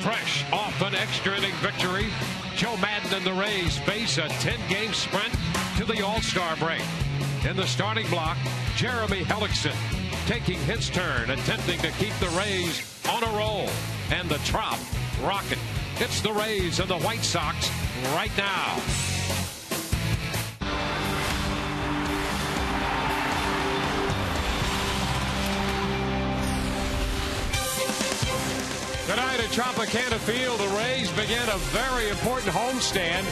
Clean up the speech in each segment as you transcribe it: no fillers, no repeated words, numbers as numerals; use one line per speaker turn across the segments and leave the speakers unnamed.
Fresh off an extra inning victory, Joe Madden and the Rays face a 10-game sprint to the All-Star break. In the starting block, Jeremy Hellickson taking his turn, attempting to keep the Rays on a roll. And the Trop rocket hits the Rays and the White Sox right now. Tonight at Tropicana Field, the Rays begin a very important homestand,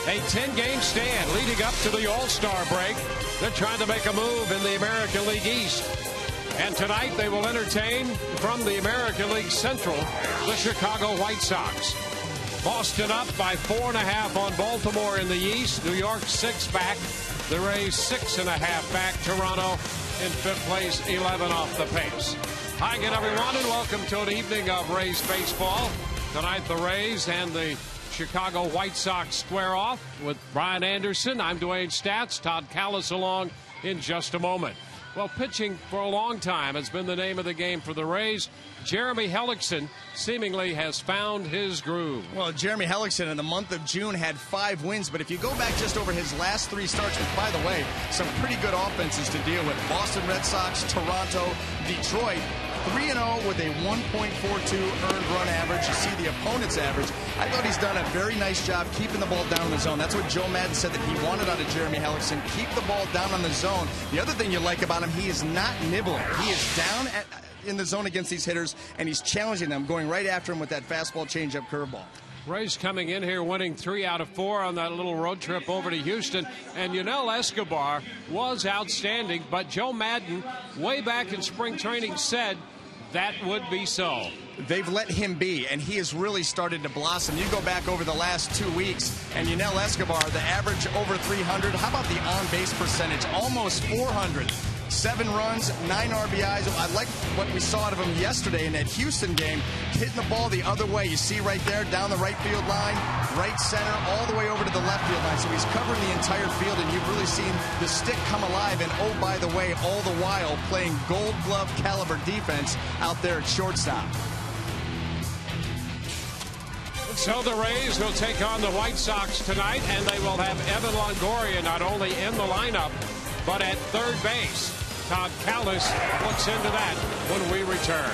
a 10-game stand leading up to the All-Star break. They're trying to make a move in the American League East. And tonight they will entertain from the American League Central the Chicago White Sox. Boston up by 4.5 on Baltimore in the East. New York 6 back. The Rays 6.5 back. Toronto in 5th place, 11 off the pace. Hi again, everyone, and welcome to an evening of Rays baseball. Tonight, the Rays and the Chicago White Sox square off with Brian Anderson. I'm Dwayne Statz. Todd Callis along in just a moment. Well, pitching for a long time has been the name of the game for the Rays. Jeremy Hellickson seemingly has found his groove.
Well, Jeremy Hellickson in the month of June had 5 wins, but if you go back just over his last 3 starts, which, by the way, some pretty good offenses to deal with. Boston Red Sox, Toronto, Detroit. 3-0 with a 1.42 earned run average. You see the opponent's average. I thought he's done a very nice job keeping the ball down in the zone. That's what Joe Madden said that he wanted out of Jeremy Hellickson. Keep the ball down on the zone. The other thing you like about him, he is not nibbling. He is down in the zone against these hitters, and he's challenging them, going right after him with that fastball, changeup, curveball.
Rays coming in here winning 3 out of 4 on that little road trip over to Houston. And Yunel Escobar was outstanding, but Joe Madden, way back in spring training, said that would be so.
They've let him be, and he has really started to blossom. You go back over the last 2 weeks, and Yunel Escobar, the average over 300. How about the on-base percentage? Almost 400. 7 runs, 9 RBIs. I like what we saw out of him yesterday in that Houston game, hitting the ball the other way. You see right there, down the right field line, right center, all the way over to the left field line. So he's covering the entire field, and you've really seen the stick come alive. And oh, by the way, all the while playing Gold Glove caliber defense out there at shortstop.
So the Rays will take on the White Sox tonight, and they will have Evan Longoria not only in the lineup, but at third base. Todd Callis looks into that when we return.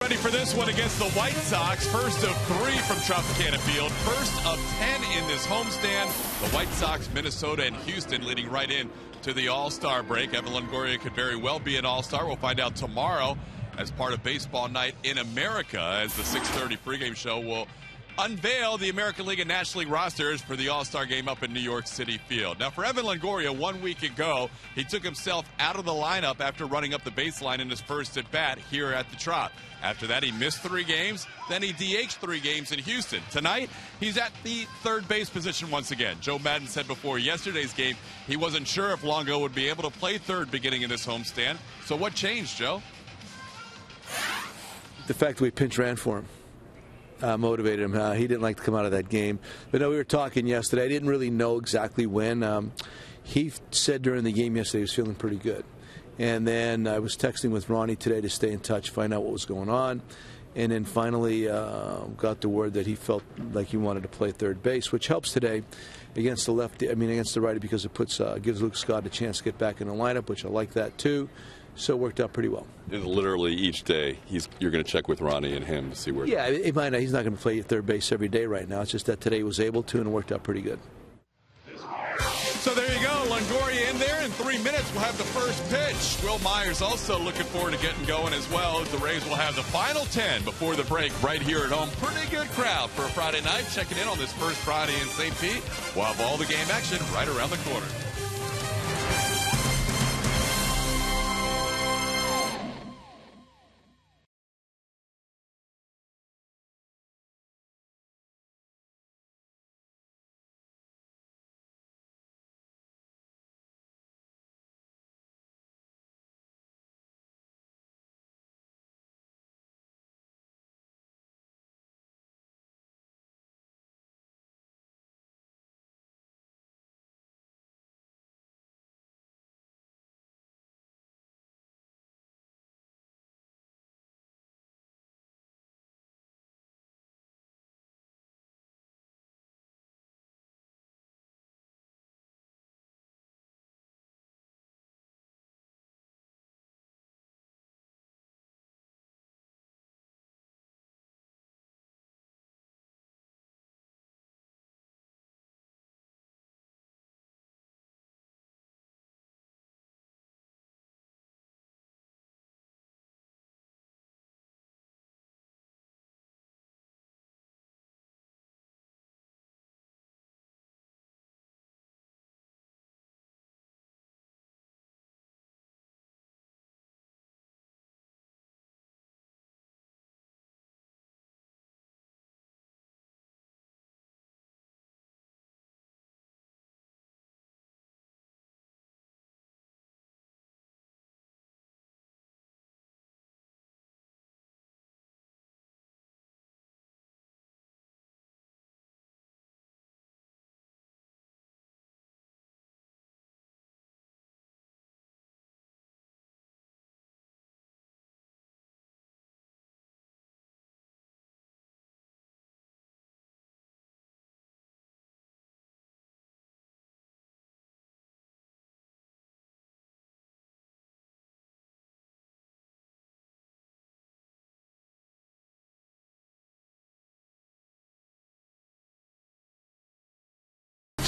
Ready for this one against the White Sox. First of 3 from Tropicana Field. First of 10 in this homestand. The White Sox, Minnesota, and Houston leading right in to the All-Star break. Evan Longoria could very well be an All-Star. We'll find out tomorrow as part of Baseball Night in America, as the 6:30 pregame show will unveil the American League and National League rosters for the All-Star game up in New York City Field. Now, for Evan Longoria, 1 week ago, he took himself out of the lineup after running up the baseline in his first at-bat here at the Trop. After that, he missed 3 games. Then he DH'd 3 games in Houston. Tonight, he's at the third base position once again. Joe Madden said before yesterday's game he wasn't sure if Longo would be able to play third beginning in this homestand. So what changed, Joe?
The fact that we pinch ran for him. Motivated him. He didn't like to come out of that game. But no, we were talking yesterday. I didn't really know exactly when. He said during the game yesterday he was feeling pretty good. And then I was texting with Ronnie today to stay in touch, find out what was going on. And then finally got the word that he felt like he wanted to play third base, which helps today against the lefty. I mean, against the righty, because it gives Luke Scott a chance to get back in the lineup, which I like that too. So it worked out pretty well.
Literally each day, you're going to check with Ronnie and him to see where.
Yeah, he's not going to play third base every day right now. It's just that today he was able to, and it worked out pretty good.
So there you go, Longoria in there. In 3 minutes, we'll have the first pitch. Will Myers also looking forward to getting going as well, as the Rays will have the final 10 before the break right here at home. Pretty good crowd for a Friday night. Checking in on this first Friday in St. Pete. We'll have all the game action right around the corner.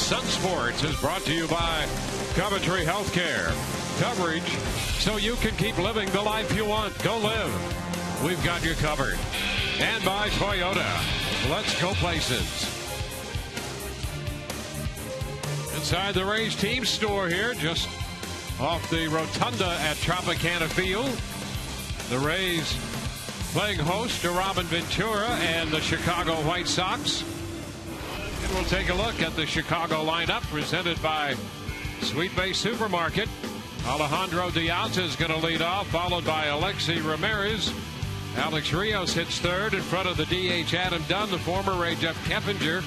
Sun Sports is brought to you by Coventry Healthcare. Coverage so you can keep living the life you want. Go live. We've got you covered. And by Toyota. Let's go places. Inside the Rays team store here, just off the rotunda at Tropicana Field. The Rays playing host to Robin Ventura and the Chicago White Sox. And we'll take a look at the Chicago lineup presented by Sweet Bay Supermarket. Alejandro Diaz is going to lead off, followed by Alexi Ramirez. Alex Rios hits third in front of the DH Adam Dunn, the former Ray Jeff Keppinger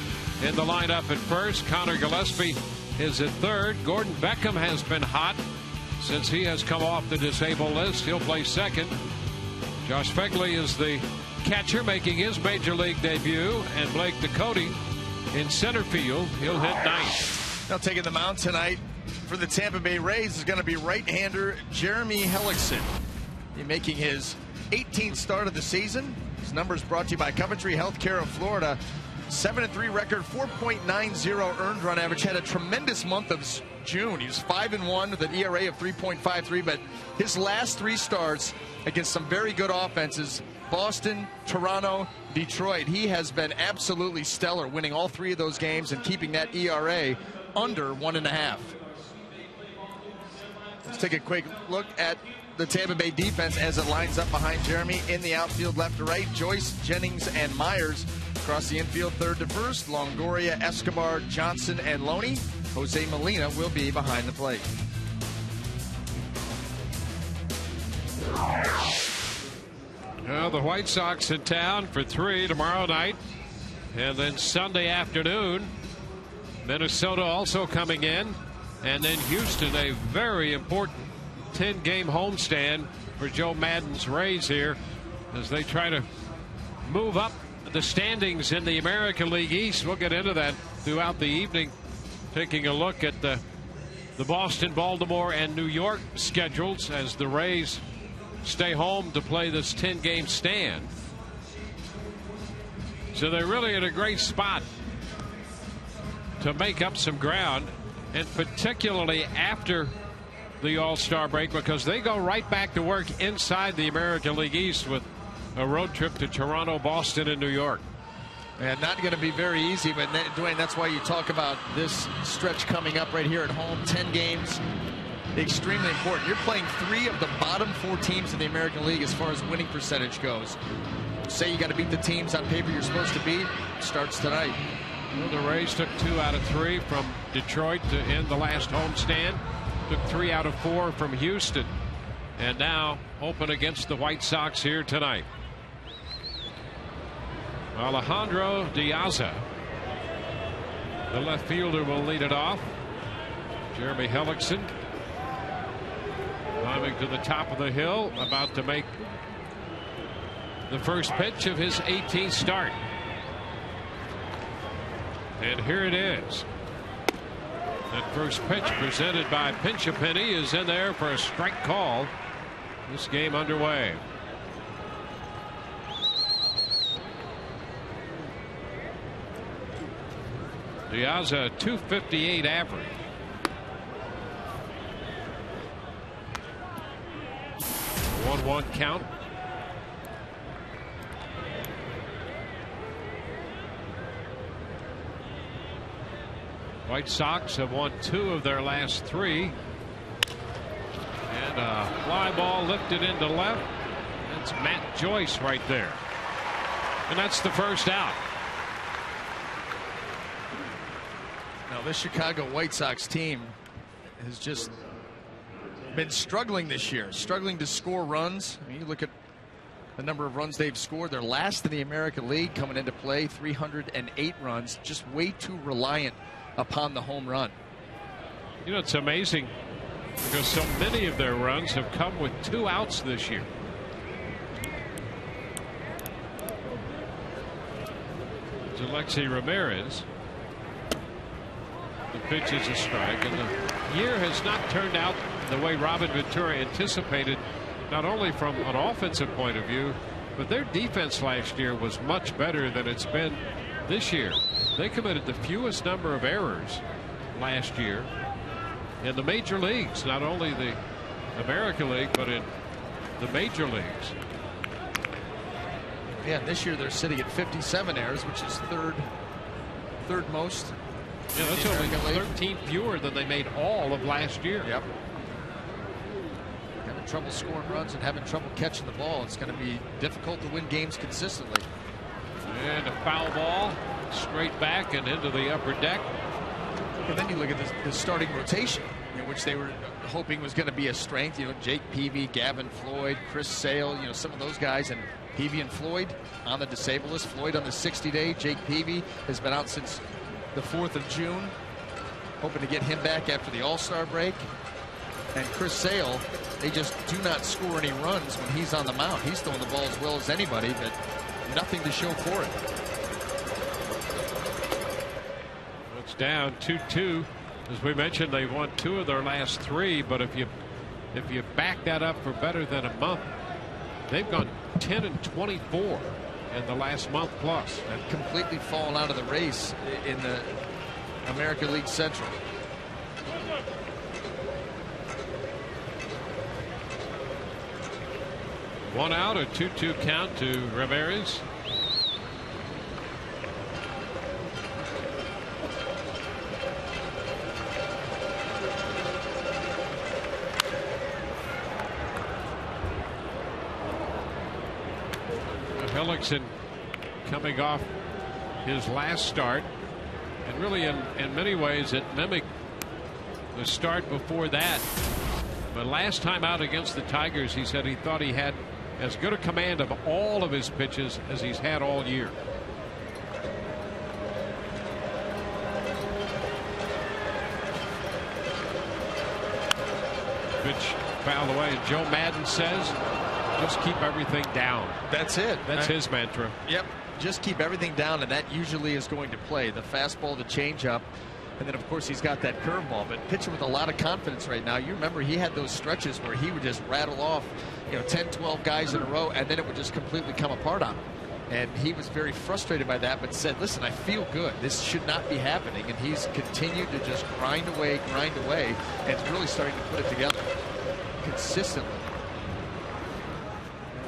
in the lineup at first. Connor Gillespie is at third. Gordon Beckham has been hot since he has come off the disabled list. He'll play second. Josh Fegley is the catcher making his major league debut, and Blake Ducote in center field. He'll hit ninth.
Now taking the mound tonight for the Tampa Bay Rays is going to be right-hander Jeremy Hellickson. Making his 18th start of the season. His numbers brought to you by Coventry Healthcare of Florida. 7-3 record, 4.90 earned run average. Had a tremendous month of June. He was 5-1 with an ERA of 3.53, but his last 3 starts against some very good offenses, Boston, Toronto, Detroit, he has been absolutely stellar, winning all 3 of those games and keeping that ERA under 1.5. Let's take a quick look at the Tampa Bay defense as it lines up behind Jeremy in the outfield left to right. Joyce, Jennings, and Myers across the infield third to first. Longoria, Escobar, Johnson, and Loney. Jose Molina will be behind the plate.
Well, the White Sox in town for 3 tomorrow night. And then Sunday afternoon, Minnesota also coming in. And then Houston, a very important 10-game homestand for Joe Maddon's Rays here as they try to move up the standings in the American League East. We'll get into that throughout the evening, taking a look at the Boston, Baltimore, and New York schedules as the Rays stay home to play this 10-game stand. So they're really in a great spot to make up some ground, and particularly after the All-Star break, because they go right back to work inside the American League East with a road trip to Toronto, Boston, and New York.
And not going to be very easy, but Dwayne, that's why you talk about this stretch coming up right here at home. 10 games, extremely important. You're playing 3 of the bottom 4 teams in the American League as far as winning percentage goes. Say you got to beat the teams on paper you're supposed to beat. Starts tonight.
Well, the Rays took 2 out of 3 from Detroit to end the last homestand. Took 3 out of 4 from Houston, and now open against the White Sox here tonight. Alejandro Diaza, the left fielder, will lead it off. Jeremy Hellickson climbing to the top of the hill, about to make the first pitch of his 18th start. And here it is. That first pitch, presented by Pinch a Penny, is in there for a strike call. This game underway. Diaz, a .258 average. 1-1 count. White Sox have won 2 of their last 3. And a fly ball lifted into left. That's Matt Joyce right there. And that's the first out.
Now, this Chicago White Sox team has just been struggling this year, struggling to score runs. I mean, you look at the number of runs they've scored. They're last in the American League coming into play, 308 runs, just way too reliant upon the home run.
You know, it's amazing because so many of their runs have come with 2 outs this year. It's Alexi Ramirez. The pitch is a strike, and the year has not turned out the way Robin Ventura anticipated, not only from an offensive point of view, but their defense last year was much better than it's been this year. They committed the fewest number of errors last year in the major leagues, not only the American League, but in the major leagues.
Yeah, this year they're sitting at 57 errors, which is third most.
Yeah, that's only 13 fewer than they made all of last year.
Yep. Having trouble scoring runs and having trouble catching the ball. It's going to be difficult to win games consistently.
And a foul ball straight back and into the upper deck.
And then you look at the starting rotation, which they were hoping was going to be a strength. You know, Jake Peavy, Gavin Floyd, Chris Sale, you know, some of those guys. And Peavy and Floyd on the disabled list. Floyd on the 60-day. Jake Peavy has been out since the 4th of June. Hoping to get him back after the All-Star break. And Chris Sale, they just do not score any runs when he's on the mound. He's throwing the ball as well as anybody, but nothing to show for it.
It's down 2-2. As we mentioned, they've won 2 of their last 3, but if you back that up for better than a month, They've gone 10 and 24 in the last month plus.
And completely fallen out of the race in the American League Central.
One out, a 2-2 count to Ramirez. Hellickson coming off his last start, and really in many ways it mimicked the start before that. But last time out against the Tigers, he said he thought he had as good a command of all of his pitches as he's had all year. Pitch fouled away. Joe Madden says, just keep everything down.
That's it.
That's his mantra.
Yep. Just keep everything down, and that usually is going to play. The fastball, the changeup, and then, of course, he's got that curveball. But pitching with a lot of confidence right now. You remember he had those stretches where he would just rattle off, 10, 12 guys in a row, and then it would just completely come apart on him. And he was very frustrated by that, but said, listen, I feel good. This should not be happening. And he's continued to just grind away, and it's really starting to put it together consistently.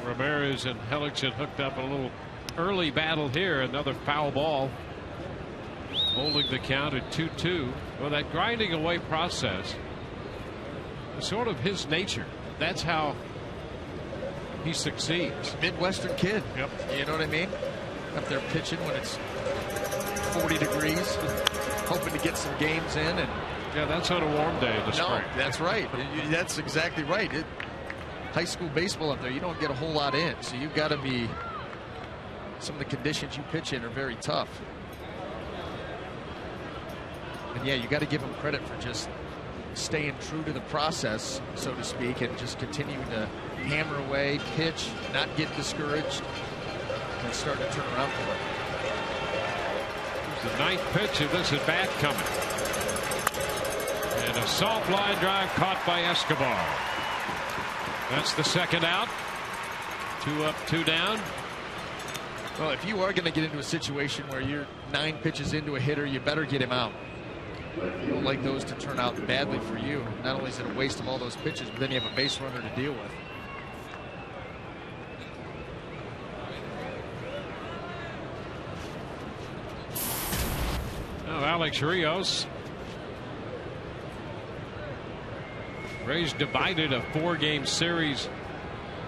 Ramirez and Hellickson hooked up a little early battle here. Another foul ball, holding the count at 2-2. Well, that grinding away process is sort of his nature. That's how he succeeds.
Midwestern kid.
Yep.
You know what I mean? Up there pitching when it's 40 degrees, hoping to get some games in. And
yeah, that's on a warm day in the spring.
That's right. That's exactly right. High school baseball up there, you don't get a whole lot in, so you've got to be. Some of the conditions you pitch in are very tough. And yeah, you got to give him credit for just staying true to the process, so to speak, and just continuing to hammer away, pitch, not get discouraged, and start to turn around for him.
It's the ninth pitch of this at bat coming. And a soft line drive caught by Escobar. That's the second out. 2 up, 2 down.
Well, if you are going to get into a situation where you're 9 pitches into a hitter, you better get him out. You don't like those to turn out badly for you. Not only is it a waste of all those pitches, but then you have a base runner to deal with.
Now Alex Rios. Rays divided a 4-game series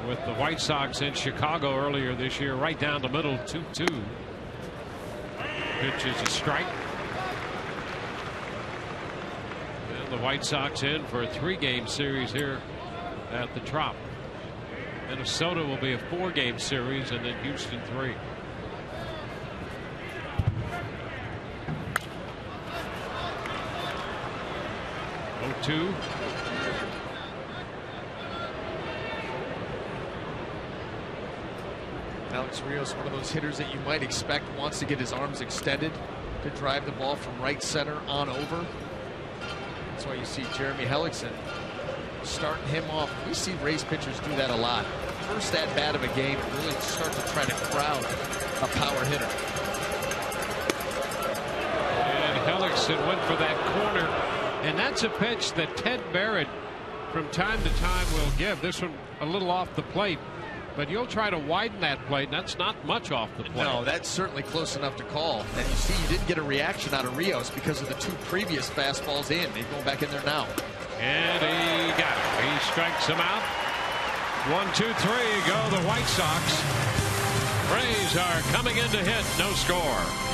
with the White Sox in Chicago earlier this year, right down the middle, 2-2. Pitch is a strike. And the White Sox in for a 3-game series here at the Trop. Minnesota will be a 4-game series, and then Houston 3. Oh, 2.
Alex Rios, one of those hitters that you might expect wants to get his arms extended to drive the ball from right center on over. That's why you see Jeremy Hellickson starting him off. We see Rays pitchers do that a lot. First at bat of a game, really start to try to crowd a power hitter.
And Hellickson went for that corner, and that's a pitch that Ted Barrett from time to time will give. This one a little off the plate, but you'll try to widen that plate, and that's not much off the plate.
No, that's certainly close enough to call. And you see, you didn't get a reaction out of Rios because of the 2 previous fastballs in. They're going back in there now.
And he got it. He strikes him out. 1, 2, 3 go the White Sox. Rays are coming in to hit. No score.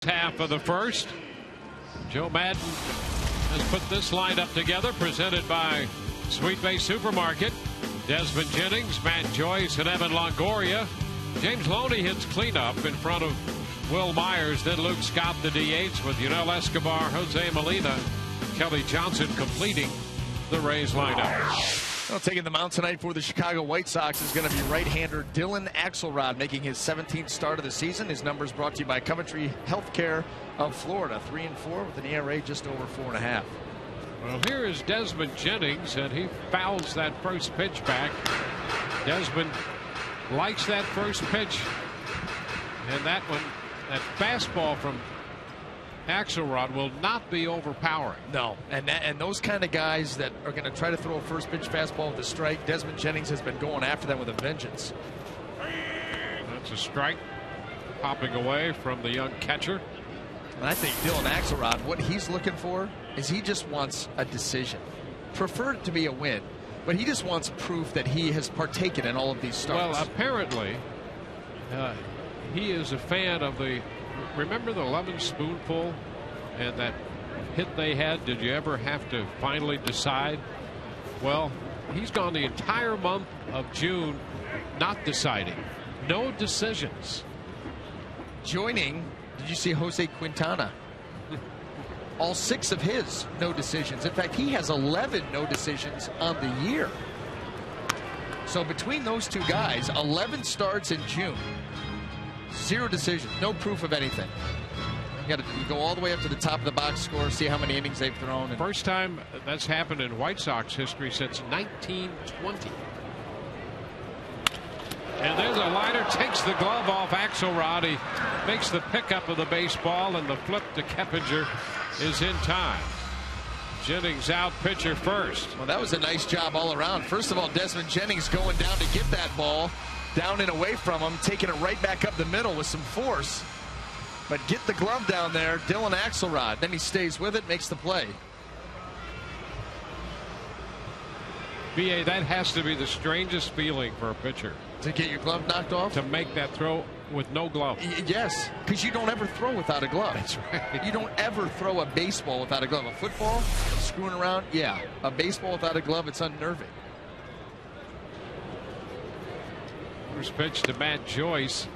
half of the first. Joe Madden has put this lineup together, presented by Sweet Bay Supermarket. Desmond Jennings, Matt Joyce, and Evan Longoria. James Loney hits cleanup in front of Will Myers. Then Luke Scott, the DH, with Yunel Escobar, Jose Molina, Kelly Johnson completing the Rays lineup.
Well, taking the mound tonight for the Chicago White Sox is going to be right-hander Dylan Axelrod, making his 17th start of the season. His numbers brought to you by Coventry Healthcare of Florida, 3-4 with an ERA just over 4.5.
Well, here is Desmond Jennings, and he fouls that first pitch back. Desmond likes that first pitch, and that one, that fastball from Axelrod will not be overpowering.
No, and those kind of guys that are going to try to throw a first pitch fastball with a strike, Desmond Jennings has been going after them with a vengeance.
That's a strike, popping away from the young catcher.
And I think Dylan Axelrod, what he's looking for is he just wants a decision. Prefer it to be a win, but he just wants proof that he has partaken in all of these starts.
Well, apparently, he is a fan of the, remember the lemon spoonful and that hit they had? Did you ever have to finally decide? Well, he's gone the entire month of June not deciding. No decisions.
Joining, did you see Jose Quintana? All 6 of his no decisions. In fact, he has 11 no decisions on the year. So between those two guys, 11 starts in June. 0 decisions, no proof of anything. You got to go all the way up to the top of the box score, see how many innings they've thrown.
First time that's happened in White Sox history since 1920. And there's a liner, takes the glove off Axelrod. He makes the pickup of the baseball, and the flip to Keppinger is in time. Jennings out, pitcher first.
Well, that was a nice job all around. First of all, Desmond Jennings going down to get that ball, down and away from him, taking it right back up the middle with some force. But get the glove down there, Dylan Axelrod. Then he stays with it, makes the play.
BA, that has to be the strangest feeling for a pitcher.
To get your glove knocked off?
To make that throw with no glove.
Yes, because you don't ever throw without a glove.
That's right.
You don't ever throw a baseball without a glove. A football, screwing around, yeah. A baseball without a glove, it's unnerving.
First pitch to Matt Joyce.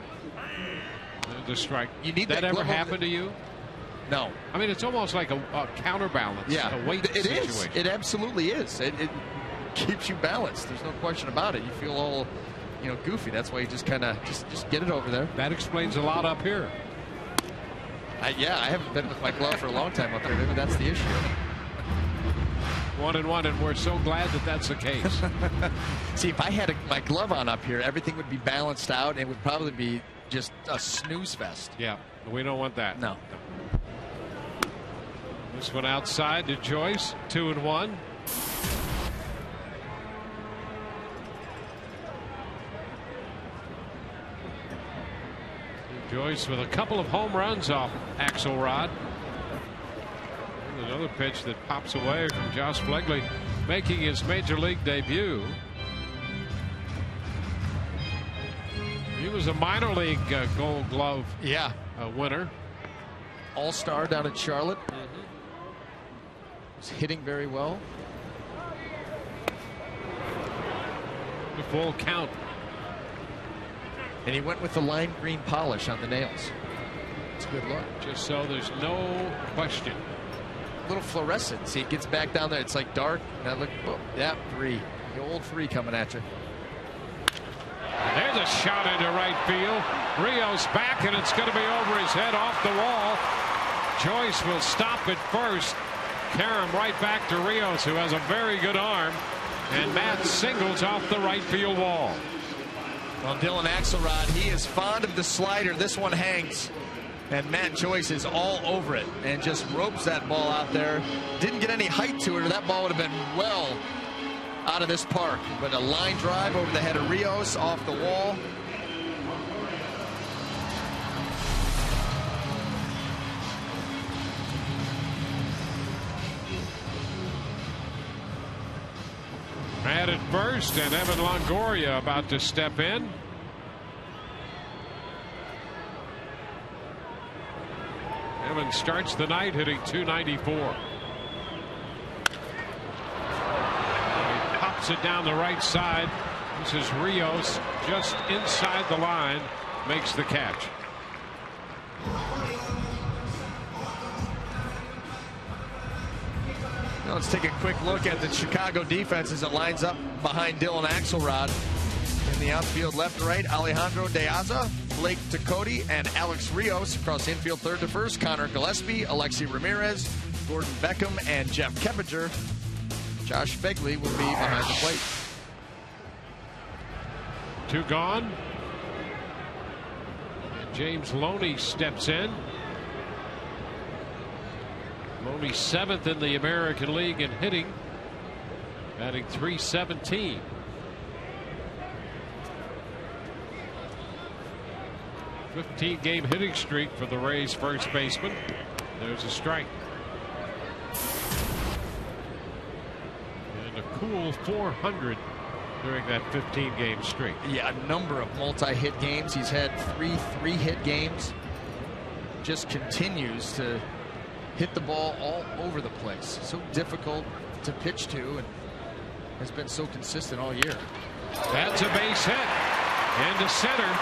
The strike.
You need
that ever happen to you?
No.
I mean, it's almost like a counterbalance.
Yeah,
a weight
it
situation.
is. It absolutely is. It keeps you balanced. There's no question about it. You feel all, goofy. That's why you just kind of just get it over there.
That explains a lot up here.
I haven't been with my glove for a long time up here. Maybe that's the issue.
1-1, and we're so glad that that's the case.
See, if I had my glove on up here, everything would be balanced out, and it would probably be just a snooze fest.
Yeah, we don't want that.
No.
This one outside to Joyce, 2-1. Joyce with a couple of home runs off Axelrod. Another pitch that pops away from Josh Flegley, making his major league debut. He was a minor league Gold Glove winner.
All-star down in Charlotte. Was hitting very well.
The full count.
And he went with the lime green polish on the nails. It's a good look.
Just so there's no question.
A little fluorescent. See, it gets back down there. It's like dark. Now look. Oh, yeah, 3. The old 3 coming at you.
There's a shot into right field. Rios back, and it's going to be over his head off the wall. Joyce will stop at first. Carry him right back to Rios, who has a very good arm. And Matt singles off the right field wall.
Well, Dylan Axelrod, he is fond of the slider. This one hangs. And Matt Joyce is all over it and just ropes that ball out there. Didn't get any height to it, or that ball would have been well out of this park. But a line drive over the head of Rios, off the wall.
Matt at first, and Evan Longoria about to step in. Evans starts the night hitting .294. He pops it down the right side. This is Rios, just inside the line, makes the catch.
Now let's take a quick look at the Chicago defense as it lines up behind Dylan Axelrod. In the outfield, left to right, Alejandro De Aza, Blake Ducote, and Alex Rios. Across infield, third to first, Connor Gillespie, Alexi Ramirez, Gordon Beckham, and Jeff Keppinger. Josh Begley will be behind the plate.
2 gone. And James Loney steps in. Loney 7th in the American League in hitting, batting .317. A 15-game hitting streak for the Rays first baseman. There's a strike. And a cool 400 during that 15-game streak.
Yeah, a number of multi-hit games. He's had three-hit games. Just continues to hit the ball all over the place. So difficult to pitch to, and has been so consistent all year.
That's a base hit into center.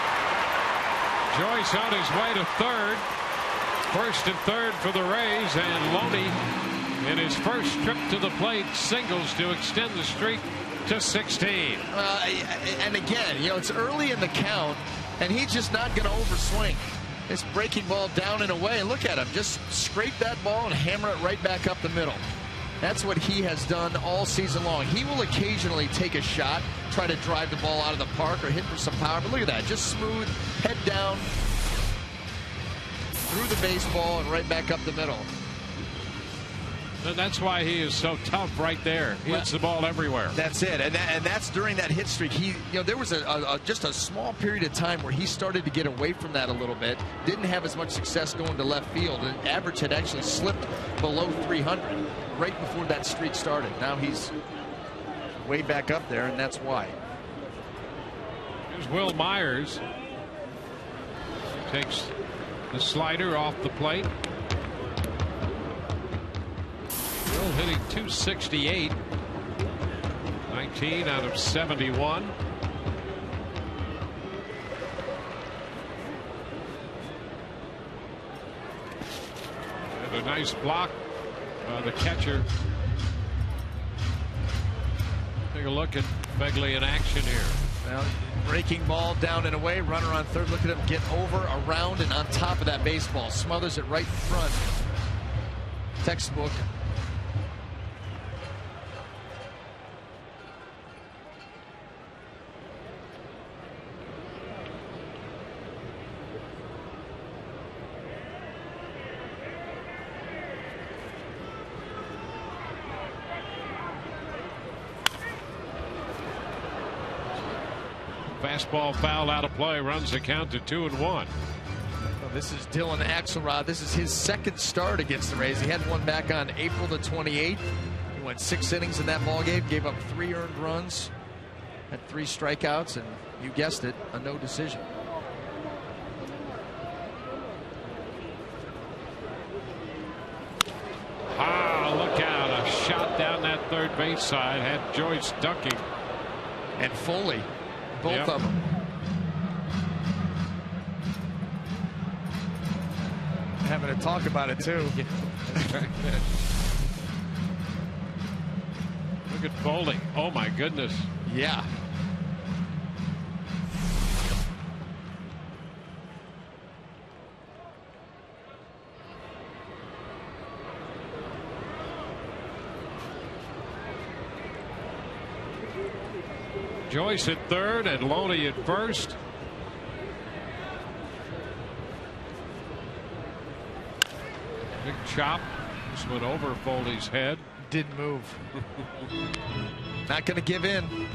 Joyce on his way to third. First and third for the Rays, and Loney in his first trip to the plate singles to extend the streak to 16.
And again, it's early in the count, and he's just not going to overswing. This breaking ball down and away. Look at him. Just scrape that ball and hammer it right back up the middle. That's what he has done all season long. He will occasionally take a shot, try to drive the ball out of the park or hit for some power. But look at that. Just smooth, head down, through the baseball and right back up the middle.
And that's why he is so tough right there. He hits the ball everywhere.
That's it. And that's during that hit streak. There was just a small period of time where he started to get away from that a little bit. Didn't have as much success going to left field. And average had actually slipped below 300 right before that streak started. Now he's way back up there, and that's why.
Here's Will Myers. Takes the slider off the plate. Will hitting .268. 19 out of 71. And a nice block by the catcher. Take a look at Begley in action here.
Well, breaking ball down and away. Runner on third. Look at him get over, around, and on top of that baseball. Smothers it right in front. Textbook.
Fastball foul out of play, runs the count to 2-1.
Well, this is Dylan Axelrod. This is his second start against the Rays. He had one back on April the 28th. He went 6 innings in that ball game, gave up 3 earned runs, had 3 strikeouts, and you guessed it, a no decision.
Look out, a shot down that third base side, had Joyce ducking.
And Foley. Both of them. Having a talk about it, too.
Look at Foley. Oh, my goodness.
Yeah.
Joyce at third and Loney at first. Big chop. Just went over Foley's head.
Didn't move. Not going to give in.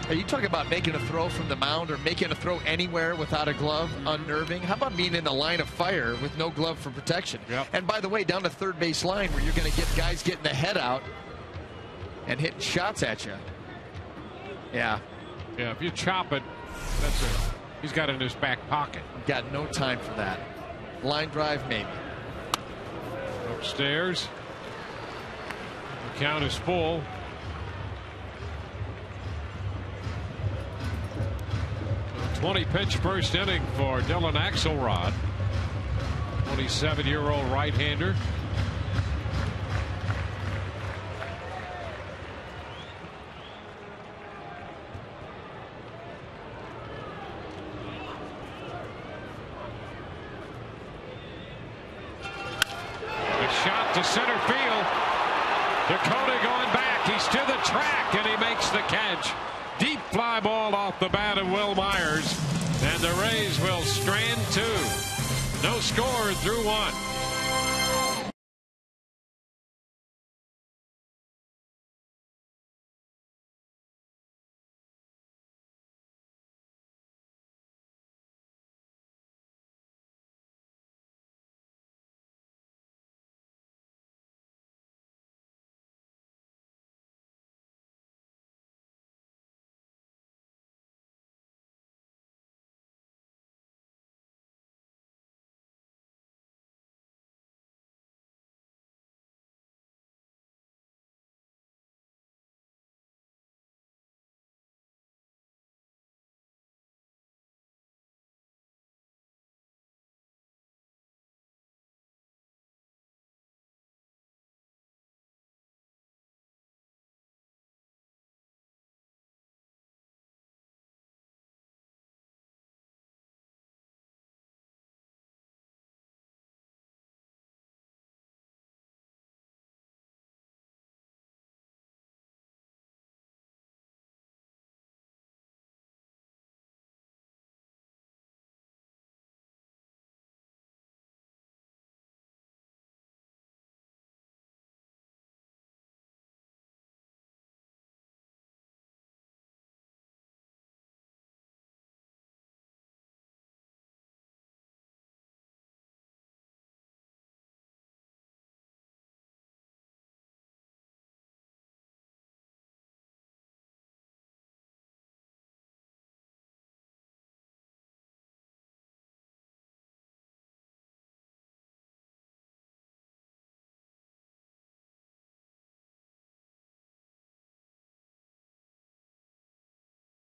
Are you talking about making a throw from the mound or making a throw anywhere without a glove? Unnerving. How about being in the line of fire with no glove for protection?
Yep.
And by the way, down the third base line where you're going to get guys getting the head out and hitting shots at you. Yeah.
Yeah, if you chop it, that's it. He's got it in his back pocket.
Got no time for that. line drive, maybe.
Upstairs. The count is full. A 20-pitch first inning for Dylan Axelrod, 27-year-old right-hander. To center field. Dakota going back. He's to the track and he makes the catch. Deep fly ball off the bat of Will Myers. And the Rays will strand two. No score through one.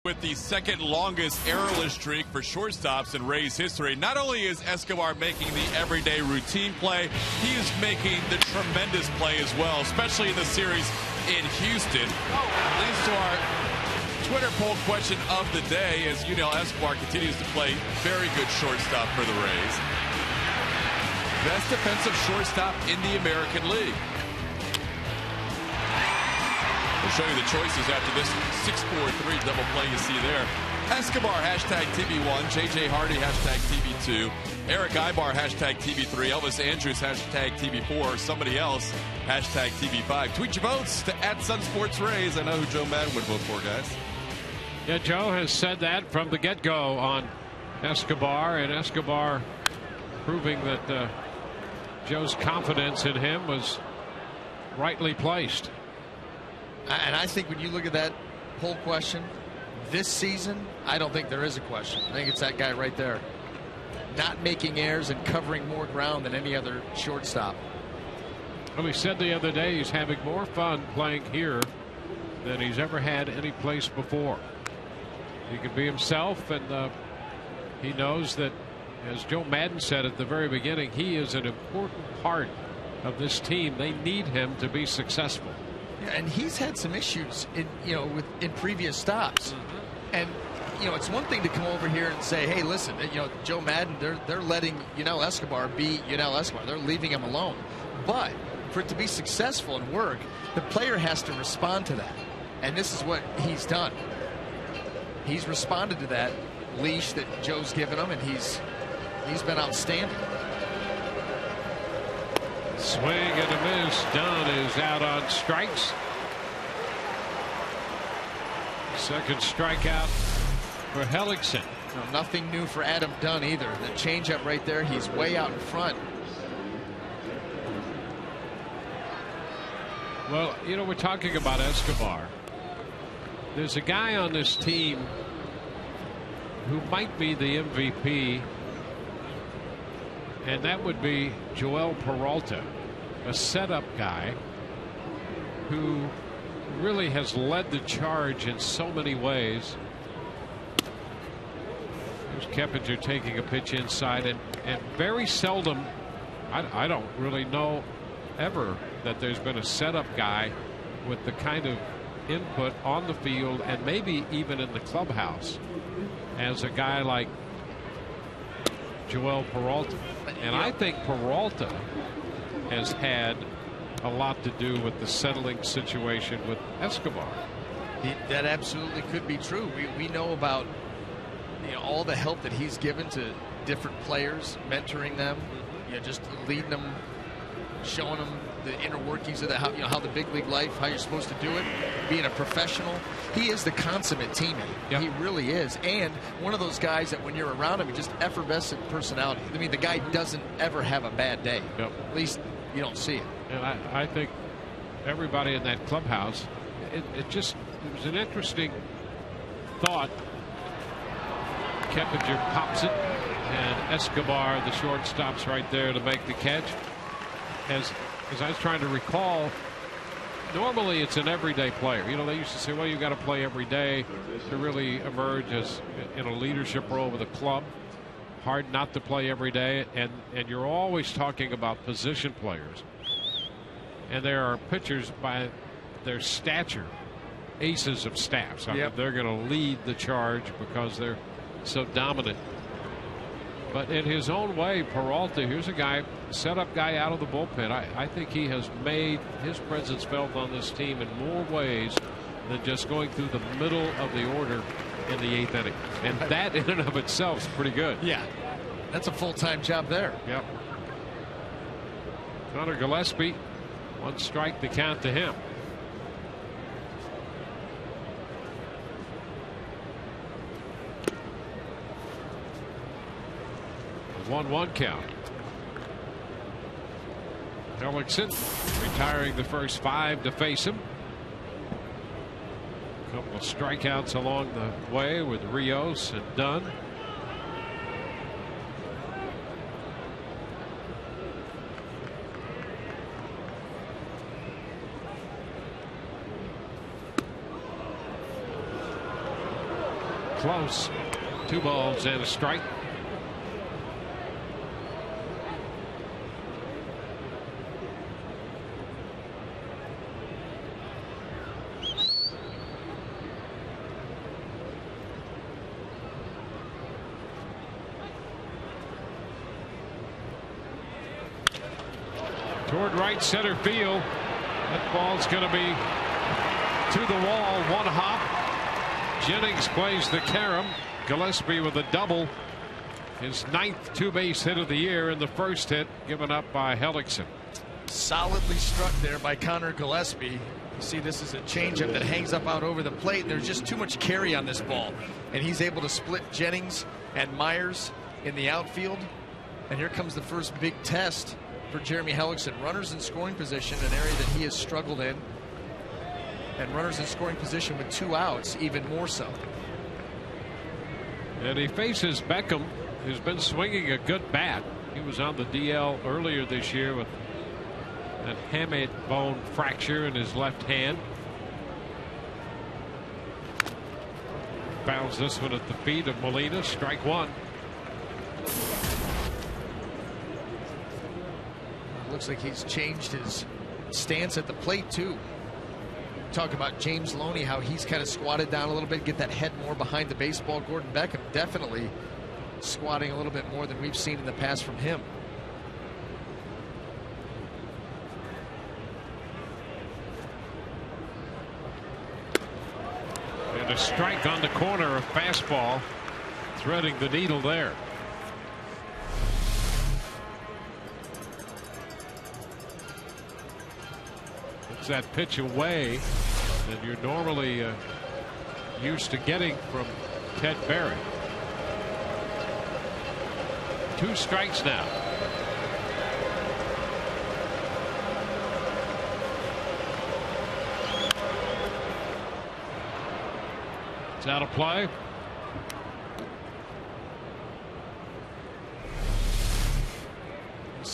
With the second longest errorless streak for shortstops in Rays history, not only is Escobar making the everyday routine play, he is making the tremendous play as well, especially in the series in Houston. Leads to our Twitter poll question of the day, as you know, Escobar continues to play very good shortstop for the Rays. Best defensive shortstop in the American League. We'll show you the choices after this 6-4-3 double play you see there. Escobar, hashtag TB1. JJ Hardy, hashtag TB2. Eric Ibar, hashtag TB3. Elvis Andrews, hashtag TB4. Somebody else, hashtag TB5. Tweet your votes to @SunSportsRays. I know who Joe Madden would vote for, guys.
Yeah, Joe has said that from the get-go on Escobar, and Escobar proving that Joe's confidence in him was rightly placed.
And I think when you look at that poll question this season, I don't think there is a question. I think it's that guy right there. Not making errors and covering more ground than any other shortstop.
Well, he said the other day he's having more fun playing here than he's ever had any place before. He can be himself, and he knows that, as Joe Madden said at the very beginning, he is an important part of this team. They need him to be successful.
Yeah, and he's had some issues in previous stops. And it's one thing to come over here and say, hey, listen, Joe Madden, they're letting Escobar be Escobar. They're leaving him alone. But for it to be successful and work, the player has to respond to that. And this is what he's done. He's responded to that leash that Joe's given him, and he's been outstanding.
Swing and a miss. Dunn is out on strikes. Second strikeout for Hellickson.
No, nothing new for Adam Dunn either. The changeup right there, he's way out in front.
Well, we're talking about Escobar. There's a guy on this team who might be the MVP and that would be Joel Peralta, a setup guy who really has led the charge in so many ways. There's Keppinger taking a pitch inside, and very seldom, I don't really know ever that there's been a setup guy with the kind of input on the field and maybe even in the clubhouse as a guy like Joel Peralta. And I think Peralta has had a lot to do with the settling situation with Escobar.
That absolutely could be true. We know about all the help that he's given to different players, mentoring them, just leading them, showing them the inner workings of how the big league life, how you're supposed to do it, being a professional. He is the consummate teammate. Yep. He really is. And one of those guys that when you're around him, he just effervescent personality. I mean, the guy doesn't ever have a bad day.
Yep.
At least you don't see it.
And I think everybody in that clubhouse, it was an interesting thought. Keppinger pops it, and Escobar, the shortstop's right there to make the catch. As I was trying to recall, normally it's an everyday player. They used to say, well, you got to play every day to really emerge as in a leadership role with a club. Hard not to play every day, and you're always talking about position players. And there are pitchers by their stature, aces of staffs. I mean, they're going to lead the charge because they're so dominant. But in his own way, Peralta, here's a guy, setup guy out of the bullpen. I think he has made his presence felt on this team in more ways than just going through the middle of the order in the 8th inning. And that in and of itself is pretty good.
Yeah, that's a full-time job there.
Yep. Connor Gillespie, 1 strike to count to him. 1-1 count. Hellickson retiring the first 5 to face him. A couple of strikeouts along the way with Rios and Dunn. Close. 2 balls and a strike. Toward right center field. That ball's going to be to the wall. 1 hop. Jennings plays the carom. Gillespie with a double. His 9th 2-base hit of the year, and the first hit given up by Hellickson.
Solidly struck there by Connor Gillespie. You see, this is a changeup that hangs up out over the plate. There's just too much carry on this ball, and he's able to split Jennings and Myers in the outfield. And here comes the first big test for Jeremy Hellickson. Runners in scoring position, an area that he has struggled in, and runners in scoring position with 2 outs even more so.
And he faces Beckham, who's been swinging a good bat. He was on the DL earlier this year with that hamate bone fracture in his left hand. Fouls this one at the feet of Molina. Strike 1.
Looks like he's changed his stance at the plate too. Talk about James Loney, how he's kind of squatted down a little bit, get that head more behind the baseball. Gordon Beckham definitely squatting a little bit more than we've seen in the past from him.
And a strike on the corner, a fastball threading the needle there. That pitch away that you're normally used to getting from Ted Berry. 2 strikes now. It's out of play.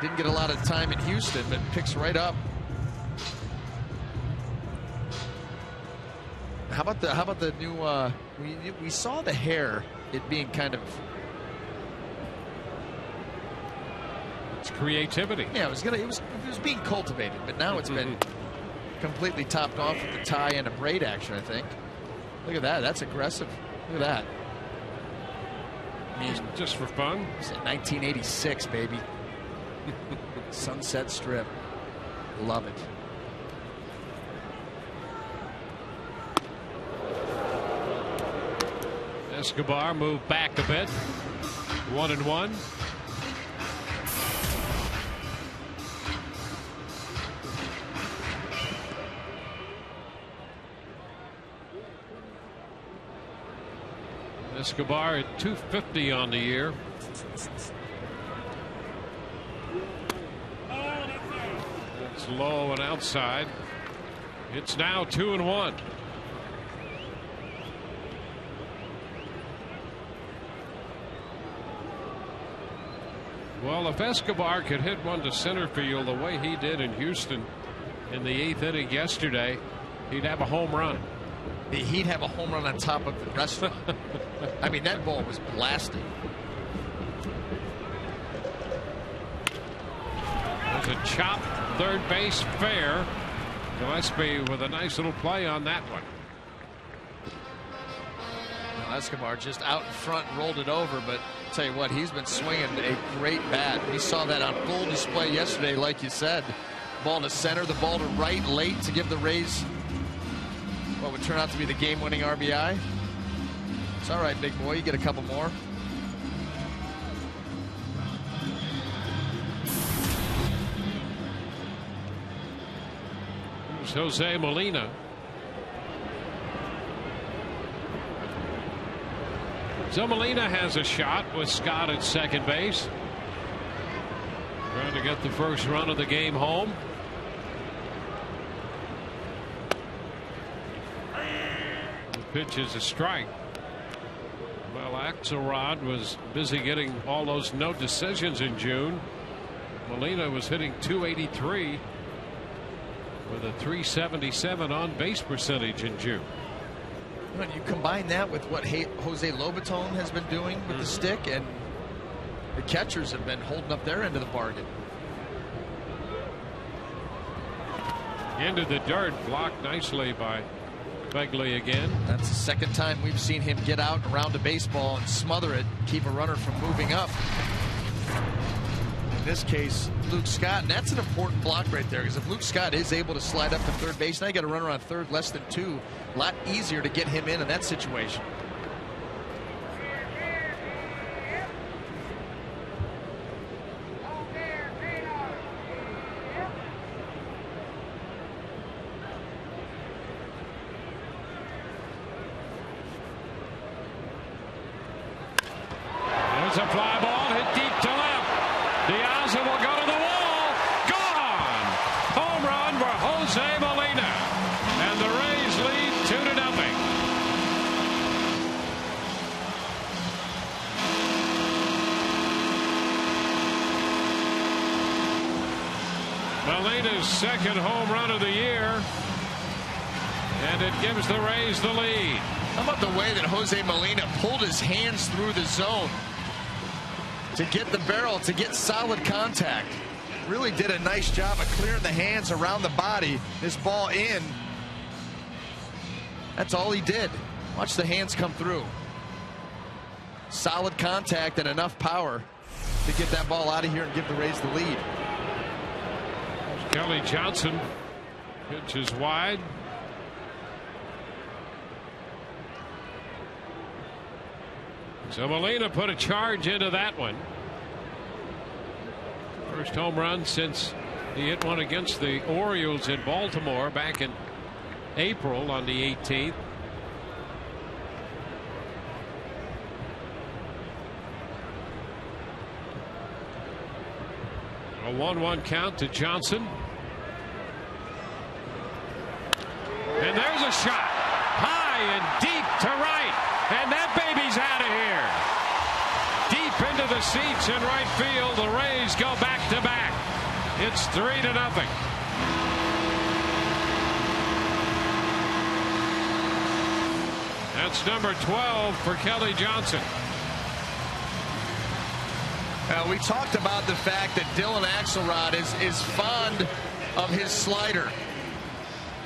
Didn't get a lot of time in Houston, but picks right up. How about the new? We saw the hair, it being kind of.
It's creativity.
Yeah, it was being cultivated, but now it's been completely topped off with the tie and a braid action, I think. Look at that. That's aggressive. Look at that. I mean,
just for fun.
It's 1986, baby. Sunset Strip. Love it.
Escobar moved back a bit. 1-1. Escobar at 250 on the year. It's low and outside. It's now 2-1. Well, if Escobar could hit one to center field the way he did in Houston in the 8th inning yesterday, he'd have a home run.
He'd have a home run on top of the restaurant. I mean, that ball was blasting.
There's a chop, third base, fair. Gillespie with a nice little play on that one.
Well, Escobar just out in front, rolled it over, but I'll tell you what, he's been swinging a great bat. We saw that on full display yesterday, like you said. Ball to center, the ball to right late to give the Rays what would turn out to be the game-winning RBI. It's all right, big boy. You get a couple more.
Here's Jose Molina. So Molina has a shot with Scott at second base. Trying to get the first run of the game home. Pitch is a strike. Well, Axelrod was busy getting all those no decisions in June. Molina was hitting .283 with a .377 on base percentage in June.
When you combine that with what Jose Lobaton has been doing with the stick, and the catchers have been holding up their end of the bargain.
Into the dirt, blocked nicely by Begley again.
That's the second time we've seen him get out around a baseball and smother it, keep a runner from moving up. In this case, Luke Scott, and that's an important block right there, because if Luke Scott is able to slide up to third base, now you got a runner on third, less than 2. A lot easier to get him in that situation.
It's a fly ball hit deep to left. Diaz will go to the wall. Gone. Home run for Jose Molina. And the Rays lead 2-0. Molina's second home run of the year. And it gives the Rays the lead.
How about the way that Jose Molina pulled his hands through the zone to get the barrel, to get solid contact? Really did a nice job of clearing the hands around the body. This ball in. That's all he did. Watch the hands come through. Solid contact and enough power to get that ball out of here and give the Rays the lead.
Kelly Johnson. Pitch is wide. So Molina put a charge into that one. First home run since he hit one against the Orioles in Baltimore back in April on the 18th. A 1-1 count to Johnson. And there's a shot. High and deep to right. And that baby's out of here. Deep into into the seats in right field. The Rays go back to back. It's 3-0. That's number 12 for Kelly Johnson.
We talked about the fact that Dylan Axelrod is fond of his slider.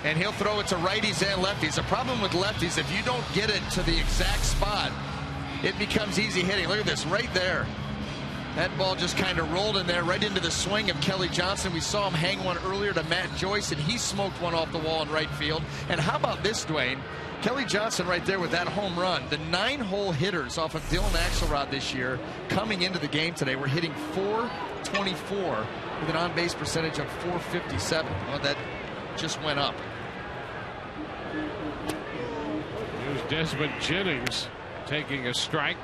And he'll throw it to righties and lefties. The problem with lefties, if you don't get it to the exact spot, it becomes easy hitting. Look at this right there. That ball just kind of rolled in there right into the swing of Kelly Johnson. We saw him hang one earlier to Matt Joyce, and he smoked one off the wall in right field. And how about this, Dwayne? Kelly Johnson right there with that home run. The 9-hole hitters off of Dylan Axelrod this year coming into the game today were hitting .424 with an on-base percentage of .457. Well, that just went up.
Here's Desmond Jennings taking a strike.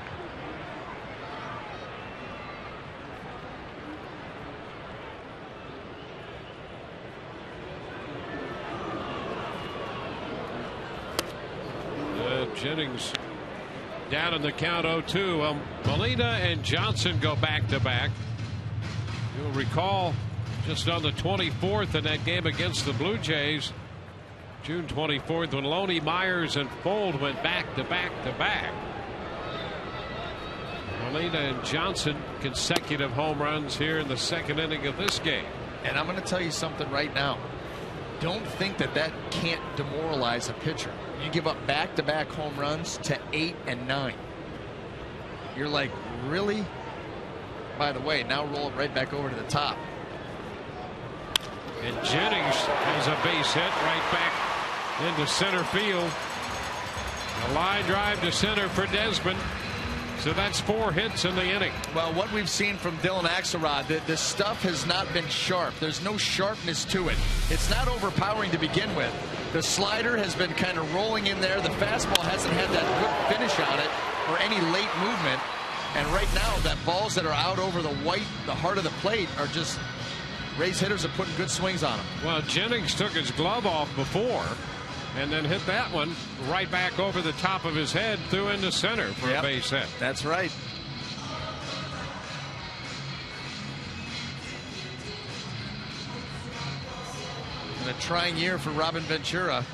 Jennings down in the count 0-2. Molina and Johnson go back to back. You'll recall just on the 24th in that game against the Blue Jays, June 24th, when Loney, Myers, and Fold went back to back to back. Molina and Johnson consecutive home runs here in the second inning of this game.
And I'm going to tell you something right now. Don't think that can't demoralize a pitcher. You give up back-to-back home runs to 8 and 9. You're like, really? By the way, now roll it right back over to the top.
And Jennings has a base hit right back into center field. A line drive to center for Desmond. So that's 4 hits in the inning.
Well, what we've seen from Dylan Axelrod, the stuff has not been sharp. There's no sharpness to it. It's not overpowering to begin with. The slider has been kind of rolling in there. The fastball hasn't had that good finish on it or any late movement. And right now, that balls that are out over the heart of the plate are just, Rays hitters are putting good swings on them.
Well, Jennings took his glove off before and then hit that one right back over the top of his head, threw into center for a base hit.
That's right. And a trying year for Robin Ventura.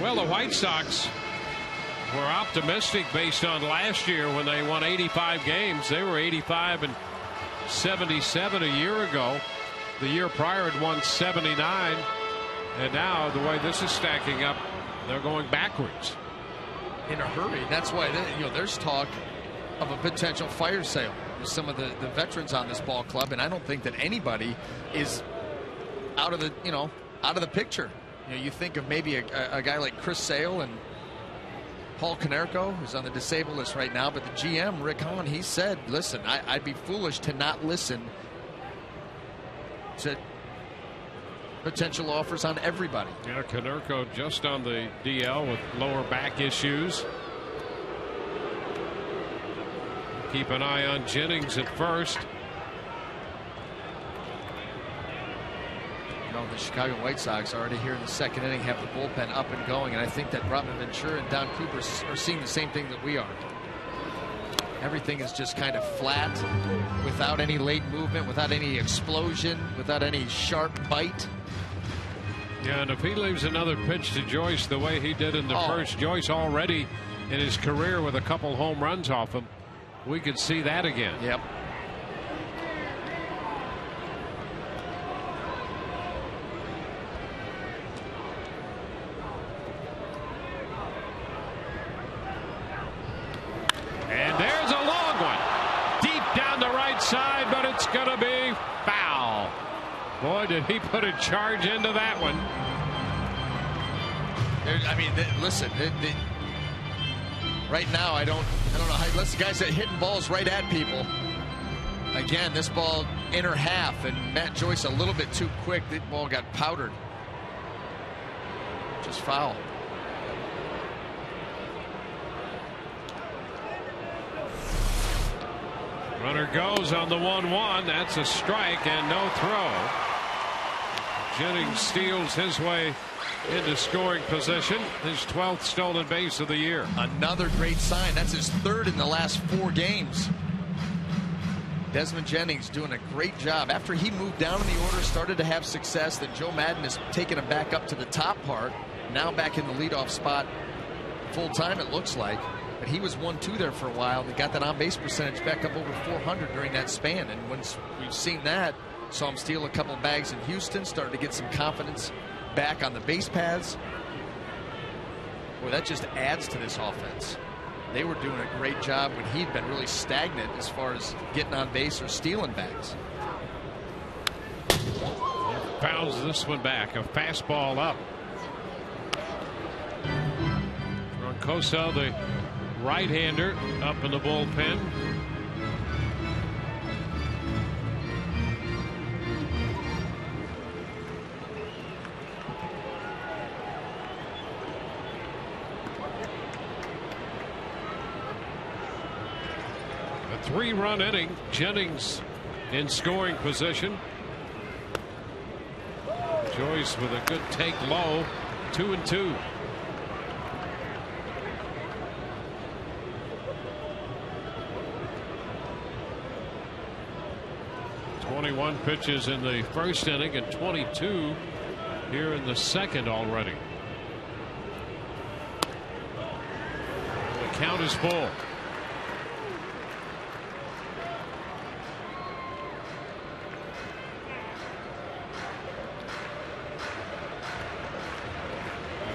Well, the White Sox were optimistic based on last year when they won 85 games. They were 85 and 77 a year ago. The year prior had won 79. And now, the way this is stacking up, they're going backwards.
In a hurry. That's why there's talk of a potential fire sale with some of the veterans on this ball club, and I don't think that anybody is out of the picture. You think of maybe a guy like Chris Sale and Paul Konerko, who's on the disabled list right now, but the GM, Rick Hahn, he said, listen, I'd be foolish to not listen to potential offers on everybody.
Yeah, Konerko just on the DL with lower back issues. Keep an eye on Jennings at first.
The Chicago White Sox already here in the second inning have the bullpen up and going, and I think that Robin Ventura and Don Cooper are seeing the same thing that we are. Everything is just kind of flat, without any late movement, without any explosion, without any sharp bite.
Yeah, and if he leaves another pitch to Joyce the way he did in the first, Joyce already in his career with a couple home runs off him, we could see that again.
Yep.
And there's a long one. Deep down the right side, but it's going to be foul. Boy, did he put a charge into that one.
I mean, listen, right now, I don't know how, unless the guys are hitting balls right at people. Again, this ball inner half, and Matt Joyce a little bit too quick. The ball got powdered. Just foul.
Runner goes on the 1-1. That's a strike and no throw. Jennings steals his way into scoring position. His 12th stolen base of the year.
Another great sign. That's his 3rd in the last 4 games. Desmond Jennings doing a great job. After he moved down in the order, started to have success, then Joe Madden has taken him back up to the top part. Now back in the leadoff spot full time, it looks like. But he was 1-2 there for a while. They got that on-base percentage back up over 400 during that span. And once we've seen that, saw him steal a couple bags in Houston, started to get some confidence back on the base paths. Boy, that just adds to this offense. They were doing a great job when he'd been really stagnant as far as getting on base or stealing bags.
Fouls this one back. A fastball up. Roncoso, the right-hander, up in the bullpen. A 3-run inning. Jennings in scoring position. Joyce with a good take low. 2-2. One pitches in the first inning and 22 here in the second already. The count is full.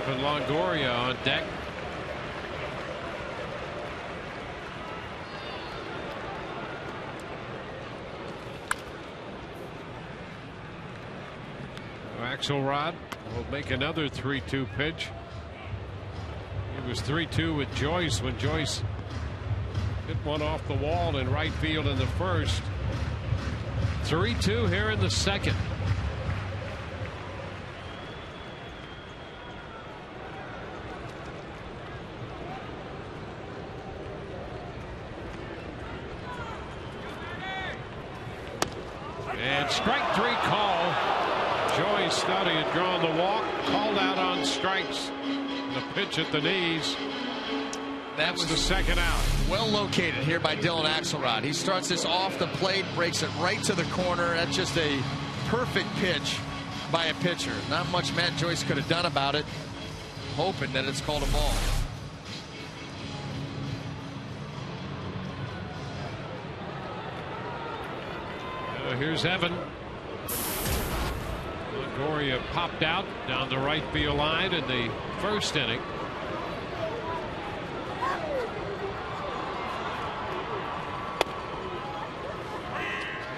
And Longoria on deck. Axelrod will make another 3-2 pitch. It was 3-2 with Joyce when Joyce hit one off the wall in right field in the first. 3-2 here in the second. And strike 3 call. Joyce thought he had drawn the walk, called out on strikes. The pitch at the knees.
That was
the second out.
Well located here by Dylan Axelrod. He starts this off the plate, breaks it right to the corner. That's just a perfect pitch by a pitcher. Not much Matt Joyce could have done about it, hoping that it's called a ball.
Here's Evan. Longoria popped out down the right field line in the first inning.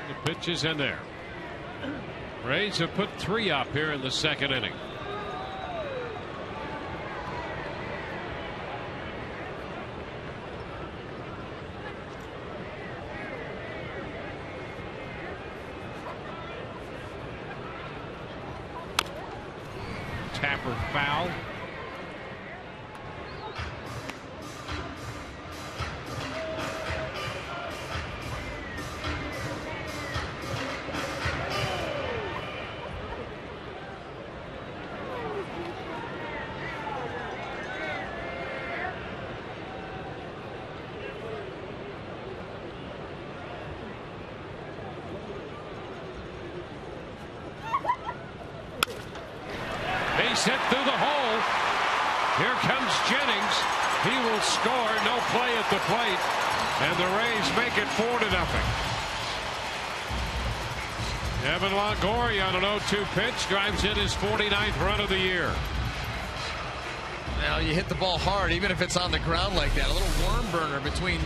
The pitch is in there. Rays have put 3 up here in the second inning. Tapper foul. Base hit through the hole. Here comes Jennings. He will score. No play at the plate. And the Rays make it 4-0. Evan Longoria on an 0-2 pitch drives in his 49th run of the year.
Now you hit the ball hard, even if it's on the ground like that. A little worm burner between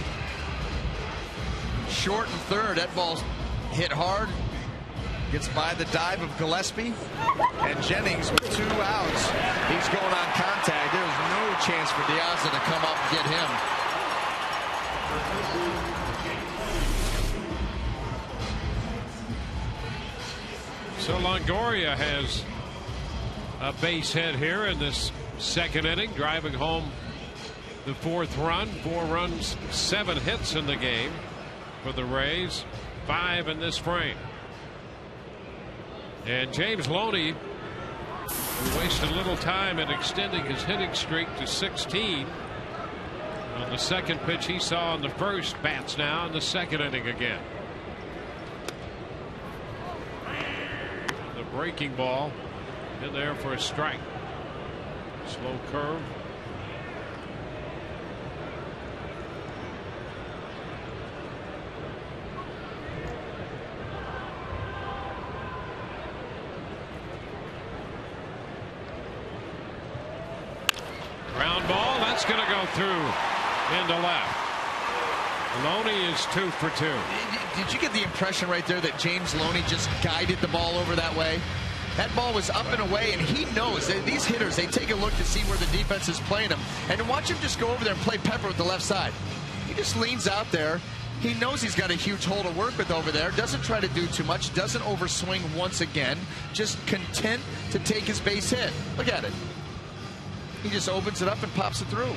short and third. That ball's hit hard. Gets by the dive of Gillespie, and Jennings with 2 outs. He's going on contact. There was no chance for Diaz to come up and get him.
So Longoria has a base hit here in this second inning, driving home the 4th run. 4 runs, 7 hits in the game for the Rays, 5 in this frame. And James Loney, who wasted a little time in extending his hitting streak to 16 on the second pitch he saw in the first, bats now in the second inning again. The breaking ball in there for a strike. Slow curve. Ground ball, that's going to go through into left. Loney is 2 for 2.
Did you get the impression right there that James Loney just guided the ball over that way? That ball was up and away, and he knows that these hitters, they take a look to see where the defense is playing them. And to watch him just go over there and play pepper with the left side. He just leans out there. He knows he's got a huge hole to work with over there. Doesn't try to do too much. Doesn't overswing once again. Just content to take his base hit. Look at it. He just opens it up and pops it through.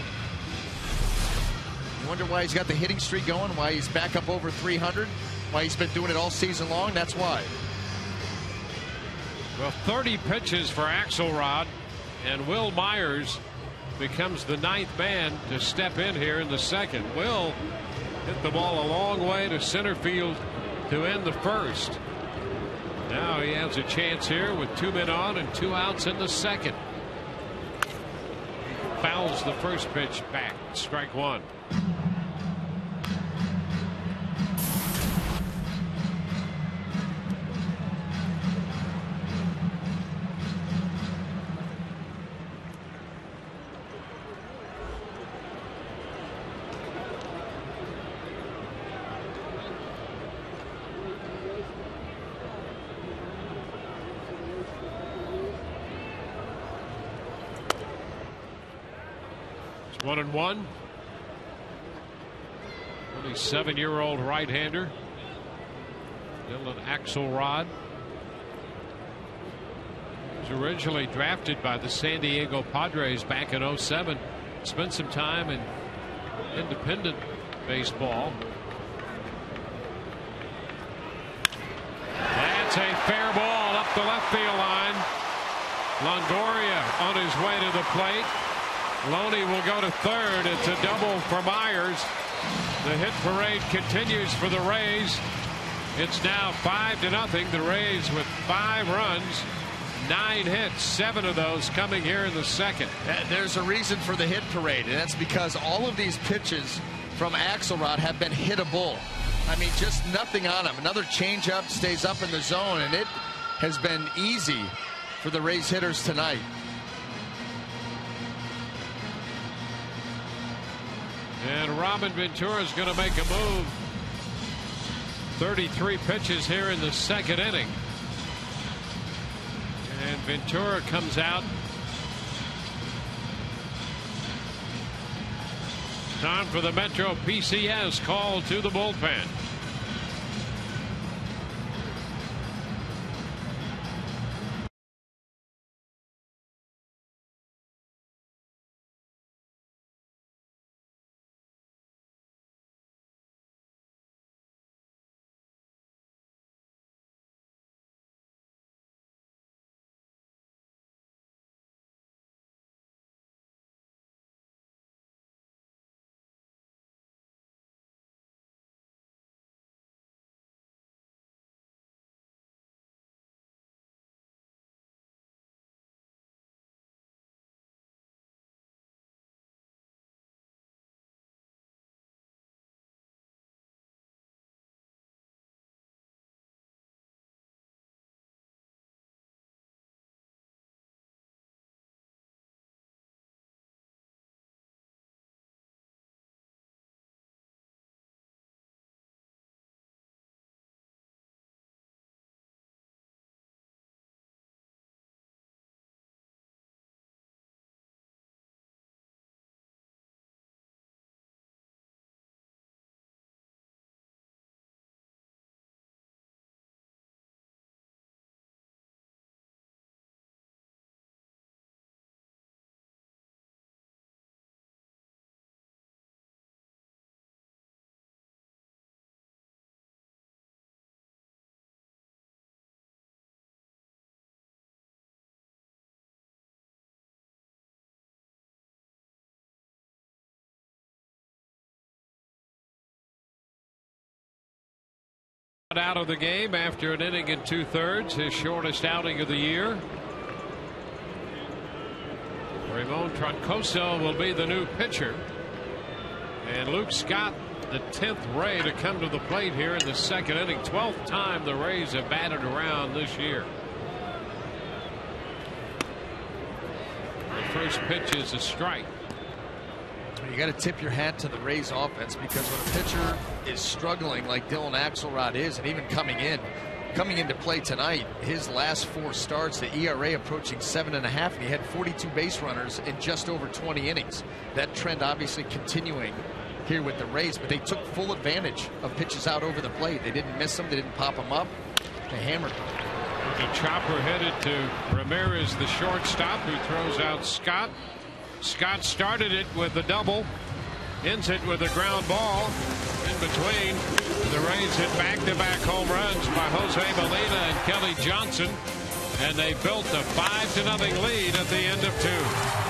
You wonder why he's got the hitting streak going, why he's back up over 300, why he's been doing it all season long. That's why.
Well, 30 pitches for Axelrod, and Will Myers becomes the 9th man to step in here in the second. Will hit the ball a long way to center field to end the first. Now he has a chance here with 2 men on and 2 outs in the second. Fouls the first pitch back. Strike 1. It's 1-1. 27-year-old right-hander Dylan Axelrod. He was originally drafted by the San Diego Padres back in 07. Spent some time in independent baseball. That's a fair ball up the left field line. Longoria on his way to the plate. Loney will go to third. It's a double for Myers. The hit parade continues for the Rays. It's now 5-0. The Rays with 5 runs, 9 hits, 7 of those coming here in the second.
There's a reason for the hit parade, and that's because all of these pitches from Axelrod have been hittable. I mean, just nothing on them. Another changeup stays up in the zone, and it has been easy for the Rays hitters tonight.
And Robin Ventura is going to make a move. 33 pitches here in the second inning. And Ventura comes out. Time for the Metro PCS call to the bullpen. Out of the game after an inning and 2/3, his shortest outing of the year. Ramon Troncoso will be the new pitcher. And Luke Scott, the 10th Ray to come to the plate here in the second inning. 12th time the Rays have batted around this year. The first pitch is a strike.
You got to tip your hat to the Rays offense, because when a pitcher is struggling like Dylan Axelrod is, and even coming into play tonight, his last 4 starts, the ERA approaching 7.5, and he had 42 base runners in just over 20 innings. That trend obviously continuing here with the Rays, but they took full advantage of pitches out over the plate. They didn't miss them, they didn't pop them up, they hammered them.
The chopper headed to Ramirez, the shortstop, who throws out Scott. Scott started it with a double, ends it with a ground ball. In between, the Rays hit back-to-back home runs by Jose Molina and Kelly Johnson, and they built a 5-0 lead at the end of 2.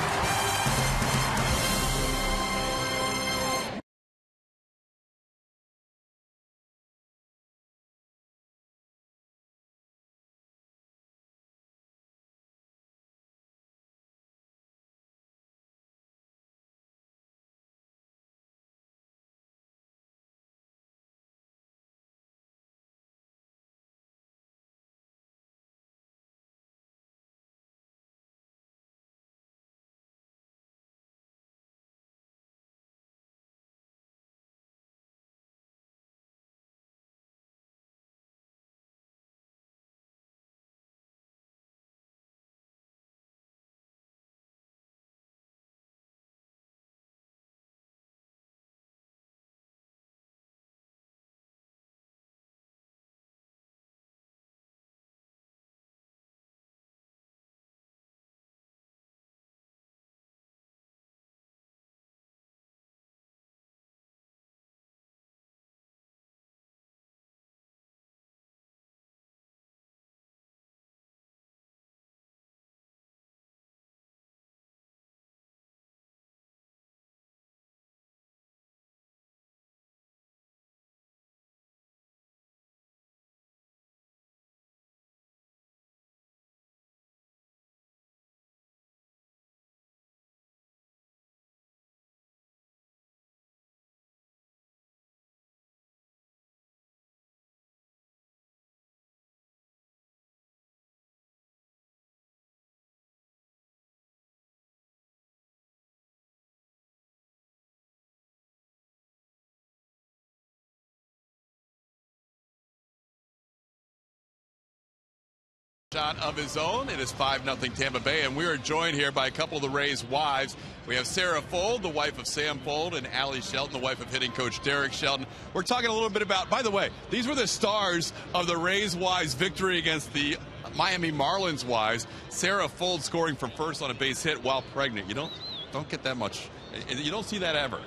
Shot of his own. It is 5-0 Tampa Bay, and we are joined here by a couple of the Rays' wives. We have Sarah Fold, the wife of Sam Fold, and Allie Shelton, the wife of hitting coach Derek Shelton. We're talking a little bit about, by the way, these were the stars of the Rays' wives' victory against the Miami Marlins wives. Sarah Fold scoring from first on a base hit while pregnant. You don't get that much. You don't see that ever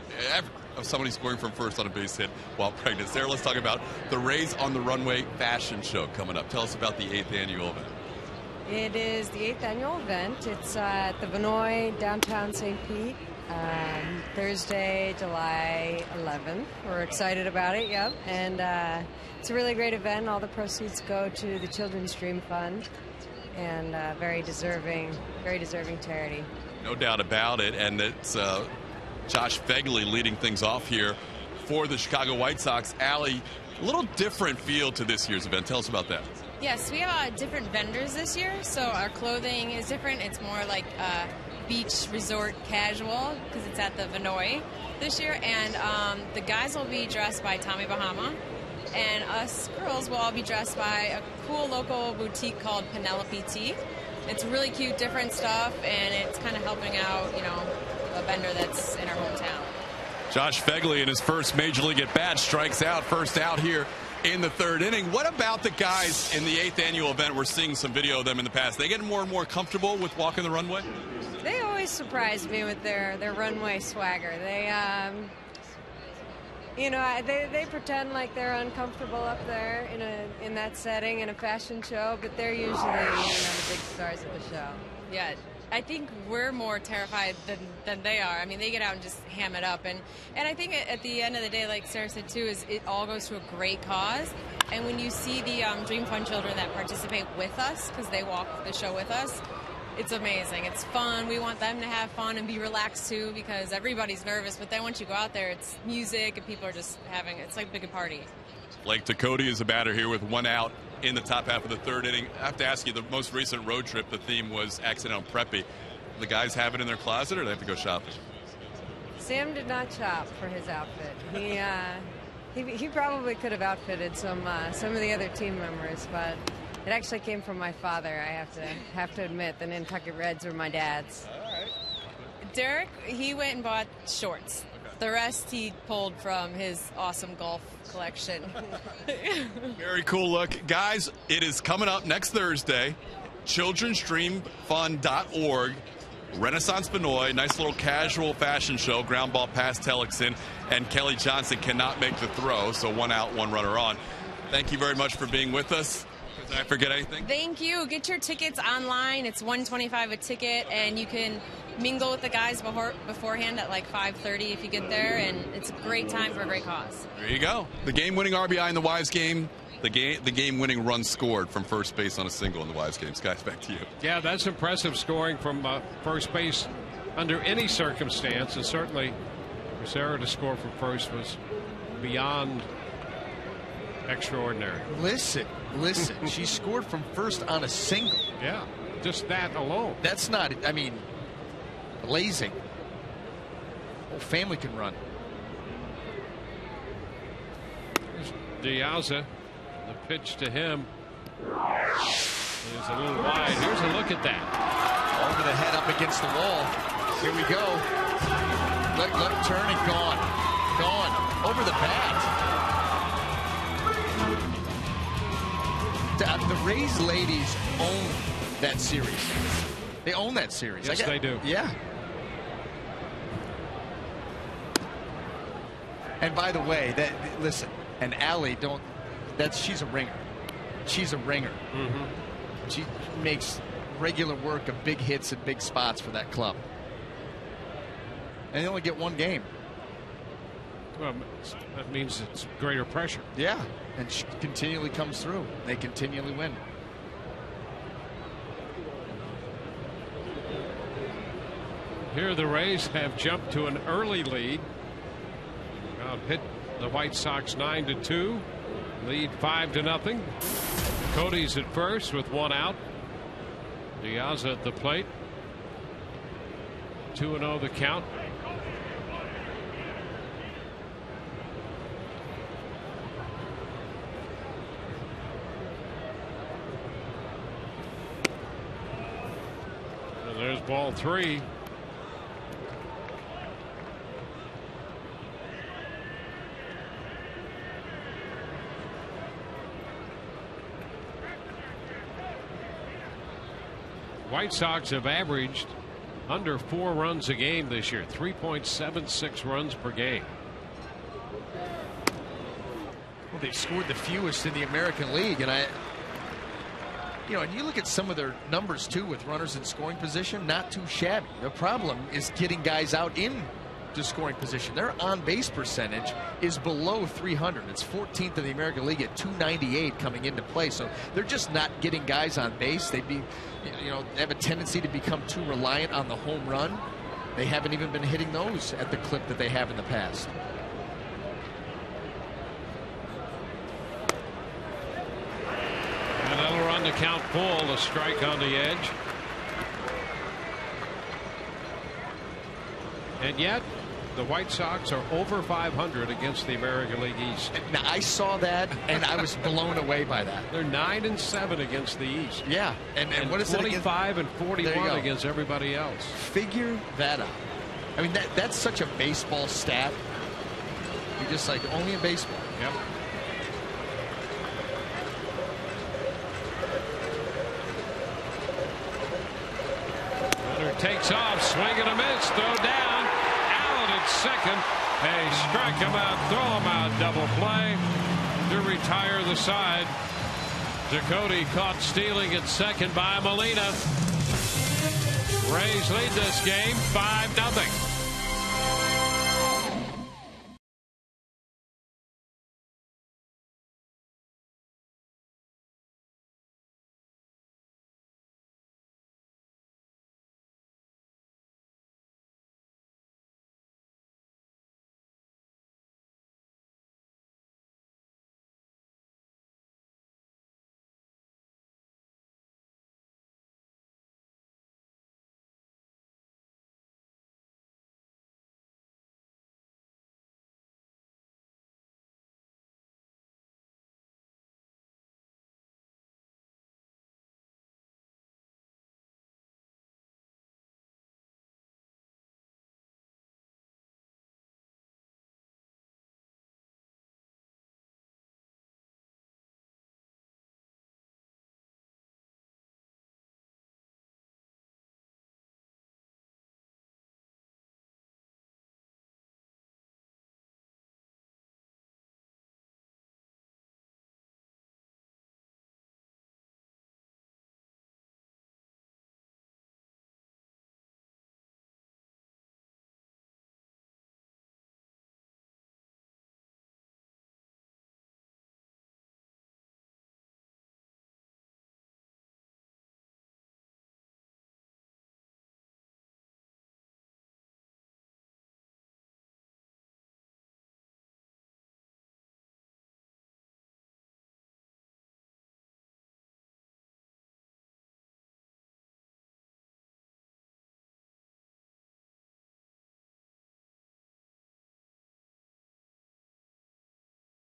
of somebody scoring from first on a base hit while pregnant. Sarah, let's talk about the Rays on the Runway fashion show coming up. Tell us about the 8th annual event.
It is the 8th annual event. It's at the Vinoy, downtown St. Pete, Thursday, July 11th. We're excited about it, yep. And it's a really great event. All the proceeds go to the Children's Dream Fund, and very deserving charity.
No doubt about it. And it's Josh Fegley leading things off here for the Chicago White Sox. Allie, a little different feel to this year's event. Tell us about that.
Yes, we have different vendors this year, so our clothing is different. It's more like beach resort casual because it's at the Vinoy this year. And the guys will be dressed by Tommy Bahama, and us girls will all be dressed by a cool local boutique called Penelope Tea. It's really cute, different stuff, and it's kind of helping out, a vendor that's in our hometown.
Josh Fegley in his first Major League at-bat strikes out, first out here in the 3rd inning. What about the guys in the 8th annual event? We're seeing some video of them in the past. They getting more and more comfortable with walking the runway?
They always surprise me with their runway swagger. They, they pretend like they're uncomfortable up there in that setting in a fashion show, but they're usually the big stars of the show.
Yeah, I think we're more terrified than they are. I mean, they get out and just ham it up. And I think at the end of the day, like Sarah said too, is it all goes to a great cause. And when you see the Dream Fund children that participate with us, because they walk the show with us, it's amazing. It's fun. We want them to have fun and be relaxed too, because everybody's nervous. But then once you go out there, it's music and people are just it's like a big party.
Blake Ducote is a batter here with 1 out in the top half of the 3rd inning. I have to ask you, the most recent road trip, the theme was accidental preppy. The guys have it in their closet, or they have to go shopping?
Sam did not shop for his outfit. He probably could have outfitted some of the other team members, but it actually came from my father. I have to admit, the Nantucket Reds were my dad's.
All right.
Derek, he went and bought shorts. The rest he pulled from his awesome golf collection.
Very cool look. Guys, it is coming up next Thursday. Children'sDreamFund.org. Renaissance Benoit, nice little casual fashion show. Ground ball past Hellickson, and Kelly Johnson cannot make the throw, so 1 out, 1 runner on. Thank you very much for being with us. Did I forget anything?
Thank you. Get your tickets online. It's $125 a ticket, and you can mingle with the guys beforehand at like 5:30 if you get there, and it's a great time for a great cause.
There you go. The game-winning RBI in the Wives game. The game-winning run scored from first base on a single in the Wives game. Guys, back to you.
Yeah, that's impressive scoring from first base under any circumstance, and certainly for Sarah to score from first was beyond extraordinary.
Listen. She scored from first on a single.
Yeah, just that alone.
That's not, I mean, blazing. Whole family can run.
Here's Diaza. The pitch to him is a little wide. Here's a look at that.
Over the head, up against the wall. Here we go. Let turn and gone. Over the bat. The Rays ladies own that series. They own that series.
Yes, they do.
Yeah. And by the way, listen, and Allie, she's a ringer. She's a ringer.
Mm-hmm.
She makes regular work of big hits and big spots for that club. And they only get 1 game.
Well, that means it's greater pressure.
Yeah, and she continually comes through. They continually win.
Here the Rays have jumped to an early lead. Hit the White Sox 9-2. Lead 5-0. Cody's at first with 1 out. Diaz at the plate. 2-0 the count. And there's ball 3. White Sox have averaged under 4 runs a game this year, 3.76 runs per game.
Well, they've scored the fewest in the American League, and and you look at some of their numbers too with runners in scoring position, not too shabby. The problem is getting guys out in to scoring position. Their on-base percentage is below 300. It's 14th in the American League at 298 coming into play. So they're just not getting guys on base. They have a tendency to become too reliant on the home run. They haven't even been hitting those at the clip that they have in the past.
And that'll run the count full. A strike on the edge. And yet the White Sox are over 500 against the American League East.
Now, I saw that, and I was blown away by that.
They're 9-7 against the East.
Yeah, and what is it?
25 and 41 against everybody else.
Figure that out. I mean, that's such a baseball stat. You just like only in baseball.
Yep. Runner takes off, swing and a miss, throw down. Second, a strike him out, throw him out, double play to retire the side. Ducote caught stealing at second by Molina. Rays lead this game 5-0.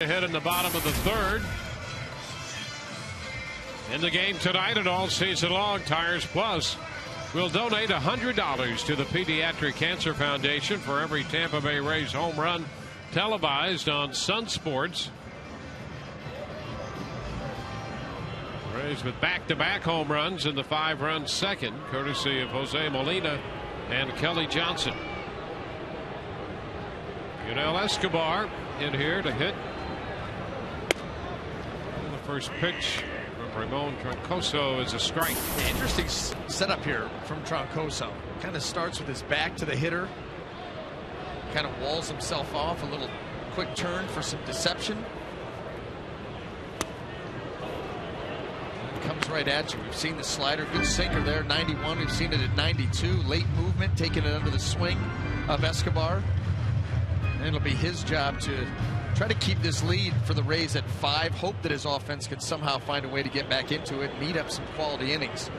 Ahead in the bottom of the third. In the game tonight and all season long, Tires Plus will donate $100 to the Pediatric Cancer Foundation for every Tampa Bay Rays home run televised on Sun Sports. Rays with back-to-back home runs in the 5-run second, courtesy of Jose Molina and Kelly Johnson. Yunel Escobar in here to hit. First pitch from Ramon Troncoso is a strike.
Interesting setup here from Troncoso. Kind of starts with his back to the hitter. Kind of walls himself off. A little quick turn for some deception. Comes right at you. We've seen the slider. Good sinker there. 91. We've seen it at 92. Late movement. Taking it under the swing of Escobar. And it'll be his job to try to keep this lead for the Rays at 5. Hope that his offense can somehow find a way to get back into it, meet up some quality innings.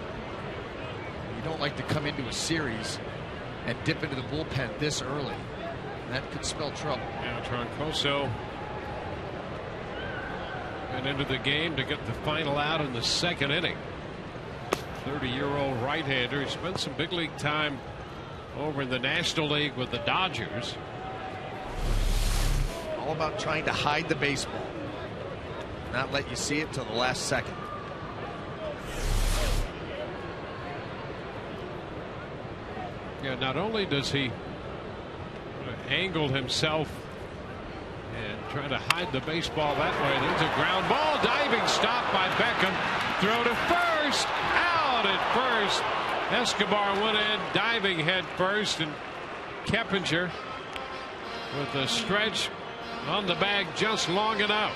You don't like to come into a series and dip into the bullpen this early. That could spell trouble.
Yeah, Troncoso went into the game to get the final out in the second inning. 30-year-old right-hander. He spent some big league time over in the National League with the Dodgers.
All about trying to hide the baseball, not let you see it till the last second.
Yeah, not only does he angle himself and try to hide the baseball that way. There's a ground ball, diving stop by Beckham. Throw to first, out at first. Escobar went in diving head first, and Keppinger with a stretch on the bag just long enough.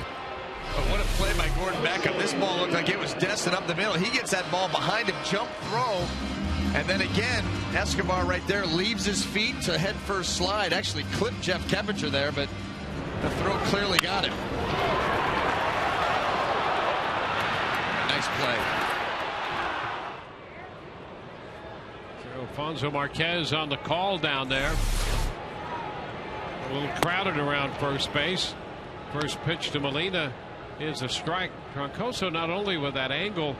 But what a play by Gordon Beckham. This ball looked like it was destined up the middle. He gets that ball behind him, jump throw, and then again Escobar right there leaves his feet to head first slide. Actually clipped Jeff Keppinger there, but the throw clearly got him. Nice play.
So Alfonso Marquez on the call down there. A little crowded around first base. First pitch to Molina is a strike. Troncoso not only with that angle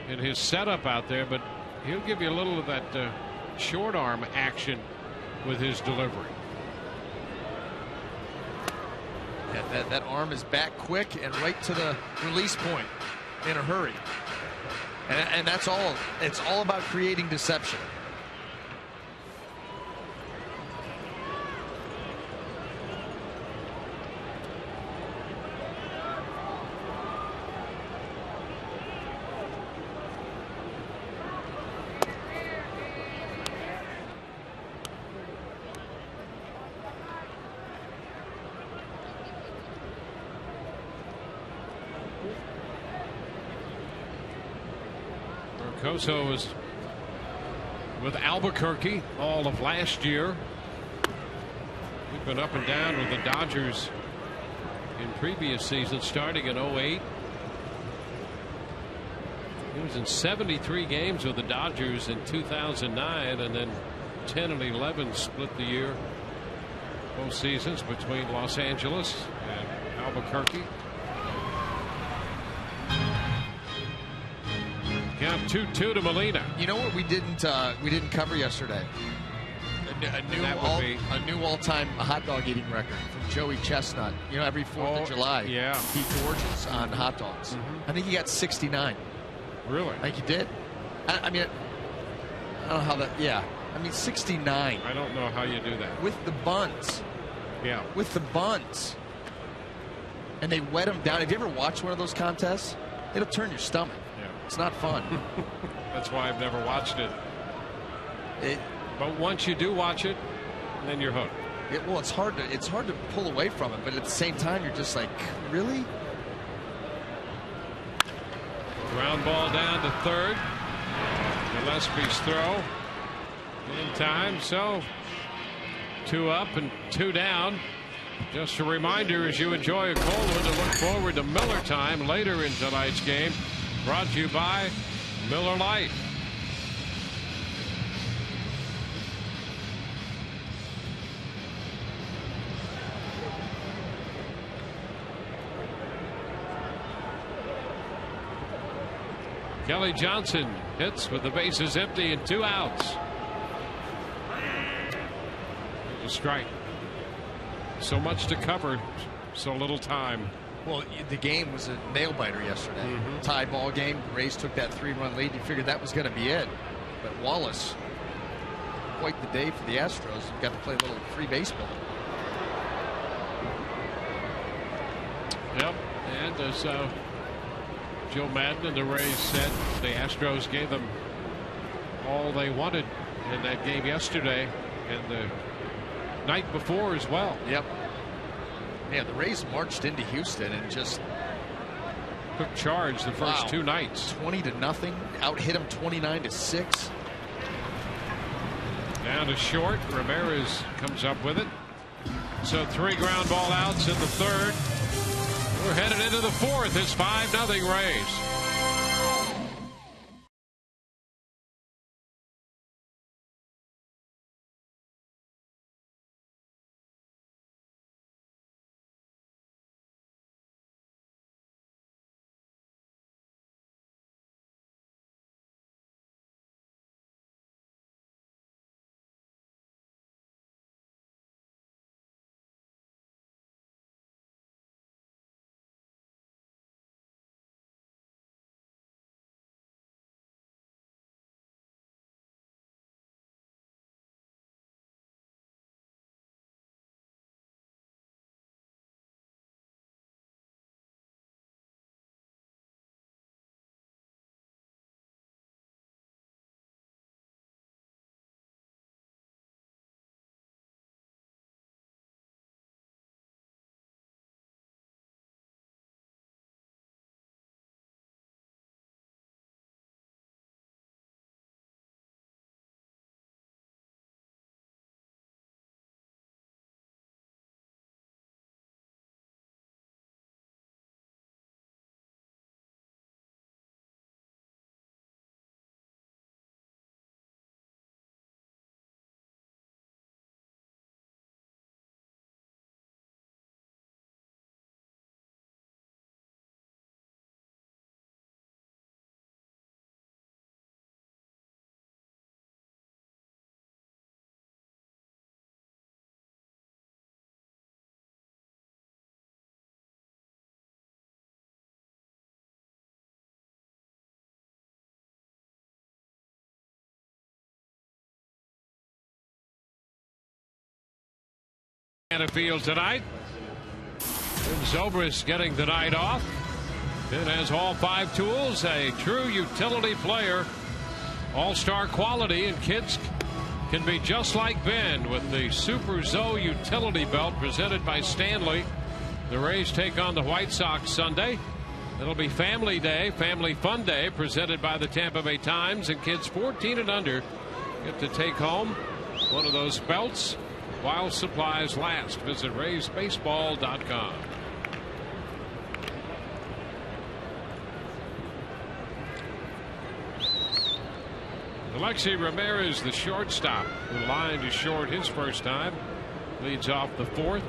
in his setup out there, but he'll give you a little of that short arm action with his delivery.
Yeah, that arm is back quick and right to the release point in a hurry. And that's all. It's all about creating deception.
Coso was with Albuquerque all of last year. He's been up and down with the Dodgers in previous seasons, starting in 08. He was in 73 games with the Dodgers in 2009, and then 10 and 11 split the year, both seasons, between Los Angeles and Albuquerque. Count 2-2 to Molina.
You know what we didn't cover yesterday? A new all-time hot dog eating record from Joey Chestnut. You know, every 4th of July,
yeah,
he gorges on hot dogs. I think he got 69.
Really?
I think he did. I mean, I don't know how that. Yeah, I mean 69.
I don't know how you do that
with the buns.
Yeah,
with the buns, and they wet them down. Have you ever watched one of those contests? It'll turn your stomach.
Yeah,
it's not fun.
That's why I've never watched it. But once you do watch it, then you're hooked.
Well, it's hard to pull away from it, but at the same time, you're just like, really?
Ground ball down to third. Gillespie's throw in time, so 2 up and 2 down. Just a reminder, as you enjoy a cold one, to look forward to Miller time later in tonight's game. Brought to you by Miller Lite. Kelly Johnson hits with the bases empty and 2 outs. There's a strike. So much to cover, so little time.
Well, the game was a nail-biter yesterday. Tie ball game. The Rays took that 3-run lead. You figured that was going to be it. But Wallace, quite the day for the Astros. Got to play a little free baseball.
Yep, and as Joe Madden and the Rays said, the Astros gave them all they wanted in that game yesterday and the night before as well.
Yep. Yeah, the Rays marched into Houston and just
took charge the first 2 nights.
20-0. Out hit them 29-6.
Down to short. Ramirez comes up with it. So 3 ground ball outs in the 3rd. We're headed into the 4th. It's 5-0 Rays. Field tonight. Zobrist getting the night off. It has all 5 tools, a true utility player, all-star quality, and kids can be just like Ben with the Super Zoe utility belt presented by Stanley. The Rays take on the White Sox Sunday. It'll be Family Day, Family Fun Day, presented by the Tampa Bay Times, and kids 14 and under get to take home one of those belts while supplies last. Visit RaysBaseball.com. Alexi Ramirez, the shortstop, who lined to short his first time, leads off the fourth.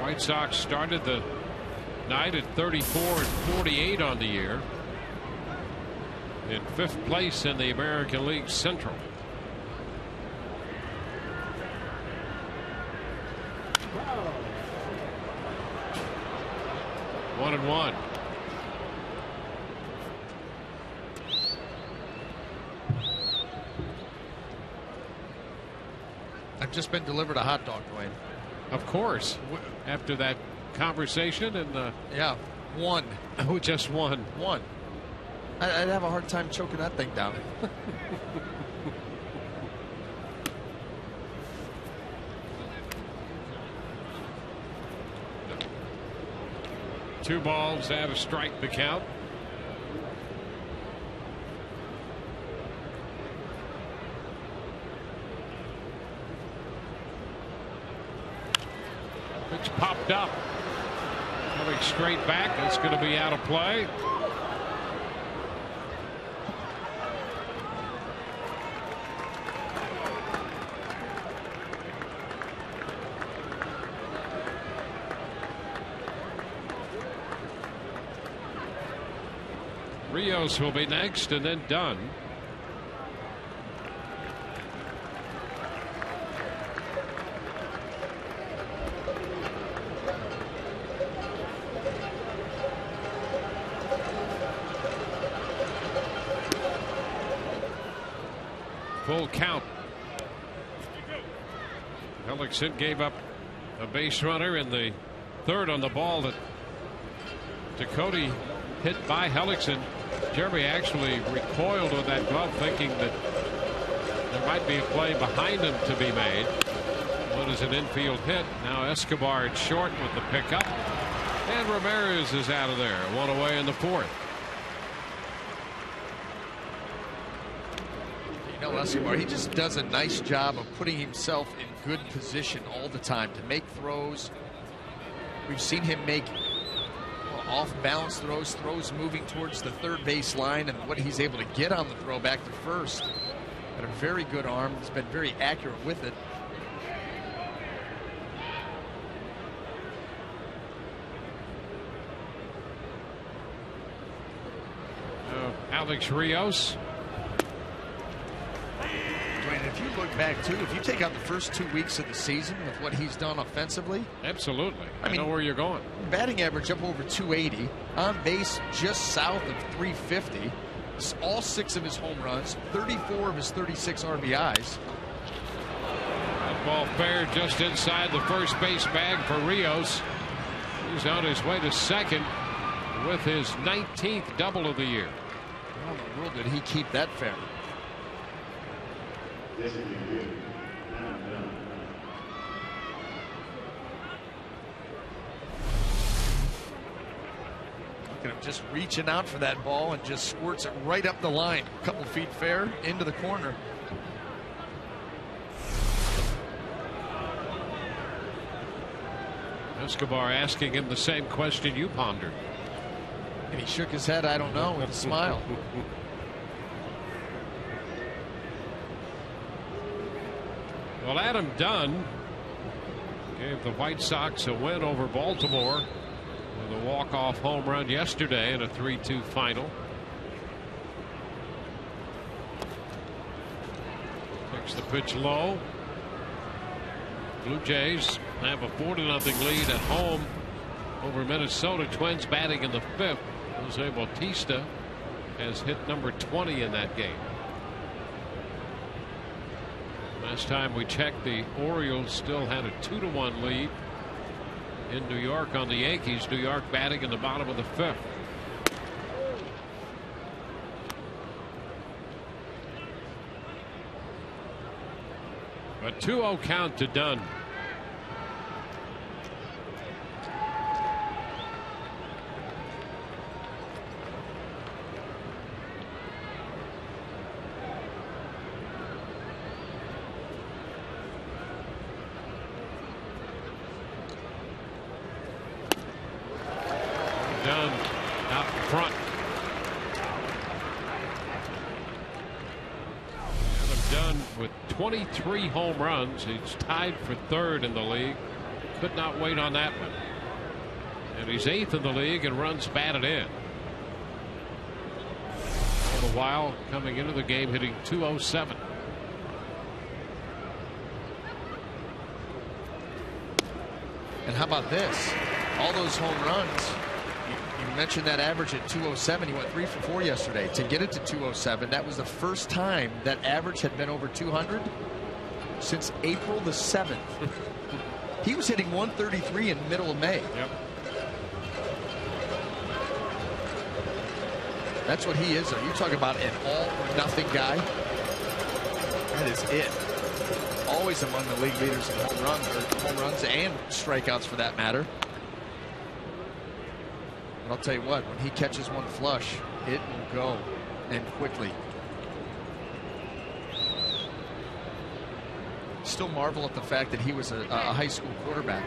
White Sox started the night at 34-48 on the year, in 5th place in the American League Central. One and one.
I've just been delivered a hot dog, Dwayne.
Of course, after that conversation, and
yeah, one.
Oh, just one.
One. I'd have a hard time choking that thing down.
Two balls out of strike, the count. Pitch popped up. Coming straight back. That's going to be out of play. Rios will be next, and then Dunn. Full count. Hellickson gave up a base runner in the third on the ball that Ducote hit by Hellickson. Jeremy actually recoiled with that glove, thinking that there might be a play behind him to be made. What is an infield hit? Now Escobar at short with the pickup, and Ramirez is out of there. One away in the fourth.
You know, Escobar, he just does a nice job of putting himself in good position all the time to make throws. We've seen him make off-balance throws moving towards the third base line, and what he's able to get on the throw back to first. Got a very good arm. He's been very accurate with it.
Alex Rios.
Dwayne, if you look back too, if you take out the first 2 weeks of the season with what he's done offensively.
Absolutely. I
mean,
know where you're going.
Batting average up over 280, on base just south of 350, all 6 of his home runs, 34 of his 36 RBIs.
That ball fair just inside the first base bag for Rios. He's on his way to second with his 19th double of the year.
How in the world did he keep that fair? Look at him just reaching out for that ball and just squirts it right up the line. A couple feet fair into the corner.
Escobar asking him the same question you pondered.
And he shook his head, I don't know, with a smile.
Well, Adam Dunn gave the White Sox a win over Baltimore with a walk-off home run yesterday in a 3-2 final. Takes the pitch low. Blue Jays have a 4-0 lead at home over Minnesota Twins, batting in the 5th. Jose Bautista has hit number 20 in that game. Last time we checked, the Orioles still had a 2-1 lead in New York on the Yankees. New York batting in the bottom of the 5th. A 2-0 count to Dunn. Dunn out in front. Dunn with 23 home runs. He's tied for third in the league. Could not wait on that one. And he's eighth in the league in runs batted in. All the while coming into the game hitting .207.
And how about this? All those home runs. You mentioned that average at 207. He went 3 for 4 yesterday. To get it to 207, that was the first time that average had been over 200 since April the 7th. He was hitting 133 in the middle of May.
Yep.
That's what he is. You talk about an all or nothing guy. That is it. Always among the league leaders in home runs and strikeouts for that matter. But I'll tell you what, when he catches one flush, it will go, and quickly. Still marvel at the fact that he was a high school quarterback,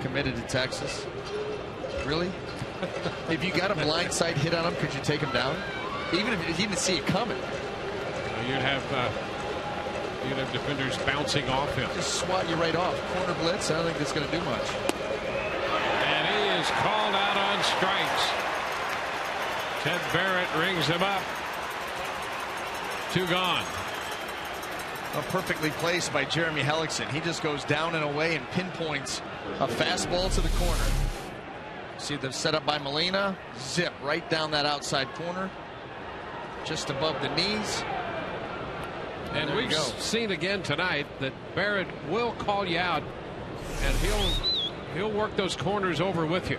committed to Texas. Really? If you got a blindside hit on him, could you take him down? Even if you didn't see it coming.
You'd have defenders bouncing off him.
Just swat you right off. Corner blitz, I don't think that's going to do much.
And he is called out on strikes. Ted Barrett rings him up. 2 gone.
Perfectly placed by Jeremy Hellickson. He just goes down and away and pinpoints a fastball to the corner. See the setup by Molina. Zip right down that outside corner. Just above the knees.
And we've seen again tonight that Barrett will call you out, and he'll work those corners over with you.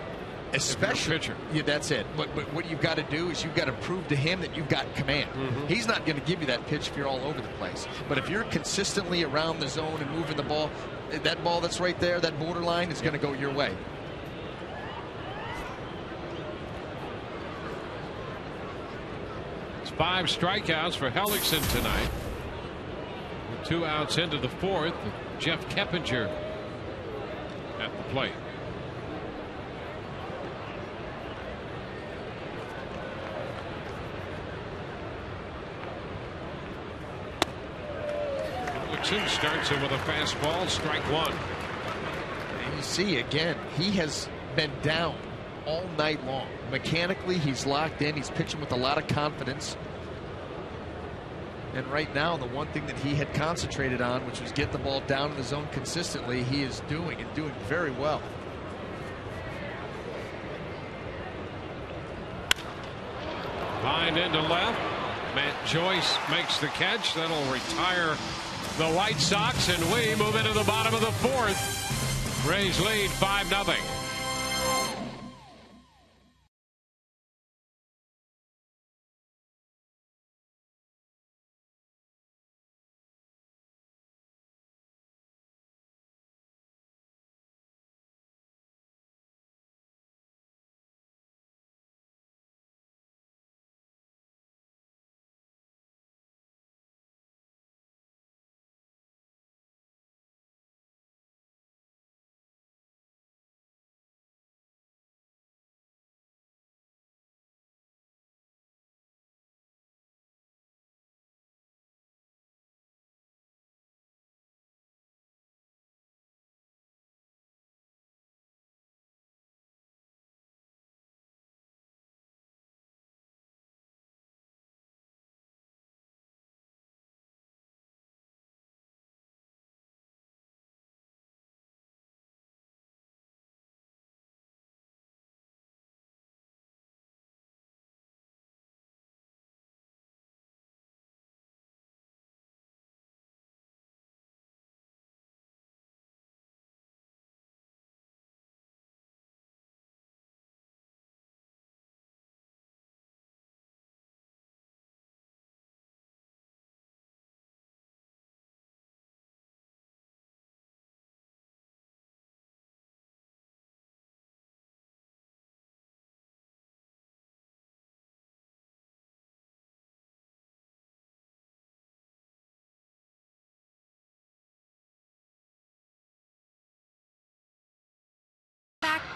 Especially,
pitcher.
Yeah, that's it. But what you've got to do is you've got to prove to him that you've got command. He's not going to give you that pitch if you're all over the place. But if you're consistently around the zone and moving the ball, that ball that's right there, that borderline is going to go your way.
It's 5 strikeouts for Hellickson tonight. 2 outs into the 4th. Jeff Keppinger at the plate. Hellickson starts it with a fastball, strike 1.
And you see again, he has been down all night long. Mechanically, he's locked in. He's pitching with a lot of confidence. And right now, the one thing that he had concentrated on, which was get the ball down in the zone consistently, he is doing, and doing very well.
Line into left. Matt Joyce makes the catch. That'll retire the White Sox, and we move into the bottom of the 4th. Rays lead 5-0.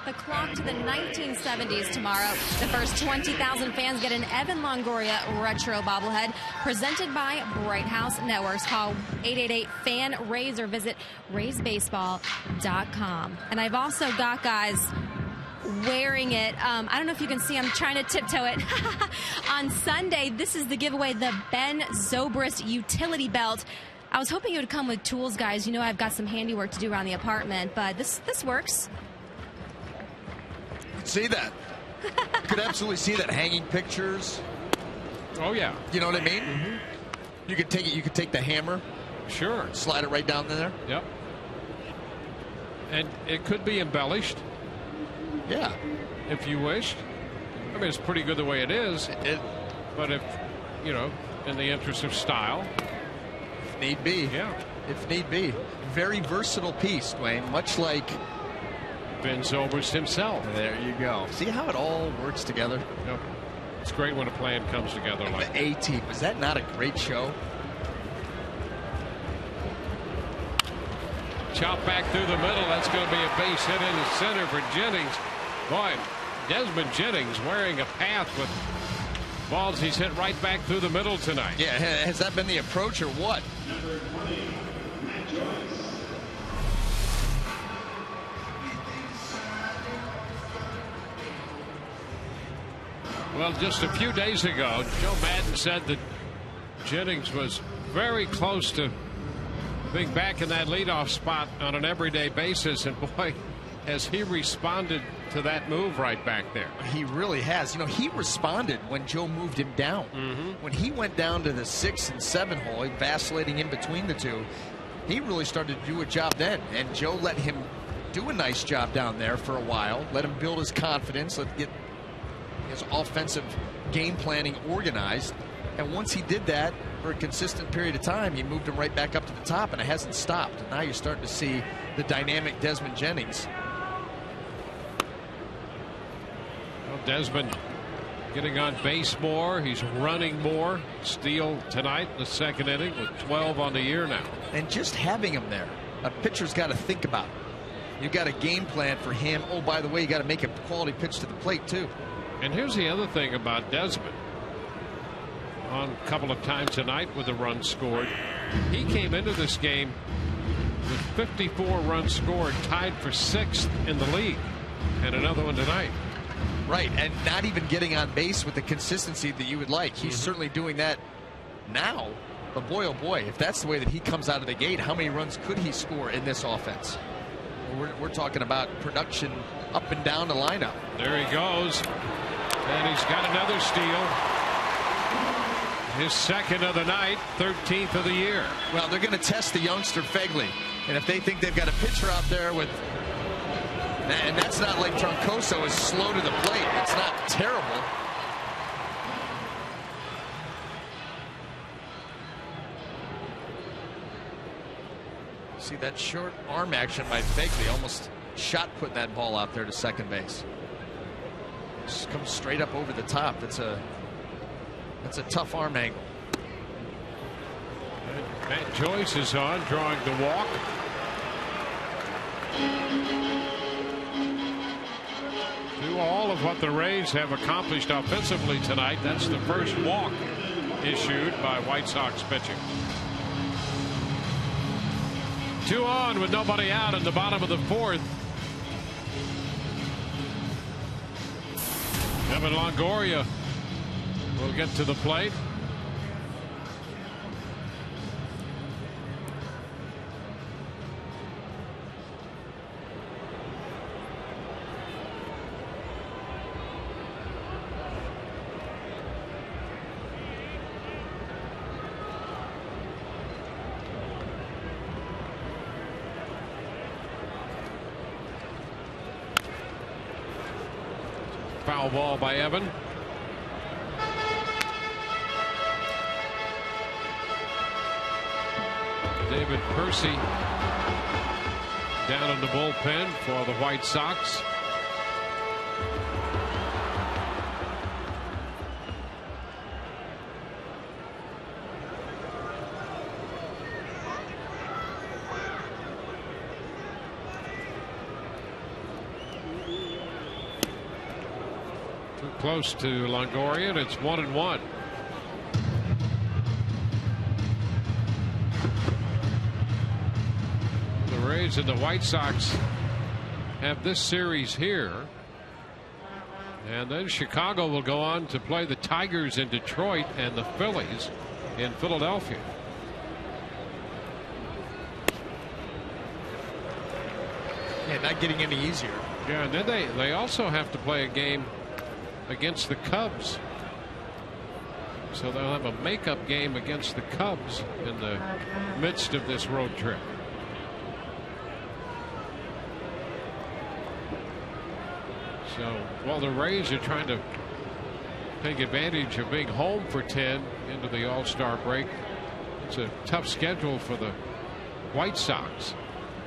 the clock to the 1970s tomorrow. The first 20,000 fans get an Evan Longoria retro bobblehead presented by Bright House Networks. Call 888-FAN-RAISE or visit raisebaseball.com. And I've also got guys wearing it. I don't know if you can see, I'm trying to tiptoe it. On Sunday, this is the giveaway, the Ben Zobrist utility belt. I was hoping it would come with tools, guys. You know I've got some handiwork to do around the apartment, but this works.
See that? You could absolutely see that. Hanging pictures.
Oh, yeah.
You know what I mean?
Mm-hmm.
You could take it. You could take the hammer.
Sure.
Slide it right down there.
Yep. And it could be embellished.
Yeah.
If you wished. I mean, it's pretty good the way it is. But if, you know, in the interest of style.
If need be.
Yeah.
If need be. Very versatile piece, Dwayne. Much like
Ben Zobrist himself.
There you go. See how it all works together?
Yep. It's great when a plan comes together like
the A-Team. Was that not a great show?
Chop back through the middle. That's going to be a base hit in the center for Jennings. Boy, Desmond Jennings wearing a path with balls he's hit right back through the middle tonight.
Yeah, has that been the approach or what?
Well, just a few days ago, Joe Madden said that Jennings was very close to being back in that leadoff spot on an everyday basis, and boy, has he responded to that move right back there.
He really has. You know, he responded when Joe moved him down. When he went down to the 6 and 7 hole, vacillating in between the two, he really started to do a job then, and Joe let him do a nice job down there for a while, let him build his confidence, let get his offensive game planning organized, and once he did that for a consistent period of time, he moved him right back up to the top, and it hasn't stopped. And now you're starting to see the dynamic Desmond Jennings.
Well, Desmond getting on base more. He's running more. Steal tonight in the second inning with 12 on the year now.
And just having him there, a pitcher's got to think about it. You got a game plan for him. Oh, by the way, you got to make a quality pitch to the plate too.
And here's the other thing about Desmond. On a couple of times tonight with a run scored, he came into this game with 54 runs scored, tied for 6th in the league, and another one tonight.
Right, and not even getting on base with the consistency that you would like. He's certainly doing that now. But boy, oh boy, if that's the way that he comes out of the gate, how many runs could he score in this offense? We're talking about production up and down the lineup.
There he goes. And he's got another steal. His second of the night, 13th of the year.
Well, they're going to test the youngster Fegley. And if they think they've got a pitcher out there with, and that's not like Troncoso is slow to the plate. It's not terrible. See that short arm action by Fegley, almost shot putting that ball out there to second base. Just comes straight up over the top. That's a tough arm angle.
And Matt Joyce is on, drawing the walk. Do all of what the Rays have accomplished offensively tonight. That's the first walk issued by White Sox pitching. 2 on with nobody out in the bottom of the 4th. Evan Longoria will get to the plate. Foul ball by Evan. David Percy down in the bullpen for the White Sox. close to Longoria, and it's 1-1. The Rays and the White Sox have this series here. And then Chicago will go on to play the Tigers in Detroit and the Phillies in Philadelphia.
Yeah, not getting any easier.
Yeah, and then they also have to play a game against the Cubs. So they'll have a makeup game against the Cubs in the midst of this road trip. So while the Rays are trying to take advantage of being home for 10 into the All-Star break, it's a tough schedule for the White Sox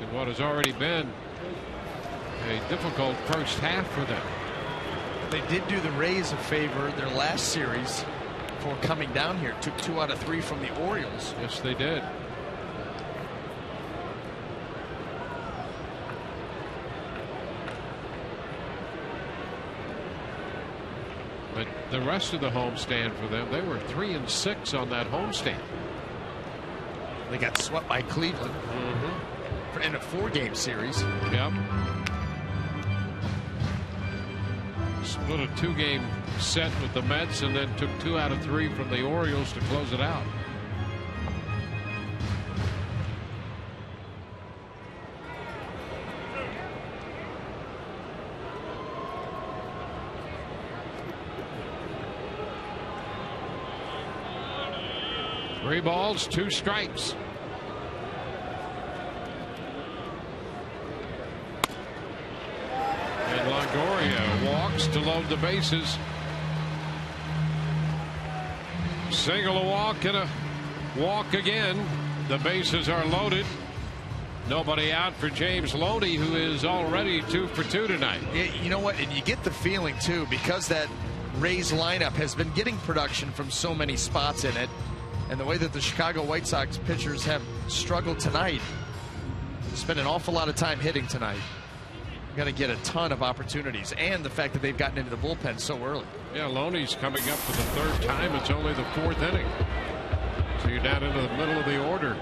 in what has already been a difficult first half for them.
They did do the Rays a favor their last series before coming down here. Took 2 out of 3 from the Orioles.
Yes, they did. But the rest of the homestand for them, they were 3-6 on that homestand.
They got swept by Cleveland in a 4-game series.
Yep. Split a 2-game set with the Mets and then took 2 out of 3 from the Orioles to close it out. Three balls, 2 strikes. And Longoria walks to load the bases. Single, a walk, and a walk again. The bases are loaded. Nobody out for James Loney, who is already 2 for 2 tonight.
You know what? And you get the feeling, too, because that Rays lineup has been getting production from so many spots in it. And the way that the Chicago White Sox pitchers have struggled tonight, spent an awful lot of time hitting tonight. Got to get a ton of opportunities, and the fact that they've gotten into the bullpen so early.
Yeah, Loney's coming up for the 3rd time. It's only the 4th inning. So you're down into the middle of the order.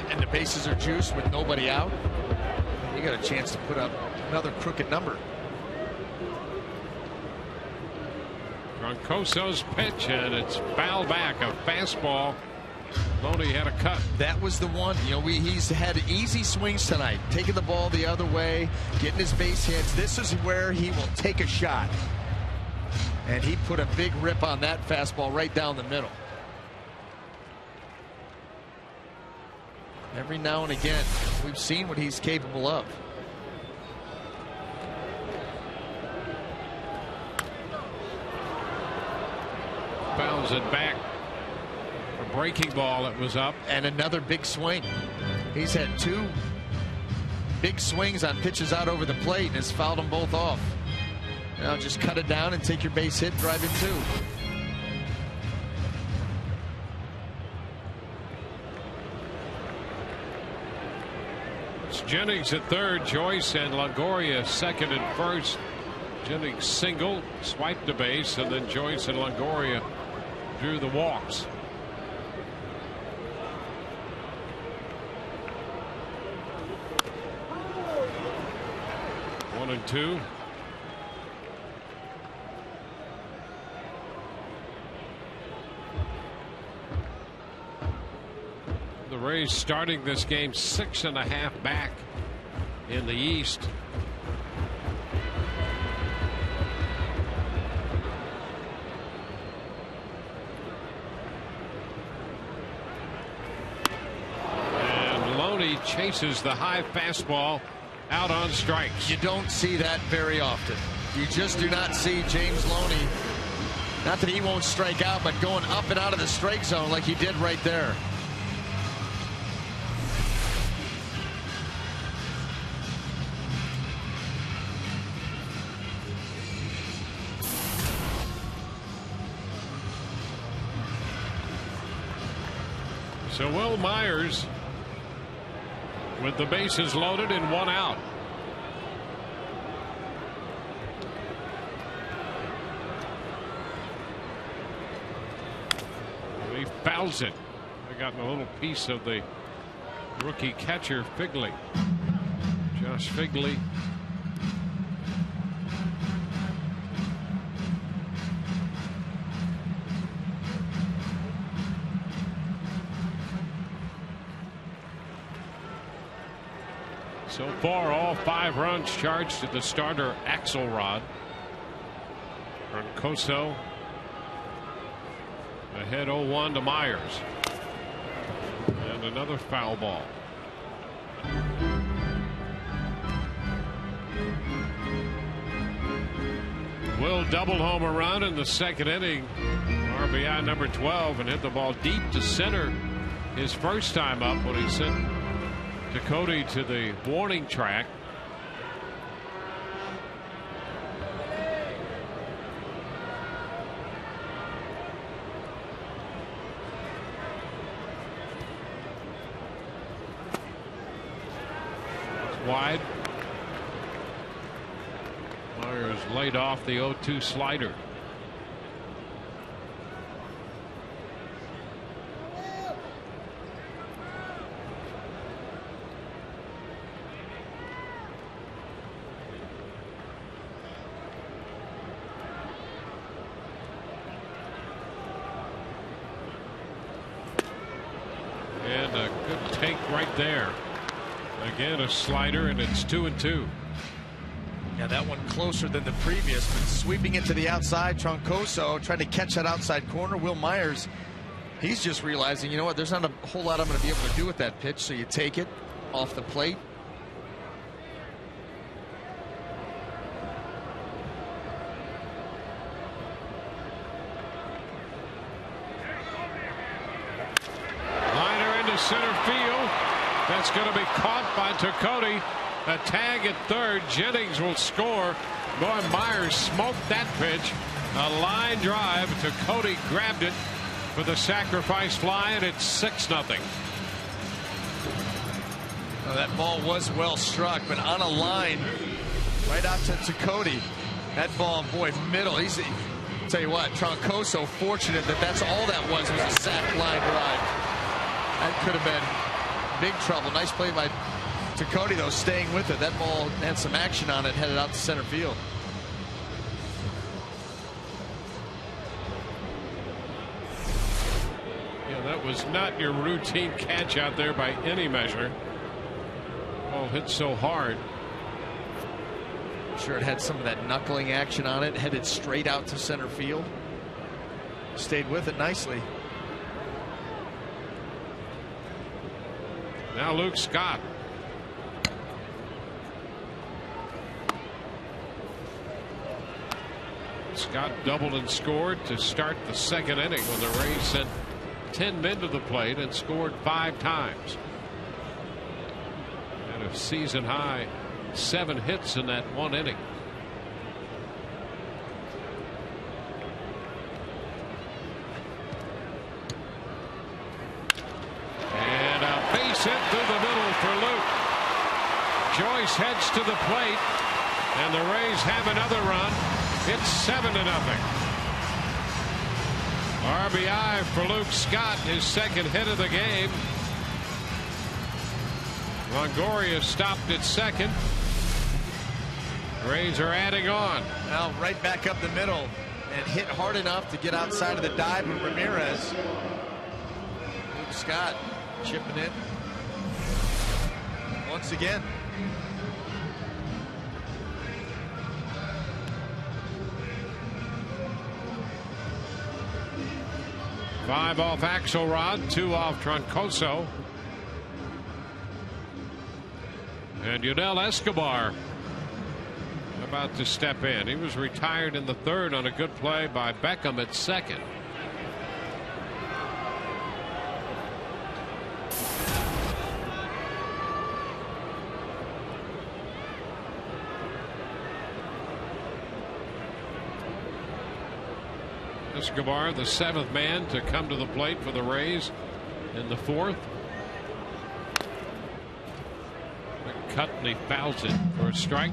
And the bases are juiced with nobody out. You got a chance to put up another crooked number.
Roncoso's pitch, and it's fouled back. A fastball. Loney had a cut.
That was the one. You know, he's had easy swings tonight, taking the ball the other way, getting his base hits. This is where he will take a shot. And he put a big rip on that fastball right down the middle. Every now and again, we've seen what he's capable of.
Fouls it back. A breaking ball, it was up.
And another big swing. He's had 2 big swings on pitches out over the plate and has fouled them both off. Now just cut it down and take your base hit, drive in 2.
It's Jennings at 3rd, Joyce and Longoria 2nd and 1st. Jennings single, swiped the base, and then Joyce and Longoria drew the walks. One and 2. The Rays starting this game 6.5 back in the East. And Loney chases the high fastball out on strikes.
You don't see that very often. You just do not see James Loney, not that he won't strike out, but going up and out of the strike zone like he did right there.
So Will Myers with the bases loaded and 1 out. fouls it. They got a little piece of the rookie catcher Figley. Josh Figley. So far, all 5 runs charged to the starter Axelrod. Troncoso ahead 0-1 to Myers. And another foul ball. Will doubled home a run in the second inning. RBI number 12, and hit the ball deep to center his first time up when he sent Cody to the warning track. Wide. Myers laid off the 0-2 slider. And a good take right there. Again, a slider, and it's 2-2.
Yeah, that one closer than the previous, but sweeping it to the outside. Troncoso trying to catch that outside corner. Will Myers, he's just realizing, you know what, there's not a whole lot I'm going to be able to do with that pitch, so you take it off the plate.
Liner into center field. That's going to be caught by Cody. A tag at third. Jennings will score. Boy, Myers smoked that pitch. A line drive. Cody grabbed it for the sacrifice fly, and it's 6-0.
Oh, that ball was well struck, but on a line right out to Cody. That ball, boy, middle. He's, tell you what, Troncoso fortunate that that's all that was a sac line drive. That could have been big trouble. Nice play by Cody, though, staying with it. That ball had some action on it, headed out to center field.
Yeah, that was not your routine catch out there by any measure. Ball hit so hard.
I'm sure it had some of that knuckling action on it, headed straight out to center field. Stayed with it nicely.
Now Luke Scott. Scott doubled and scored to start the second inning when the Rays sent 10 men to the plate and scored 5 times. And a season high 7 hits in that one inning. And a base hit through the middle for Luke. Joyce heads to the plate, and the Rays have another run. It's 7-0. RBI for Luke Scott, his second hit of the game. Longoria stopped at second. Rays are adding on.
Now right back up the middle and hit hard enough to get outside of the dive of Ramirez. Luke Scott chipping in once again.
5 off Axelrod, 2 off Troncoso. And Yunel Escobar about to step in. He was retired in the third on a good play by Beckham at second. Escobar, the 7th man to come to the plate for the Rays in the 4th. The cut, and he fouls it for a strike.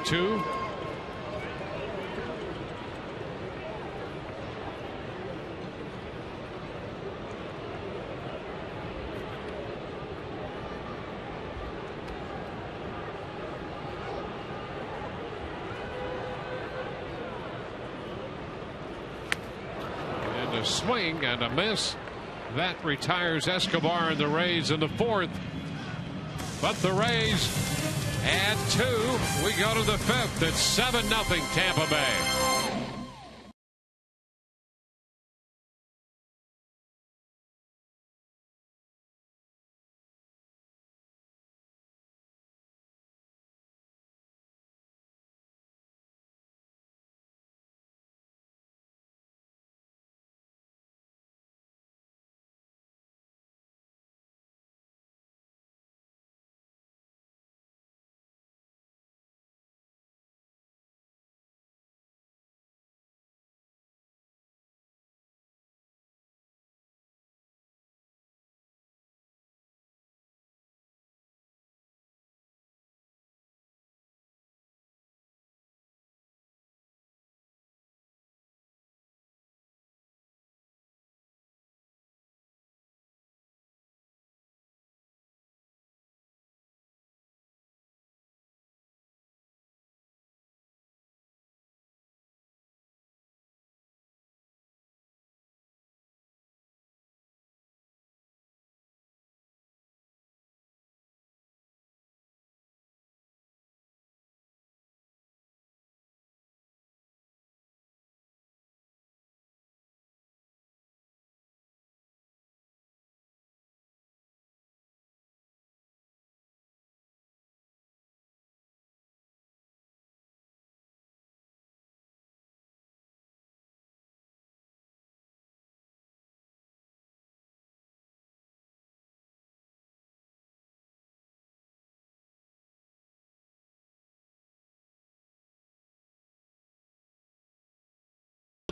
0-2. And a swing and a miss. That retires Escobar and the Rays in the 4th. But the Rays add 2. We go to the 5th. It's 7-0 Tampa Bay.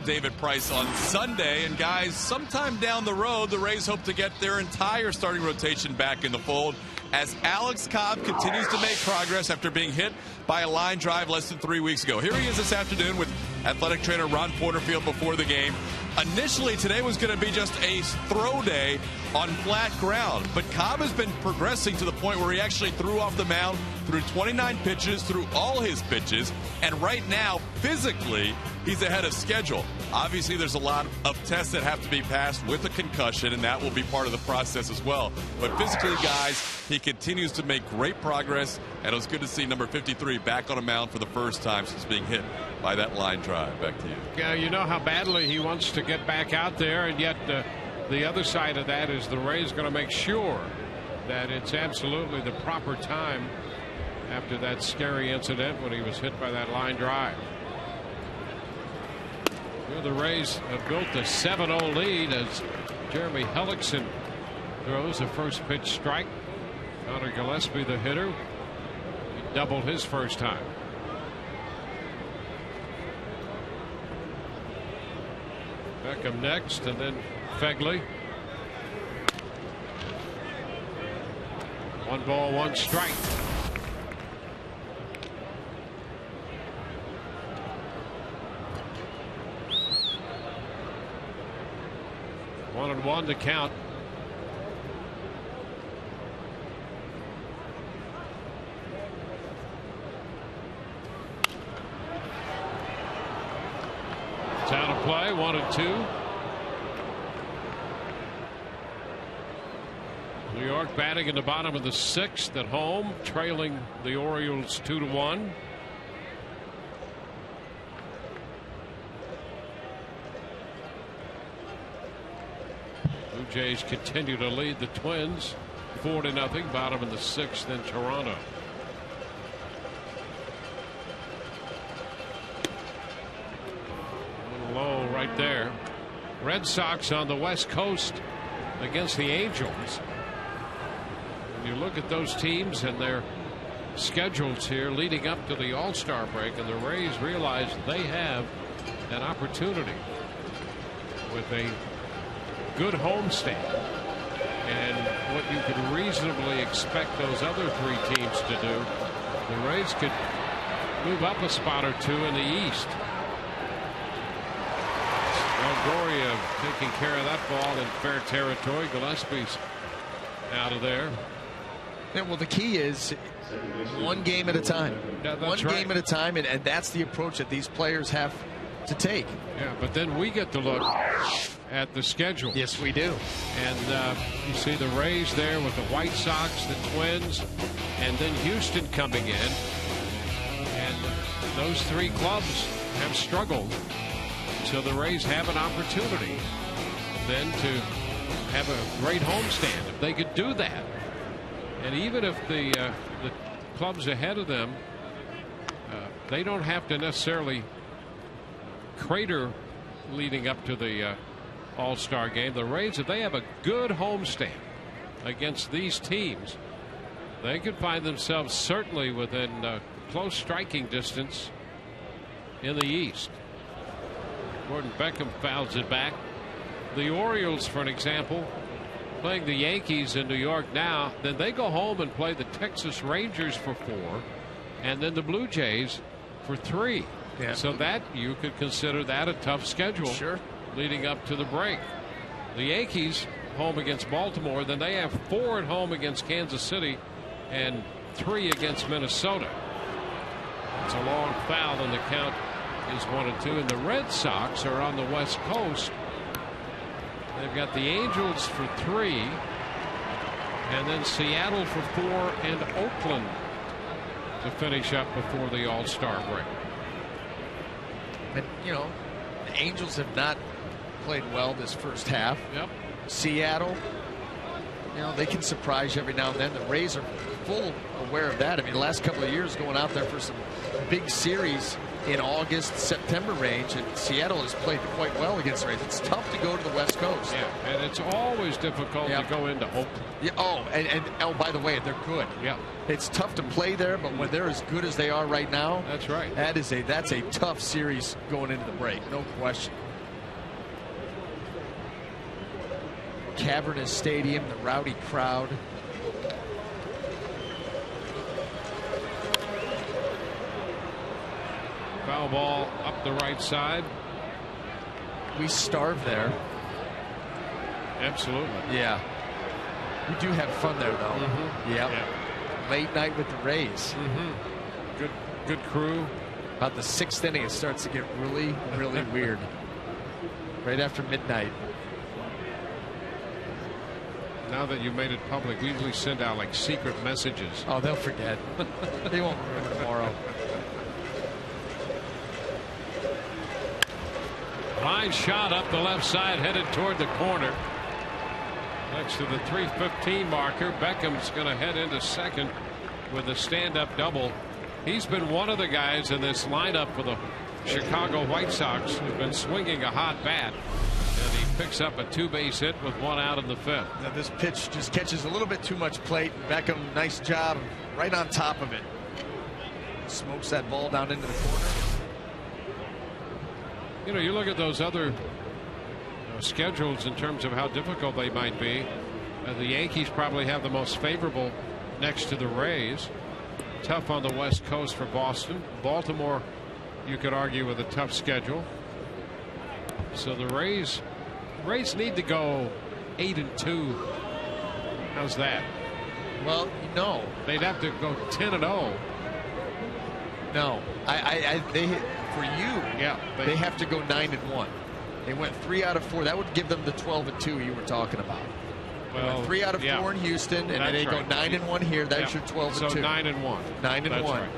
David Price on Sunday. And guys, sometime down the road, the Rays hope to get their entire starting rotation back in the fold as Alex Cobb continues to make progress after being hit by a line drive less than 3 weeks ago. Here he is this afternoon with athletic trainer Ron Porterfield before the game. Initially, today was going to be just a throw day on flat ground, but Cobb has been progressing to the point where he actually threw off the mound through 29 pitches, through all his pitches, and right now, physically, he's ahead of schedule. Obviously, there's a lot of tests that have to be passed with a concussion, and that will be part of the process as well. But physically, guys, he continues to make great progress, and it was good to see number 53 back on a mound for the first time since being hit by that line drive. Back to you.
Yeah, you know how badly he wants to get back out there, and yet the other side of that is the Rays going to make sure that it's absolutely the proper time after that scary incident when he was hit by that line drive. Well, the Rays have built a 7-0 lead as Jeremy Hellickson throws a first pitch strike. Connor Gillespie, the hitter, he doubled his first time. Beckham next, and then Fegley. 1 ball, 1 strike. One and one to count. It's out of play. 1 and 2. New York batting in the bottom of the 6th at home, trailing the Orioles 2-1. Blue Jays continue to lead the Twins 4-0, bottom of the 6th in Toronto. A little low right there. Red Sox on the West Coast against the Angels. You look at those teams and their schedules here leading up to the All-Star break, and the Rays realize they have an opportunity with a good homestand and what you could reasonably expect those other 3 teams to do. The Rays could move up a spot or two in the East. Longoria taking care of that ball in fair territory. Gillespie's out of there.
Yeah, well, the key is one game at a time.
Yeah,
one game at a time, and that's the approach that these players have to take.
Yeah, but then we get to look at the schedule.
Yes, we do.
And you see the Rays there with the White Sox, the Twins, and then Houston coming in. And those three clubs have struggled. So the Rays have an opportunity then to have a great homestand if they could do that. And even if the clubs ahead of them, they don't have to necessarily crater leading up to the All-Star game. The Rays, if they have a good homestand against these teams, they could find themselves certainly within close striking distance in the East. Gordon Beckham fouls it back. The Orioles, for an example, playing the Yankees in New York now, then they go home and play the Texas Rangers for 4, and then the Blue Jays for 3.
Yeah.
So that you could consider that a tough schedule.
Sure.
Leading up to the break. The Yankees home against Baltimore, then they have 4 at home against Kansas City and 3 against Minnesota. It's a long foul, and the count is 1-2. And the Red Sox are on the West Coast. They've got the Angels for 3, and then Seattle for 4, and Oakland to finish up before the All-Star break.
And, you know, the Angels have not played well this first half.
Yep.
Seattle, you know, they can surprise you every now and then. The Rays are full aware of that. I mean, the last couple of years going out there for some big series in August, September range, and Seattle has played quite well against the Rays. It's tough to go to the West Coast.
Yeah, and it's always difficult to go into Oakland.
Yeah, oh, by the way, they're good.
Yeah.
It's tough to play there, but when they're as good as they are right now,
that's right.
That's a tough series going into the break, no question. Cavernous Stadium, the rowdy crowd.
Foul ball up the right side.
We starve there.
Absolutely.
Yeah. We do have fun there, though.
Mm-hmm.
Yep.
Yeah.
Late night with the Rays.
Mm-hmm. Good crew.
About the 6th inning, it starts to get really, really weird. Right after midnight.
Now that you've made it public, we usually send out like secret messages.
Oh, they'll forget. They won't remember tomorrow.
Line shot up the left side, headed toward the corner. Next to the 3:15 marker, Beckham's going to head into second with a stand-up double. He's been one of the guys in this lineup for the Chicago White Sox who've been swinging a hot bat. And he picks up a 2-base hit with 1 out in the 5th.
Now this pitch just catches a little bit too much plate. Beckham, nice job right on top of it. Smokes that ball down into the corner.
You know, you look at those other schedules in terms of how difficult they might be. The Yankees probably have the most favorable next to the Rays. Tough on the West Coast for Boston. Baltimore, you could argue, with a tough schedule. So the Rays need to go 8-2. How's that?
Well, no.
They'd have to go 10-0.
No, for you,
yeah,
they have to go 9-1. They went 3 out of 4. That would give them the 12-2 you were talking about. Well, they went 3 out of 4 in Houston, and then they go 9-1 here. That's your 12-2.
So 9-1.
9-1.
Right.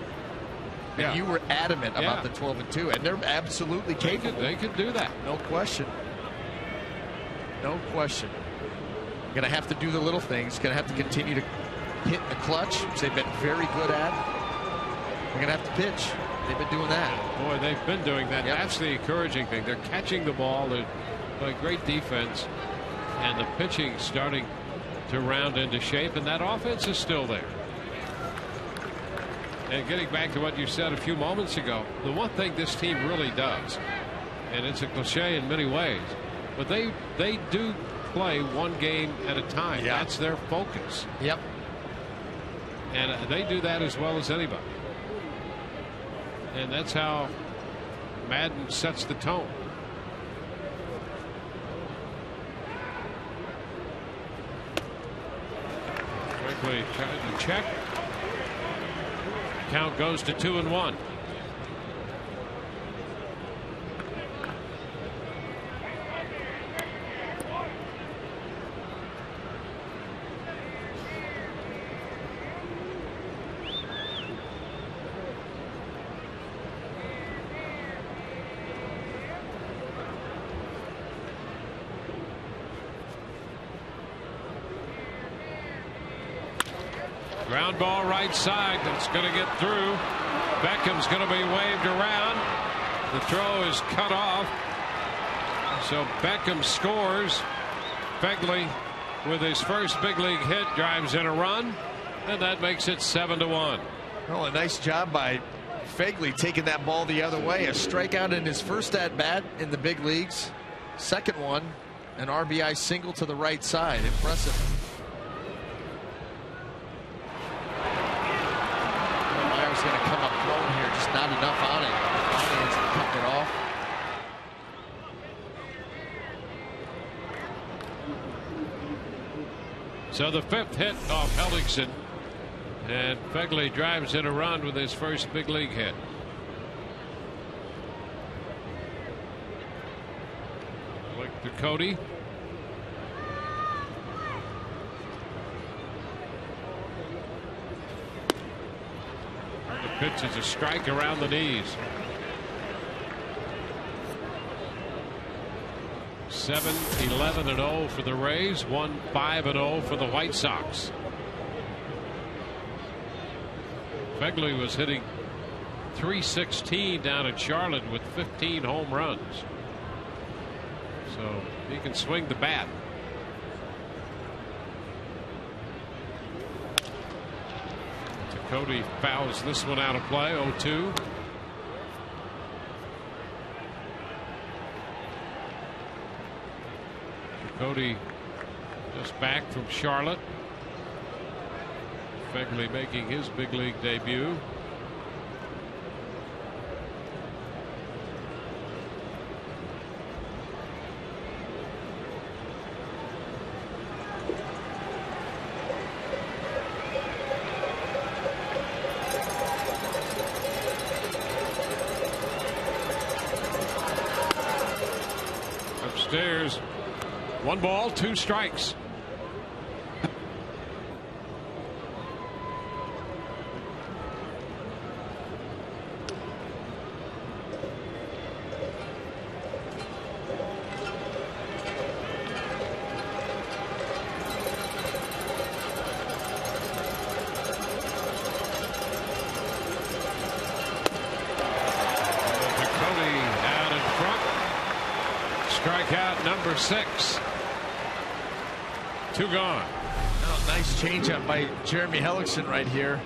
And you were adamant about the 12-2, and they're absolutely capable.
They could do that.
No question. No question. Going to have to do the little things. Going to have to continue to hit the clutch, which they've been very good at. They're going to have to pitch. They've been doing that.
Boy, they've been doing that.
Yep.
That's the encouraging thing. They're catching the ball. They're playing great defense. And the pitching starting to round into shape. And that offense is still there. And getting back to what you said a few moments ago, the one thing this team really does, and it's a cliche in many ways, but they do play one game at a time.
Yeah.
That's their focus.
Yep.
And they do that as well as anybody. And that's how Madden sets the tone. Quickly trying to check. Count goes to 2-1. Ground ball right side. That's going to get through. Beckham's going to be waved around. The throw is cut off. So Beckham scores. Fegley with his first big league hit drives in a run, and that makes it 7-1.
Well, a nice job by Fegley taking that ball the other way. A strikeout in his first at bat in the big leagues. Second one, an RBI single to the right side. Impressive. Going to come up throwing here, just not enough on it. He's cutting it off.
So the 5th hit off Hellickson, and Fegley drives in a run with his first big league hit. Look to Cody. Pitch is a strike around the knees. 7-11-0 for the Rays. 1-5-0 for the White Sox. Fegley was hitting .316 down in Charlotte with 15 home runs. So he can swing the bat. Cody fouls this one out of play. 0-2. Cody just back from Charlotte. Fegley making his big league debut. Upstairs, 1 ball, 2 strikes. Strikeout number 6. 2 gone.
Oh, nice changeup by Jeremy Hellickson right here.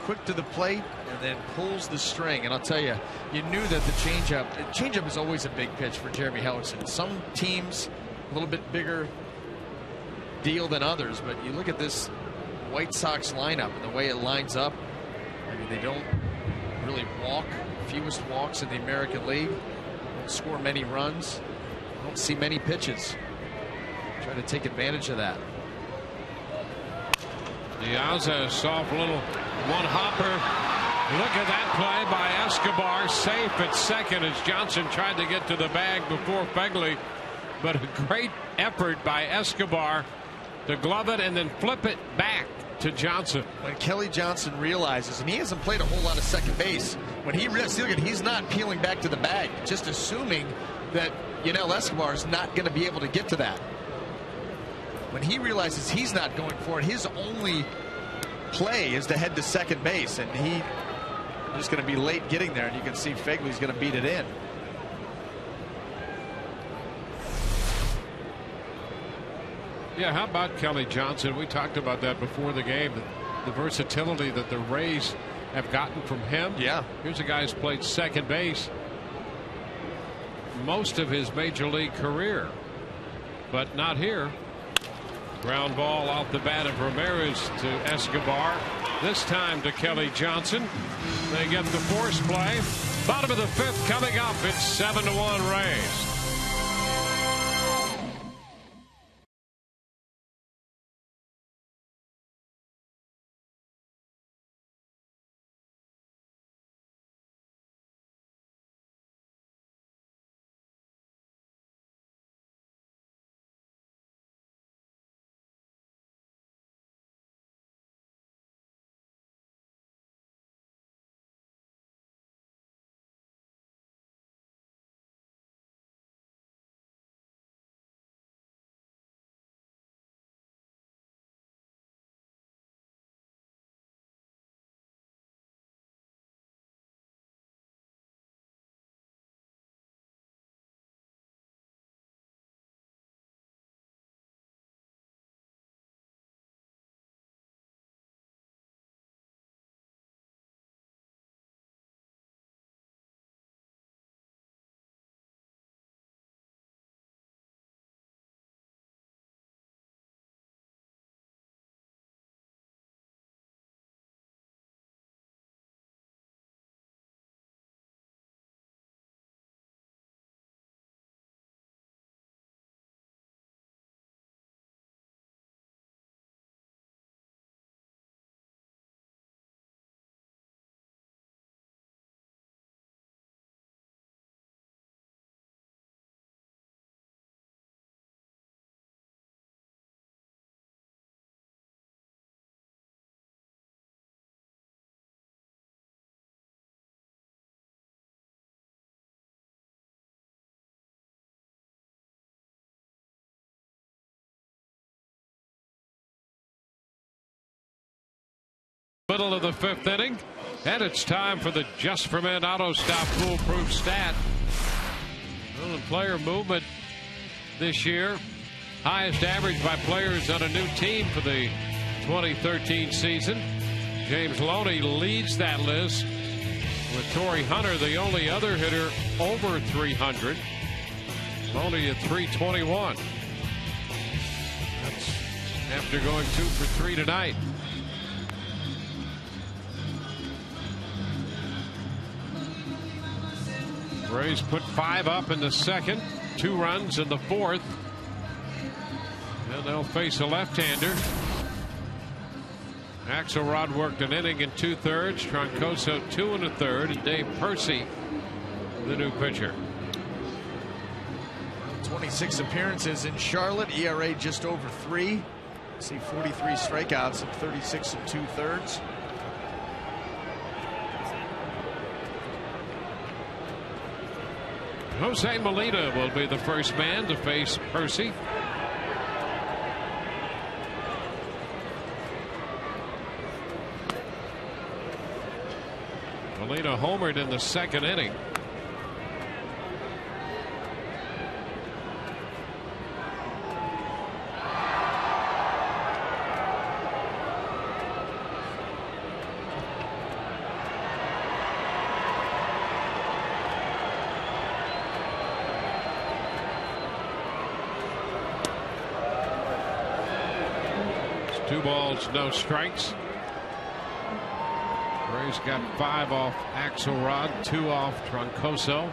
Quick to the plate and then pulls the string. And I'll tell you, you knew that the changeup is always a big pitch for Jeremy Hellickson. Some teams a little bit bigger deal than others, but you look at this White Sox lineup and the way it lines up. I mean, they don't really walk. Fewest walks in the American League. Don't score many runs. Don't see many pitches. Trying to take advantage of that.
Diaz, soft little one-hopper. Look at that play by Escobar. Safe at second as Johnson tried to get to the bag before Fegley. But a great effort by Escobar to glove it and then flip it back to Johnson.
When Kelly Johnson realizes, and he hasn't played a whole lot of second base, when he realizes he's not peeling back to the bag, just assuming that Yunel Escobar is not going to be able to get to that. When he realizes he's not going for it, his only play is to head to second base, and he's just going to be late getting there, and you can see Fegley's going to beat it in.
Yeah, how about Kelly Johnson? We talked about that before the game, the versatility that the Rays have gotten from him.
Yeah.
Here's a guy who's played second base most of his major league career, but not here. Ground ball off the bat of Ramirez to Escobar. This time to Kelly Johnson. They get the force play. Bottom of the 5th coming up. It's 7-1 Rays. Middle of the 5th inning, and it's time for the Just for Men Auto Stop Foolproof Stat. Well, player movement this year, highest average by players on a new team for the 2013 season. James Loney leads that list, with Torrey Hunter the only other hitter over 300. Loney at 321. That's after going 2 for 3 tonight. Rays put 5 up in the 2nd, 2 runs in the 4th. And they'll face a left-hander. Axelrod worked an inning and 2/3. Troncoso 2 1/3. And Dave Percy, the new pitcher.
26 appearances in Charlotte. ERA just over 3. See 43 strikeouts and 36 2/3.
Jose Molina will be the first man to face Percy. Molina homered in the 2nd inning. It's 2 balls, no strikes. Rays got 5 off Axelrod, 2 off Troncoso.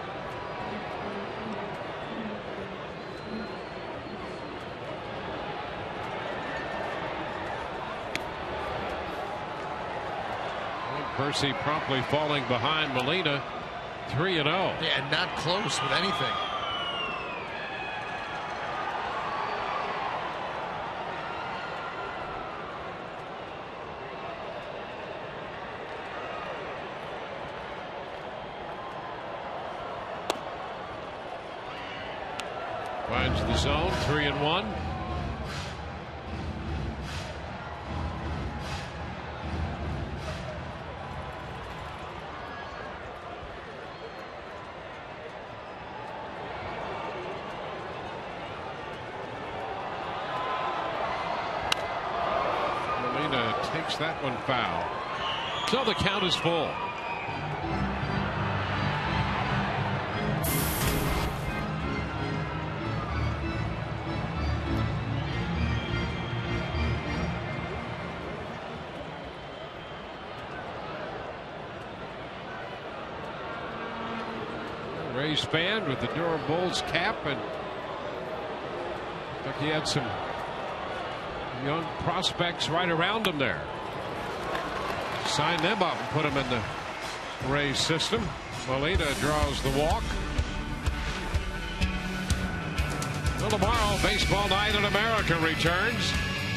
Percy promptly falling behind Molina, 3-0.
Yeah, not close with anything.
Finds the zone, 3-1. Molina takes that one foul. So the count is full. Rays fan with the Durham Bulls cap, and look, he had some young prospects right around him there. Sign them up and put them in the Rays system. Molina draws the walk. Well, tomorrow, Baseball Night in America returns.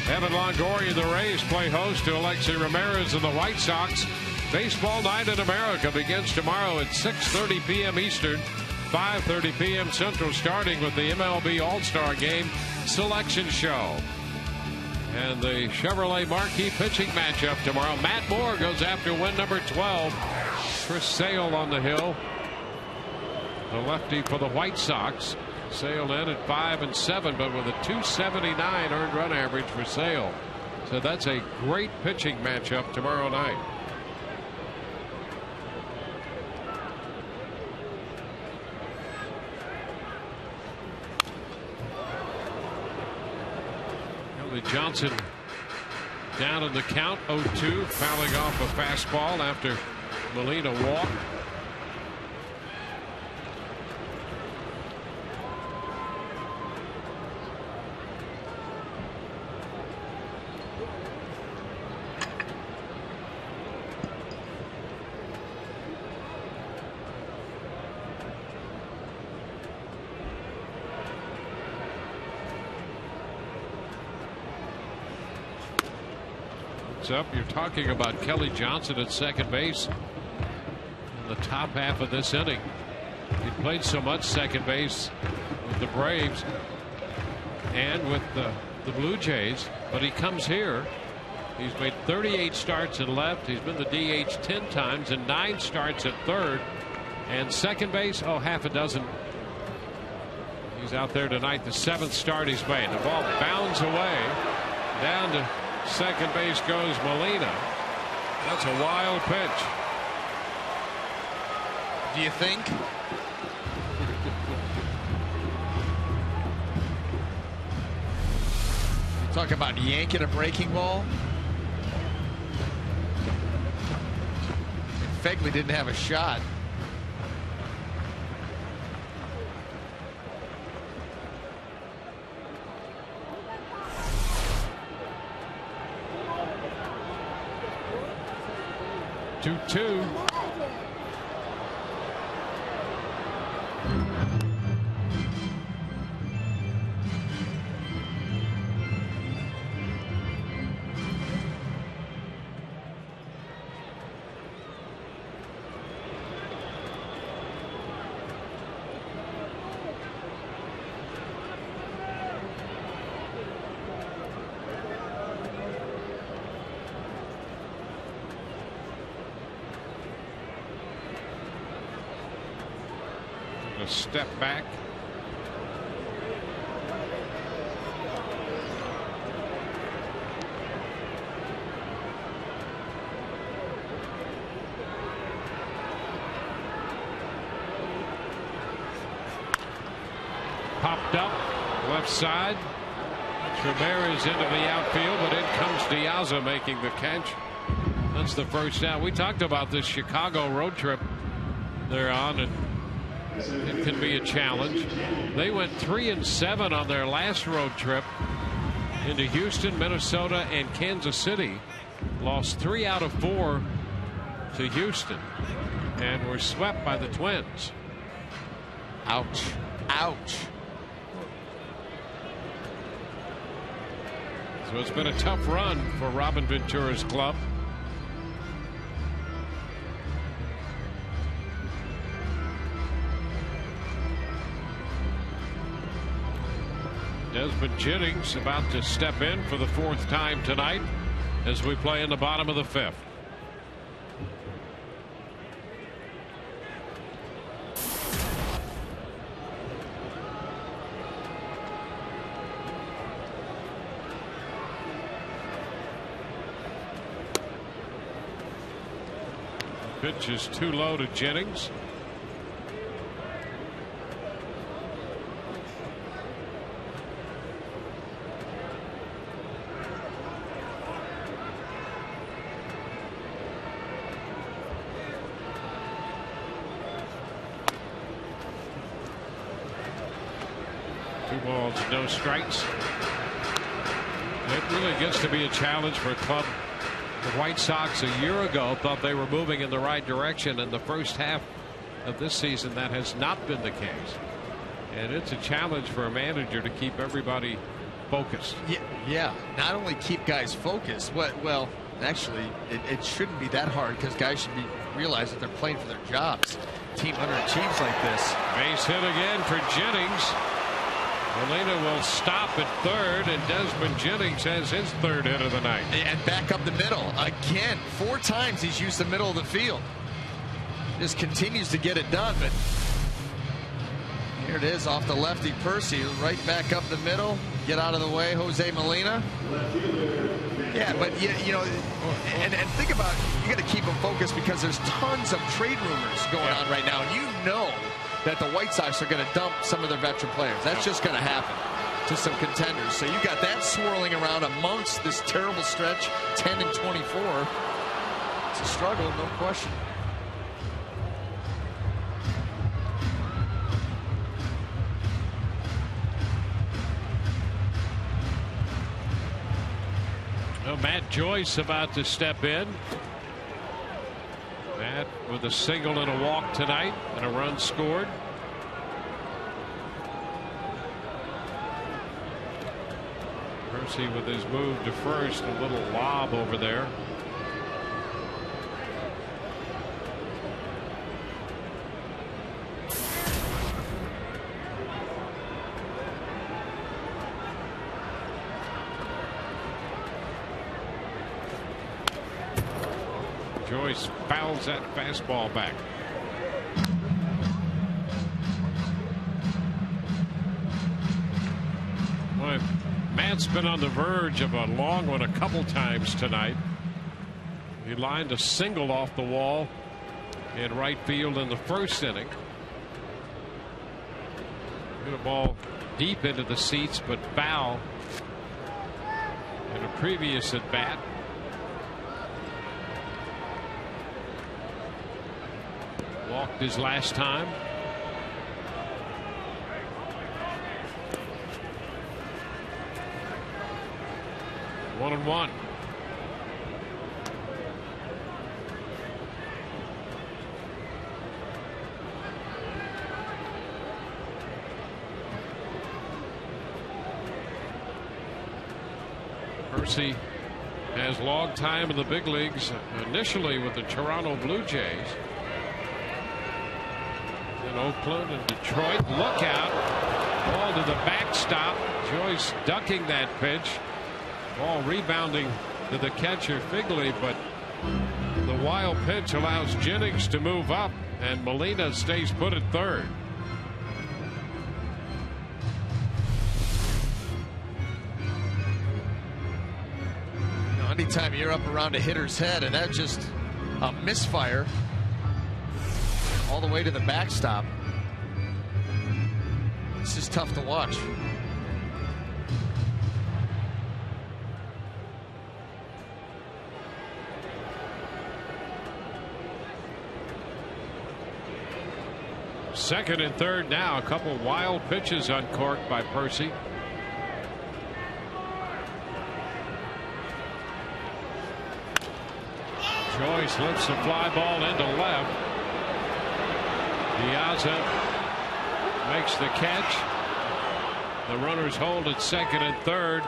Evan Longoria and the Rays play host to Alexi Ramirez and the White Sox. Baseball Night in America begins tomorrow at 6:30 p.m. Eastern, 5:30 p.m. Central, starting with the MLB All-Star Game Selection Show. And the Chevrolet Marquee pitching matchup tomorrow. Matt Moore goes after win number 12. Chris Sale on the hill, the lefty for the White Sox. Sale in at 5-7, but with a 279 earned run average for Sale. So that's a great pitching matchup tomorrow night. Johnson down in the count, 0-2, fouling off a fastball after Molina walked. Up. You're talking about Kelly Johnson at second base in the top half of this inning. He played so much second base with the Braves and with the Blue Jays, but he comes here. He's made 38 starts at left. He's been the DH 10 times and 9 starts at third. And second base, oh, half a dozen. He's out there tonight, the 7th start he's made. The ball bounds away down to second base goes Molina. That's a wild pitch.
Do you think? Talk about yanking a breaking ball. Fegley didn't have a shot.
Two. A step back. Popped up left side. Ramirez into the outfield, but in comes Diaza making the catch. That's the first down. We talked about this Chicago road trip they're on, and it can be a challenge. They went 3-7 on their last road trip into Houston, Minnesota, and Kansas City. Lost 3 out of 4 to Houston and were swept by the Twins.
Ouch. Ouch.
So it's been a tough run for Robin Ventura's club. Desmond Jennings about to step in for the 4th time tonight as we play in the bottom of the 5th. Pitch is too low to Jennings. balls, no strikes. It really gets to be a challenge for a club. The White Sox a year ago thought they were moving in the right direction. In the first half of this season, that has not been the case. And it's a challenge for a manager to keep everybody focused.
Yeah. Not only keep guys focused, well, actually, it shouldn't be that hard because guys should realize that they're playing for their jobs. Team underachieves like this.
Base hit again for Jennings. Molina will stop at third, and Desmond Jennings has his third hit of the night.
And back up the middle. Again, 4 times he's used the middle of the field. Just continues to get it done, but here it is off the lefty Percy. Right back up the middle. Get out of the way, Jose Molina. Yeah, but you know, and think about, you got to keep them focused because there's tons of trade rumors going on right now. And you know that the White Sox are going to dump some of their veteran players. That's just going to happen to some contenders. So you got that swirling around amongst this terrible stretch, 10 and 24. It's a struggle, no question.
Well, Matt Joyce about to step in. Matt with a single and a walk tonight and a run scored. Percy with his move to first, a little lob over there. Joyce fouls that fastball back. Well, Matt's been on the verge of a long one a couple times tonight. He lined a single off the wall in right field in the first inning. Hit a ball deep into the seats, but foul in a previous at bat. Walked his last time. One and one. Percy has long time in the big leagues, initially with the Toronto Blue Jays. In Oakland and Detroit. Look out. Ball to the backstop. Joyce ducking that pitch. Ball rebounding to the catcher Figley, but the wild pitch allows Jennings to move up, and Molina stays put at third.
You know, anytime you're up around a hitter's head, and that's just a misfire all the way to the backstop. This is tough to watch.
Second and third now. A couple wild pitches uncorked by Percy. Joyce lifts the fly ball into left. Piazza makes the catch. The runners hold at second and third.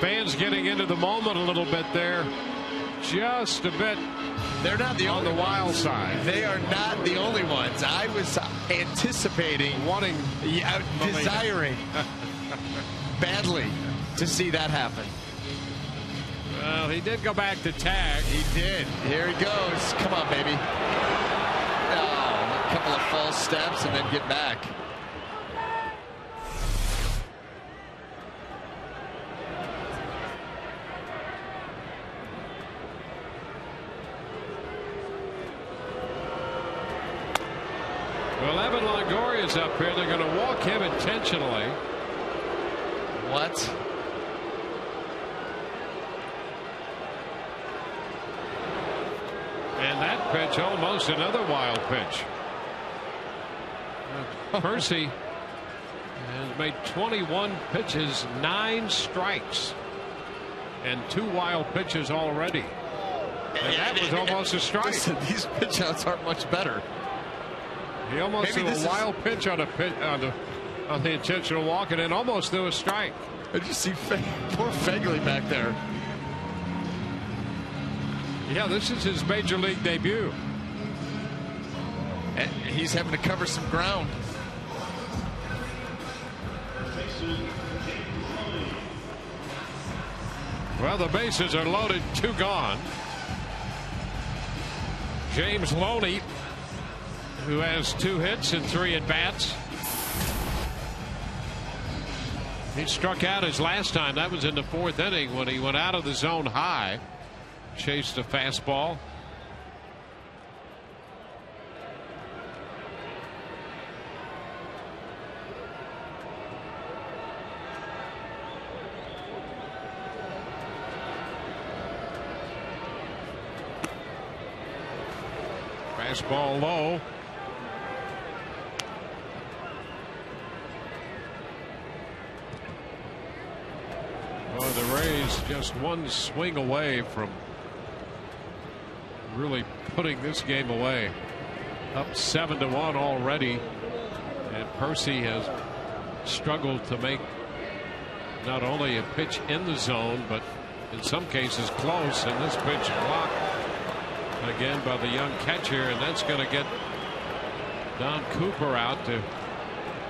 Fans getting into the moment a little bit there. Just a bit.
They're not the
on
only
the wild
ones.
side.
They are not the only ones. I was anticipating,
wanting,
desiring badly to see that happen.
Well, he did go back to tag.
He did. Here he goes. Come on, baby. Oh, a couple of false steps and then get back.
Well, Evan Longoria's up here. They're going to walk him intentionally.
What?
And that pitch, almost another wild pitch. Percy has made 21 pitches, 9 strikes, and 2 wild pitches already. And that was almost a strike.
Listen, these pitch outs aren't much better.
He almost threw a wild pitch on the intentional walk, and then almost threw a strike.
Did you see poor Fegley back there?
Yeah, this is his major league debut.
And he's having to cover some ground.
Well, the bases are loaded, 2 gone. James Loney, who has 2 hits and 3 at-bats. He struck out his last time. That was in the 4th inning when he went out of the zone high, chased a fastball. Fastball low. Oh, the Rays just one swing away from really putting this game away. Up 7-1 already, and Percy has struggled to make not only a pitch in the zone, but in some cases close, and this pitch blocked again by the young catcher, and that's going to get Don Cooper out to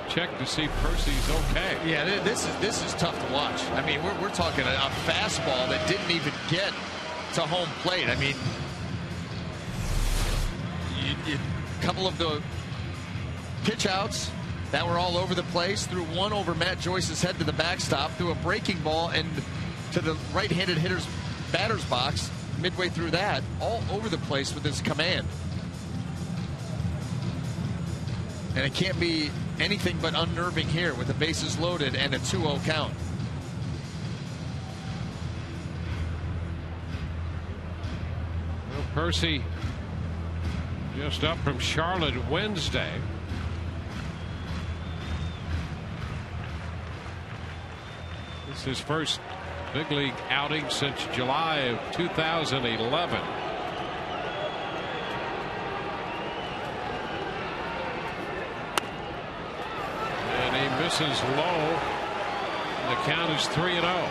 check to see Percy's okay.
Yeah, this is tough to watch. I mean, we're talking a fastball that didn't even get to home plate. I mean, a couple of the pitch outs that were all over the place. Threw one over Matt Joyce's head to the backstop. Threw a breaking ball and to the right-handed hitter's batter's box. Midway through that, all over the place with his command. And it can't be anything but unnerving here with the bases loaded and a 2-0 count.
Well, Percy just up from Charlotte Wednesday. This is his first big league outing since July of 2011. And he misses low. The count is 3-0.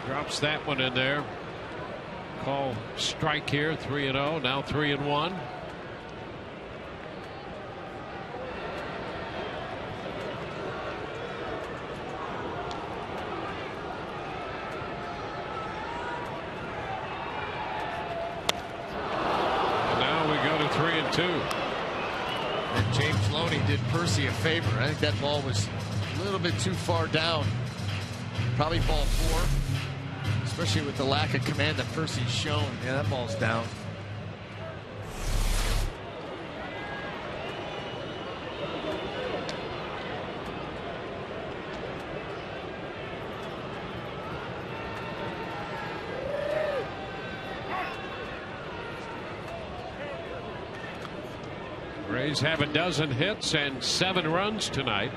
Drops that one in there. Call strike here. 3-0. Now 3-1. And now we go to 3-2.
And James Loney did Percy a favor. I think that ball was a little bit too far down. Probably ball 4. Especially with the lack of command that Percy's shown. Yeah, that ball's down.
Rays have a dozen hits and 7 runs tonight.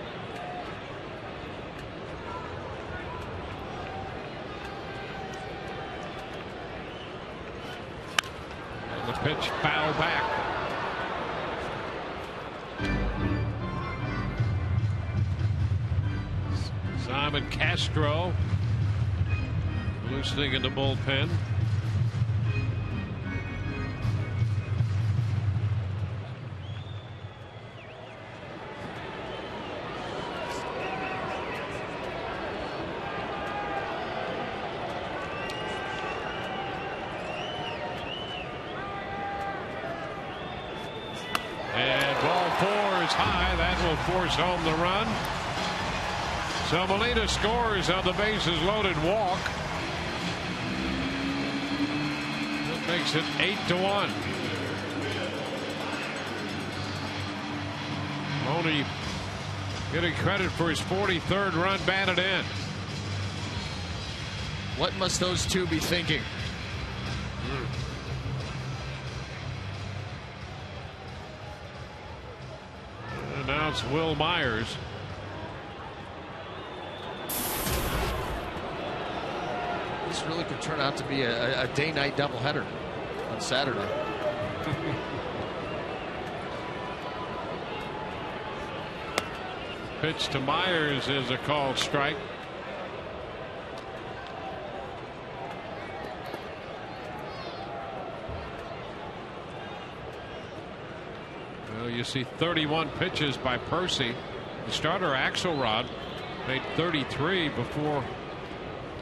Pitch foul back. Simon Castro loosening in the bullpen. High. That will force home the run. So Molina scores on the bases loaded walk. That makes it 8-1. Mahoney getting credit for his 43rd run batted in.
What must those two be thinking?
And now it's Will Myers.
This really could turn out to be a day-night doubleheader on Saturday.
Pitch to Myers is a called strike. Well, you see 31 pitches by Percy. The starter Axelrod made 33 before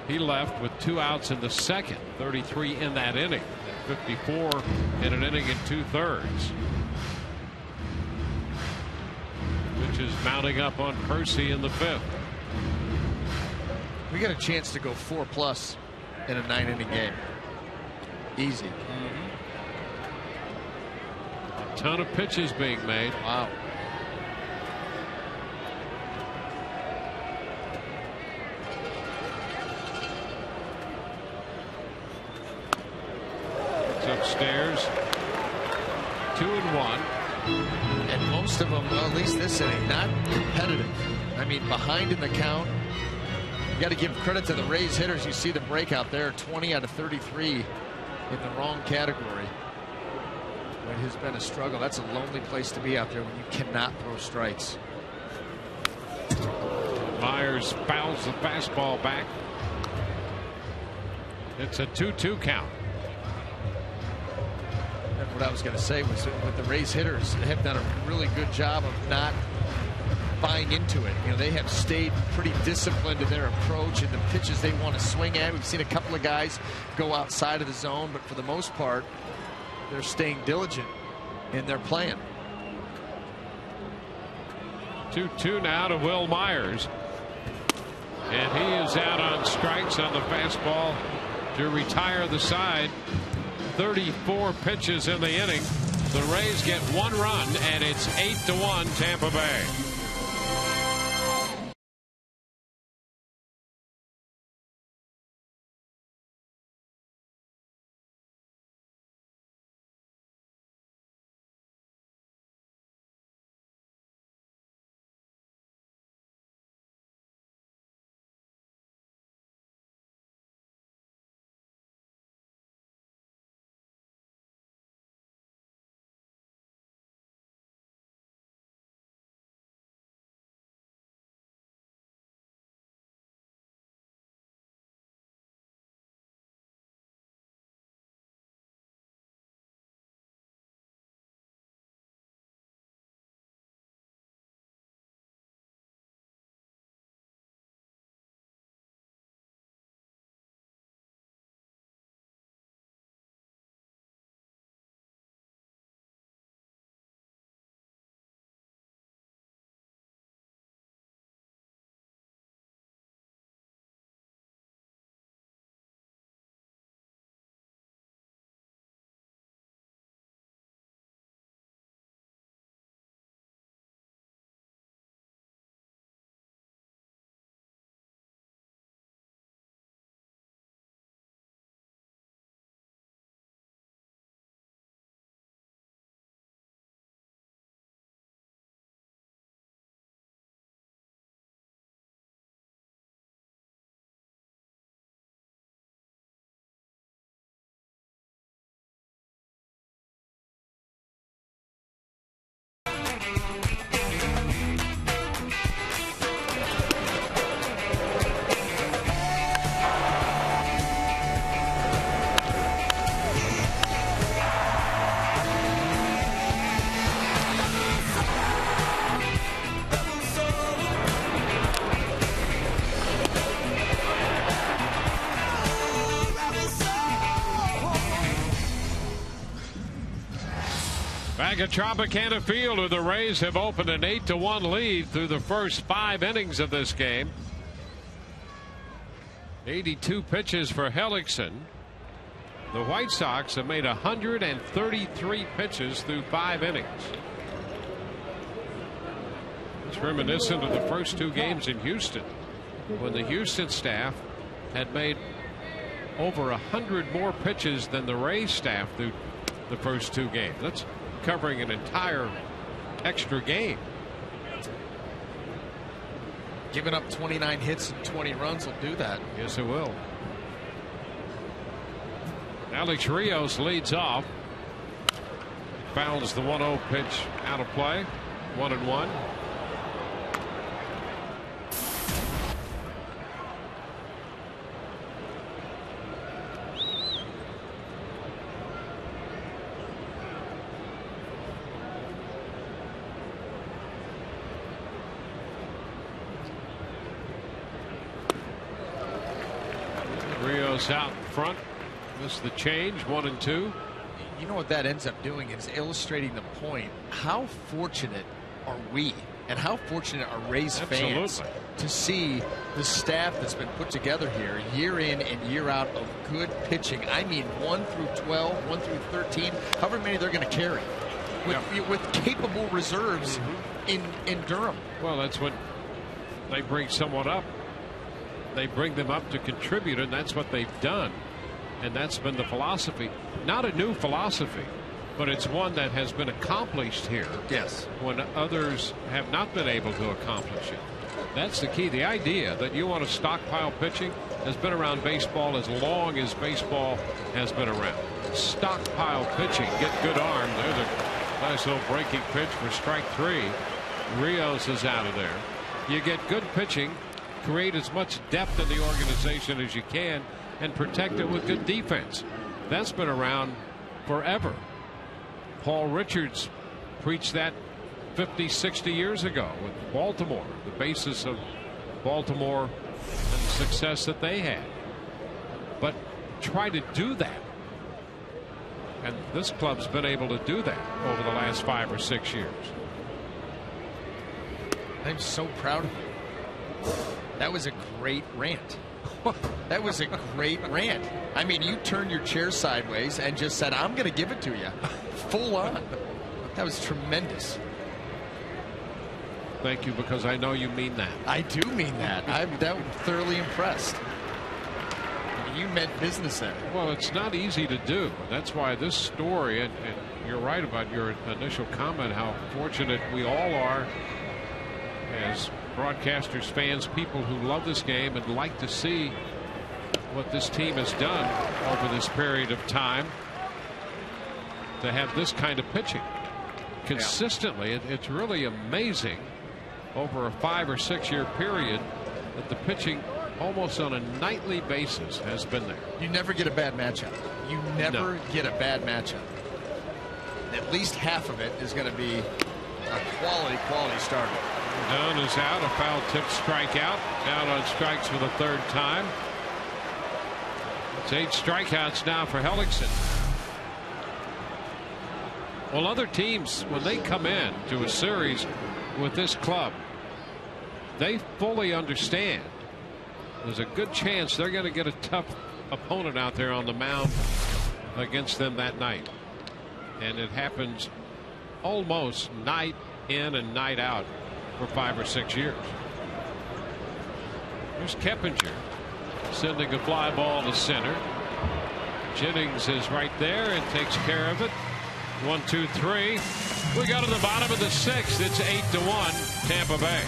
he left with 2 outs in the second. 33 in that inning. 54 in an inning and 2/3. Which is mounting up on Percy in the 5th.
We got a chance to go 4+ in a 9-inning game. Easy.
A ton of pitches being made.
Wow.
It's upstairs. 2-1.
And most of them, well, at least this inning, not competitive. I mean, behind in the count. You got to give credit to the Rays hitters. You see the breakout there, 20 out of 33 in the wrong category. It has been a struggle. That's a lonely place to be out there when you cannot throw strikes.
Myers fouls the fastball back. It's a 2-2 count.
That's what I was going to say was with the Rays hitters have done a really good job of not buying into it. You know, they have stayed pretty disciplined in their approach and the pitches they want to swing at. We've seen a couple of guys go outside of the zone, but for the most part, they're staying diligent in their plan.
2-2 now to Will Myers. And he is out on strikes on the fastball to retire the side. 34 pitches in the inning. The Rays get 1 run, and it's 8-1 Tampa Bay. Back at Tropicana Field, where the Rays have opened an 8-1 lead through the first 5 innings of this game. 82 pitches for Hellickson. The White Sox have made 133 pitches through 5 innings. reminiscent of the first 2 games in Houston, when the Houston staff had made over 100 more pitches than the Rays staff through the first 2 games. That's covering an entire extra game.
Giving up 29 hits and 20 runs will do that.
Yes, it will. Alex Rios leads off. Fouls the 1-0 pitch out of play. 1-1. Rios out in front. This is the change. 1-2.
You know what that ends up doing is illustrating the point. How fortunate are we, and how fortunate are Rays fans to see the staff that's been put together here year in and year out of good pitching. I mean, 1 through 12, 1 through 13, however many they're going to carry, with capable reserves in Durham.
Well, that's when they bring someone up. They bring them up to contribute, and that's what they've done. And that's been the philosophy. Not a new philosophy, but it's one that has been accomplished here.
Yes.
When others have not been able to accomplish it. That's the key. The idea that you want to stockpile pitching has been around baseball as long as baseball has been around. Stockpile pitching, get good arm. There's a nice little breaking pitch for strike 3. Rios is out of there. You get good pitching, create as much depth in the organization as you can, and protect it with good defense. That's been around forever. Paul Richards preached that 50, 60 years ago with Baltimore, the basis of Baltimore and the success that they had. But try to do that. And this club's been able to do that over the last 5 or 6 years.
I'm so proud of you. That was a great rant. That was a great rant. I mean, you turned your chair sideways and just said, I'm going to give it to you. Full on. That was tremendous.
Thank you, because I know you mean that.
I do mean that. I'm thoroughly impressed. You meant business there.
Well, it's not easy to do. That's why this story, and you're right about your initial comment, how fortunate we all are as broadcasters, fans, people who love this game and like to see what this team has done over this period of time, to have this kind of pitching consistently. It's really amazing over a 5 or 6 year period that the pitching almost on a nightly basis has been there.
You never get a bad matchup. You never get a bad matchup. At least half of it is going to be a quality starter.
Dunn is out. A foul tip strikeout. Out on strikes for the 3rd time. It's 8 strikeouts now for Hellickson. Well, other teams, when they come in to a series with this club, they fully understand there's a good chance they're going to get a tough opponent out there on the mound against them that night. And it happens almost night in and night out for 5 or 6 years. Here's Keppinger sending a fly ball to center. Jennings is right there and takes care of it. 1, 2, 3. We got to the bottom of the 6th. It's 8-1 Tampa Bay.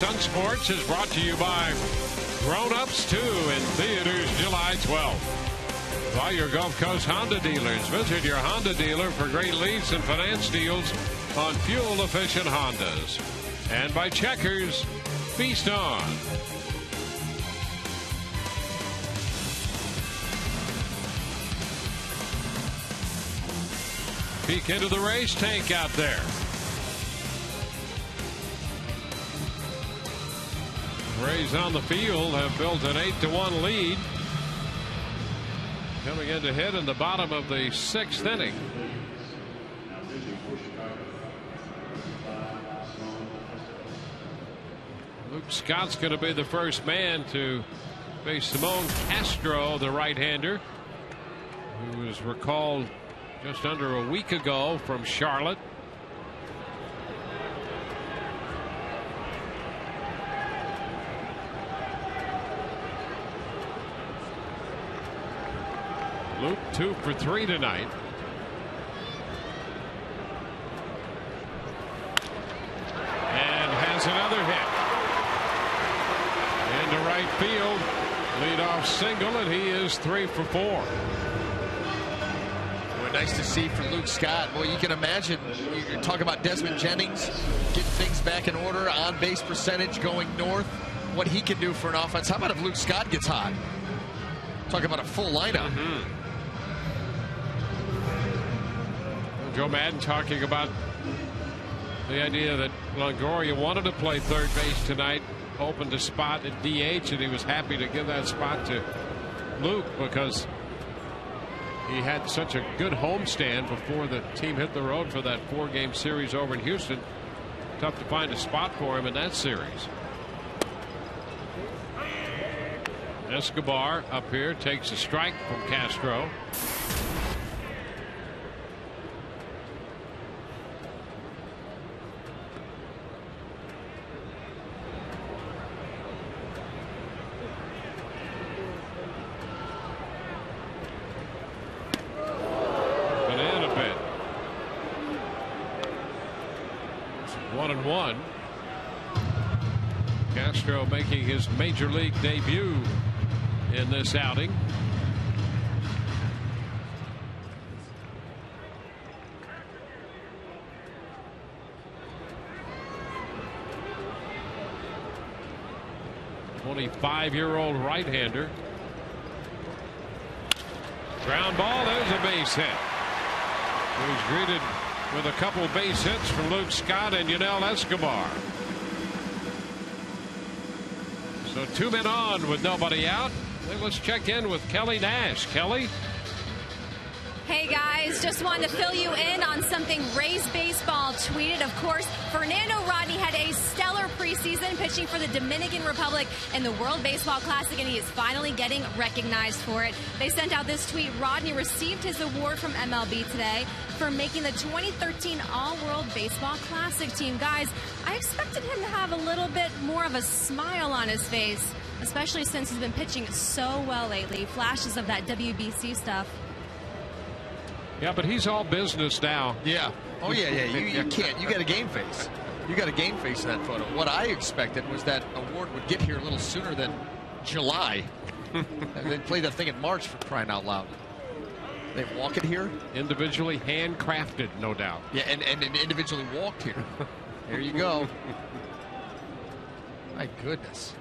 Sun Sports is brought to you by Grown Ups 2 in theaters July 12th. By your Gulf Coast Honda dealers. Visit your Honda dealer for great lease and finance deals on fuel-efficient Hondas. And by Checkers, feast on. Peek into the race tank out there. Rays on the field have built an 8-1 lead. Coming in to hit in the bottom of the 6th inning. Luke Scott's going to be the first man to face Simone Castro, the right-hander, who was recalled just under a week ago from Charlotte. Luke 2 for 3 tonight. And has another hit. Into right field. Leadoff single, and he is 3 for 4.
Well, nice to see for Luke Scott. Well, you can imagine, you talk about Desmond Jennings, getting things back in order, on base percentage going north, what he can do for an offense. How about if Luke Scott gets hot? Talk about a full lineup.
Joe Madden talking about the idea that Longoria wanted to play third base tonight, opened a spot at DH, and he was happy to give that spot to Luke because he had such a good homestand before the team hit the road for that 4-game series over in Houston. Tough to find a spot for him in that series. Escobar up here takes a strike from Castro. Been in a bit. It's 1-1. Castro making his major league debut in this outing. Only 5-year-old right-hander. Ground ball. There's a base hit. He's greeted with a couple base hits from Luke Scott and Yunel Escobar. So 2 men on with nobody out. Let's check in with Kelly Nash. Kelly?
Hey guys, just wanted to fill you in on something Rays Baseball tweeted. Of course, Fernando Rodney had a stellar preseason pitching for the Dominican Republic in the World Baseball Classic, and he is finally getting recognized for it. They sent out this tweet. Rodney received his award from MLB today for making the 2013 All-World Baseball Classic team. Guys, I expected him to have a little bit more of a smile on his face, especially since he's been pitching so well lately. Flashes of that WBC stuff.
Yeah, but he's all business now.
Yeah. Oh, yeah. You can't. You got a game face. You got a game face in that photo. What I expected was that award would get here a little sooner than July. They play that thing in March, for crying out loud. They walk it here?
Individually handcrafted, no doubt.
Yeah, and individually walked here. There you go. My goodness.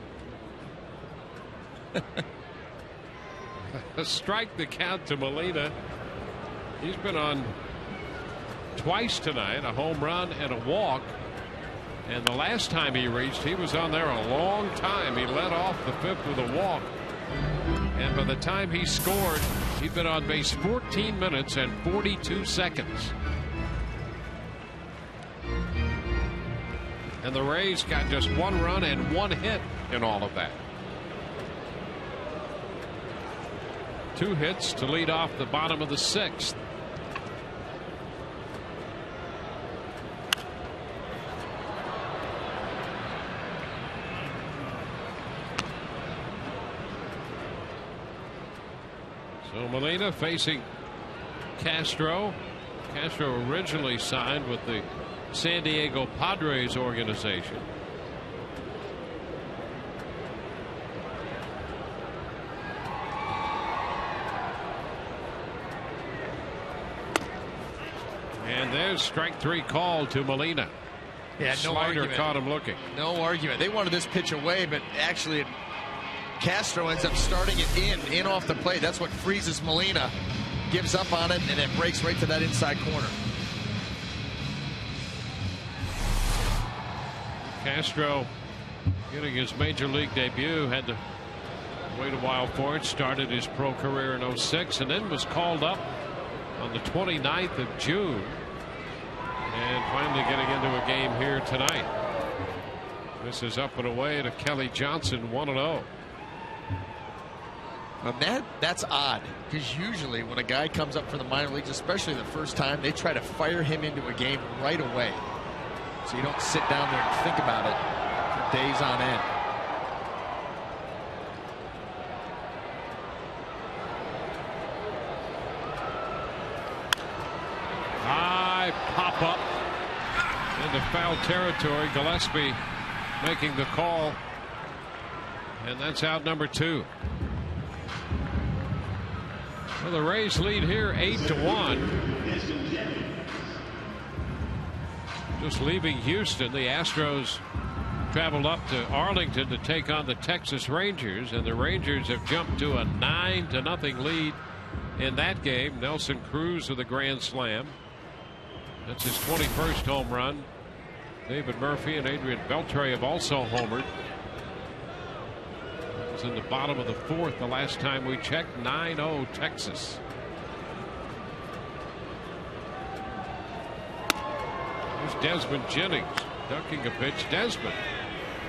Strike the count to Molina. He's been on twice tonight, a home run and a walk. And the last time he reached, he was on there a long time. He led off the 5th with a walk. And by the time he scored, he'd been on base 14 minutes and 42 seconds. And the Rays got just 1 run and 1 hit in all of that. 2 hits to lead off the bottom of the 6th. So Molina facing Castro. Castro originally signed with the San Diego Padres organization. And there's strike 3 call to Molina.
Yeah, no
Slider
argument.
caught him looking.
No argument. They wanted this pitch away, but actually Castro ends up starting it in off the plate. That's what freezes Molina. Gives up on it, and it breaks right to that inside corner.
Castro getting his major league debut, had to wait a while for it. Started his pro career in 06 and then was called up on the 29th of June. And finally getting into a game here tonight. This is up and away to Kelly Johnson, 1-0.
That's odd, because usually when a guy comes up for the minor leagues, especially the first time, they try to fire him into a game right away. So you don't sit down there and think about it for days on end.
High pop up into foul territory. Gillespie making the call, and that's out number 2. Well, the Rays lead here 8-1. Just leaving Houston, the Astros traveled up to Arlington to take on the Texas Rangers, and the Rangers have jumped to a 9-0 lead in that game. Nelson Cruz with a grand slam. That's his 21st home run. David Murphy and Adrian Beltre have also homered. It was in the bottom of the 4th the last time we checked. 9-0 Texas. There's Desmond Jennings ducking a pitch. Desmond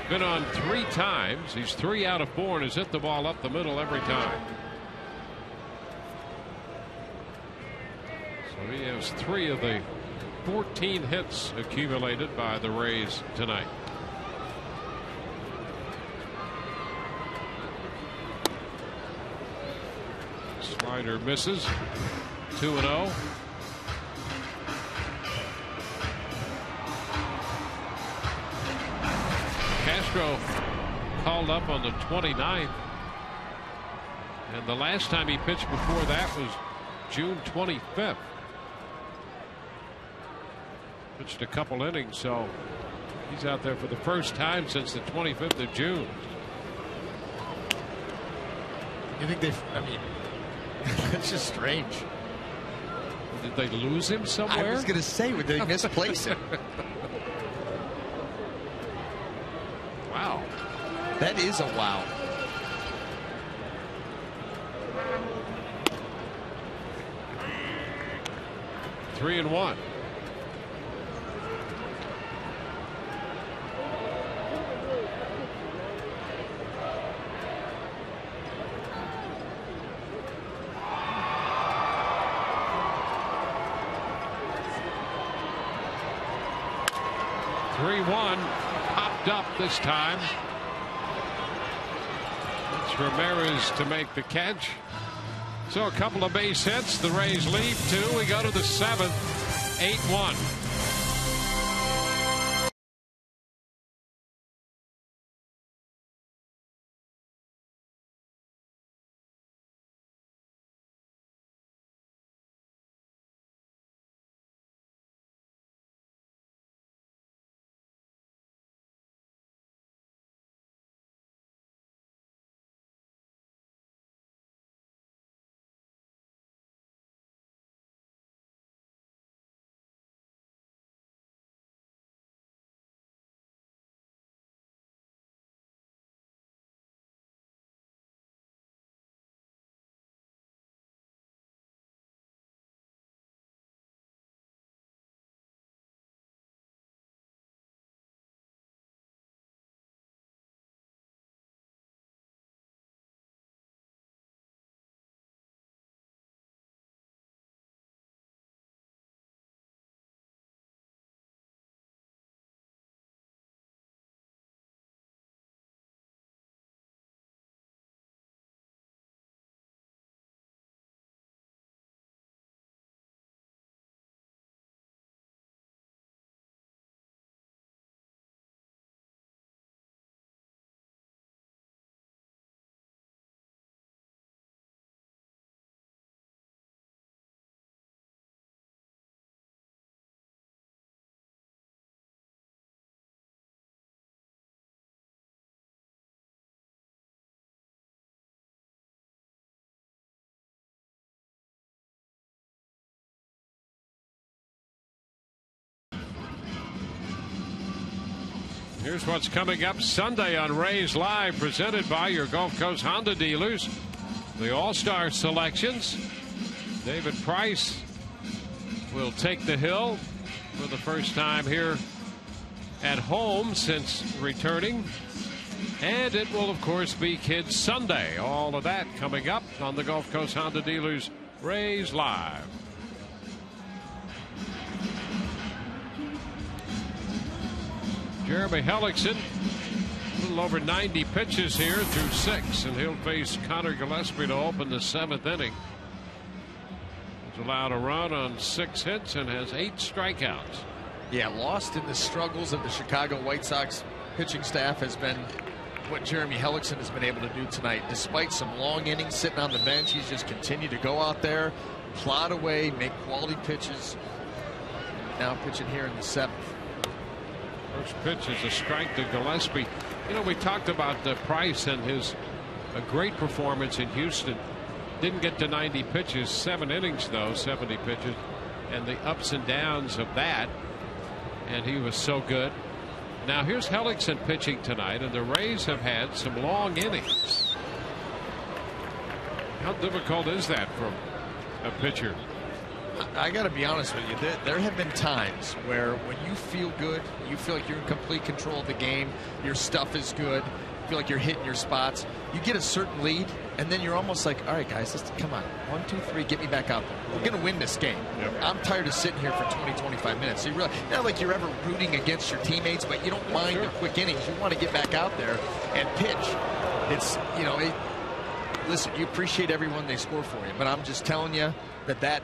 been on 3 times. He's 3 out of 4 and has hit the ball up the middle every time. So he has 3 of the 14 hits accumulated by the Rays tonight. Slider misses. 2-0. Castro called up on the 29th, and the last time he pitched before that was June 25th. Pitched a couple innings, so he's out there for the first time since the 25th of June.
You think I mean, it's just strange.
Did they lose him somewhere?
I was going to say, would they misplace him?
Wow.
That is a wow.
Three and one. Popped up this time. It's Ramirez to make the catch. So a couple of base hits. The Rays lead 2. We go to the 7th. 8-1. Here's what's coming up Sunday on Rays Live, presented by your Gulf Coast Honda dealers. The All-Star selections. David Price will take the hill for the first time here at home since returning. And it will, of course, be Kids Sunday. All of that coming up on the Gulf Coast Honda dealers Rays Live. Jeremy Hellickson, a little over 90 pitches here through 6, and he'll face Connor Gillespie to open the 7th inning. He's allowed a run on 6 hits and has 8 strikeouts.
Yeah, lost in the struggles of the Chicago White Sox pitching staff has been what Jeremy Hellickson has been able to do tonight. Despite some long innings sitting on the bench, he's just continued to go out there, plod away, make quality pitches. Now pitching here in the 7th.
First pitch is a strike to Gillespie. You know, we talked about Price and his great performance in Houston. Didn't get to 90 pitches, 7 innings though, 70 pitches, and the ups and downs of that. And he was so good. Now here's Hellickson pitching tonight, and the Rays have had some long innings. How difficult is that for a pitcher?
I got to be honest with you. There have been times where when you feel good, you feel like you're in complete control of the game, your stuff is good, you feel like you're hitting your spots, you get a certain lead, and then you're almost like, all right, guys, let's come on. 1, 2, 3, get me back out there. We're going to win this game.
Yep.
I'm tired of sitting here for 20, 25 minutes. So you really, not like you're ever rooting against your teammates, but you don't mind the quick innings. You want to get back out there and pitch. It's, you know, listen, you appreciate everyone they score for you, but I'm just telling you that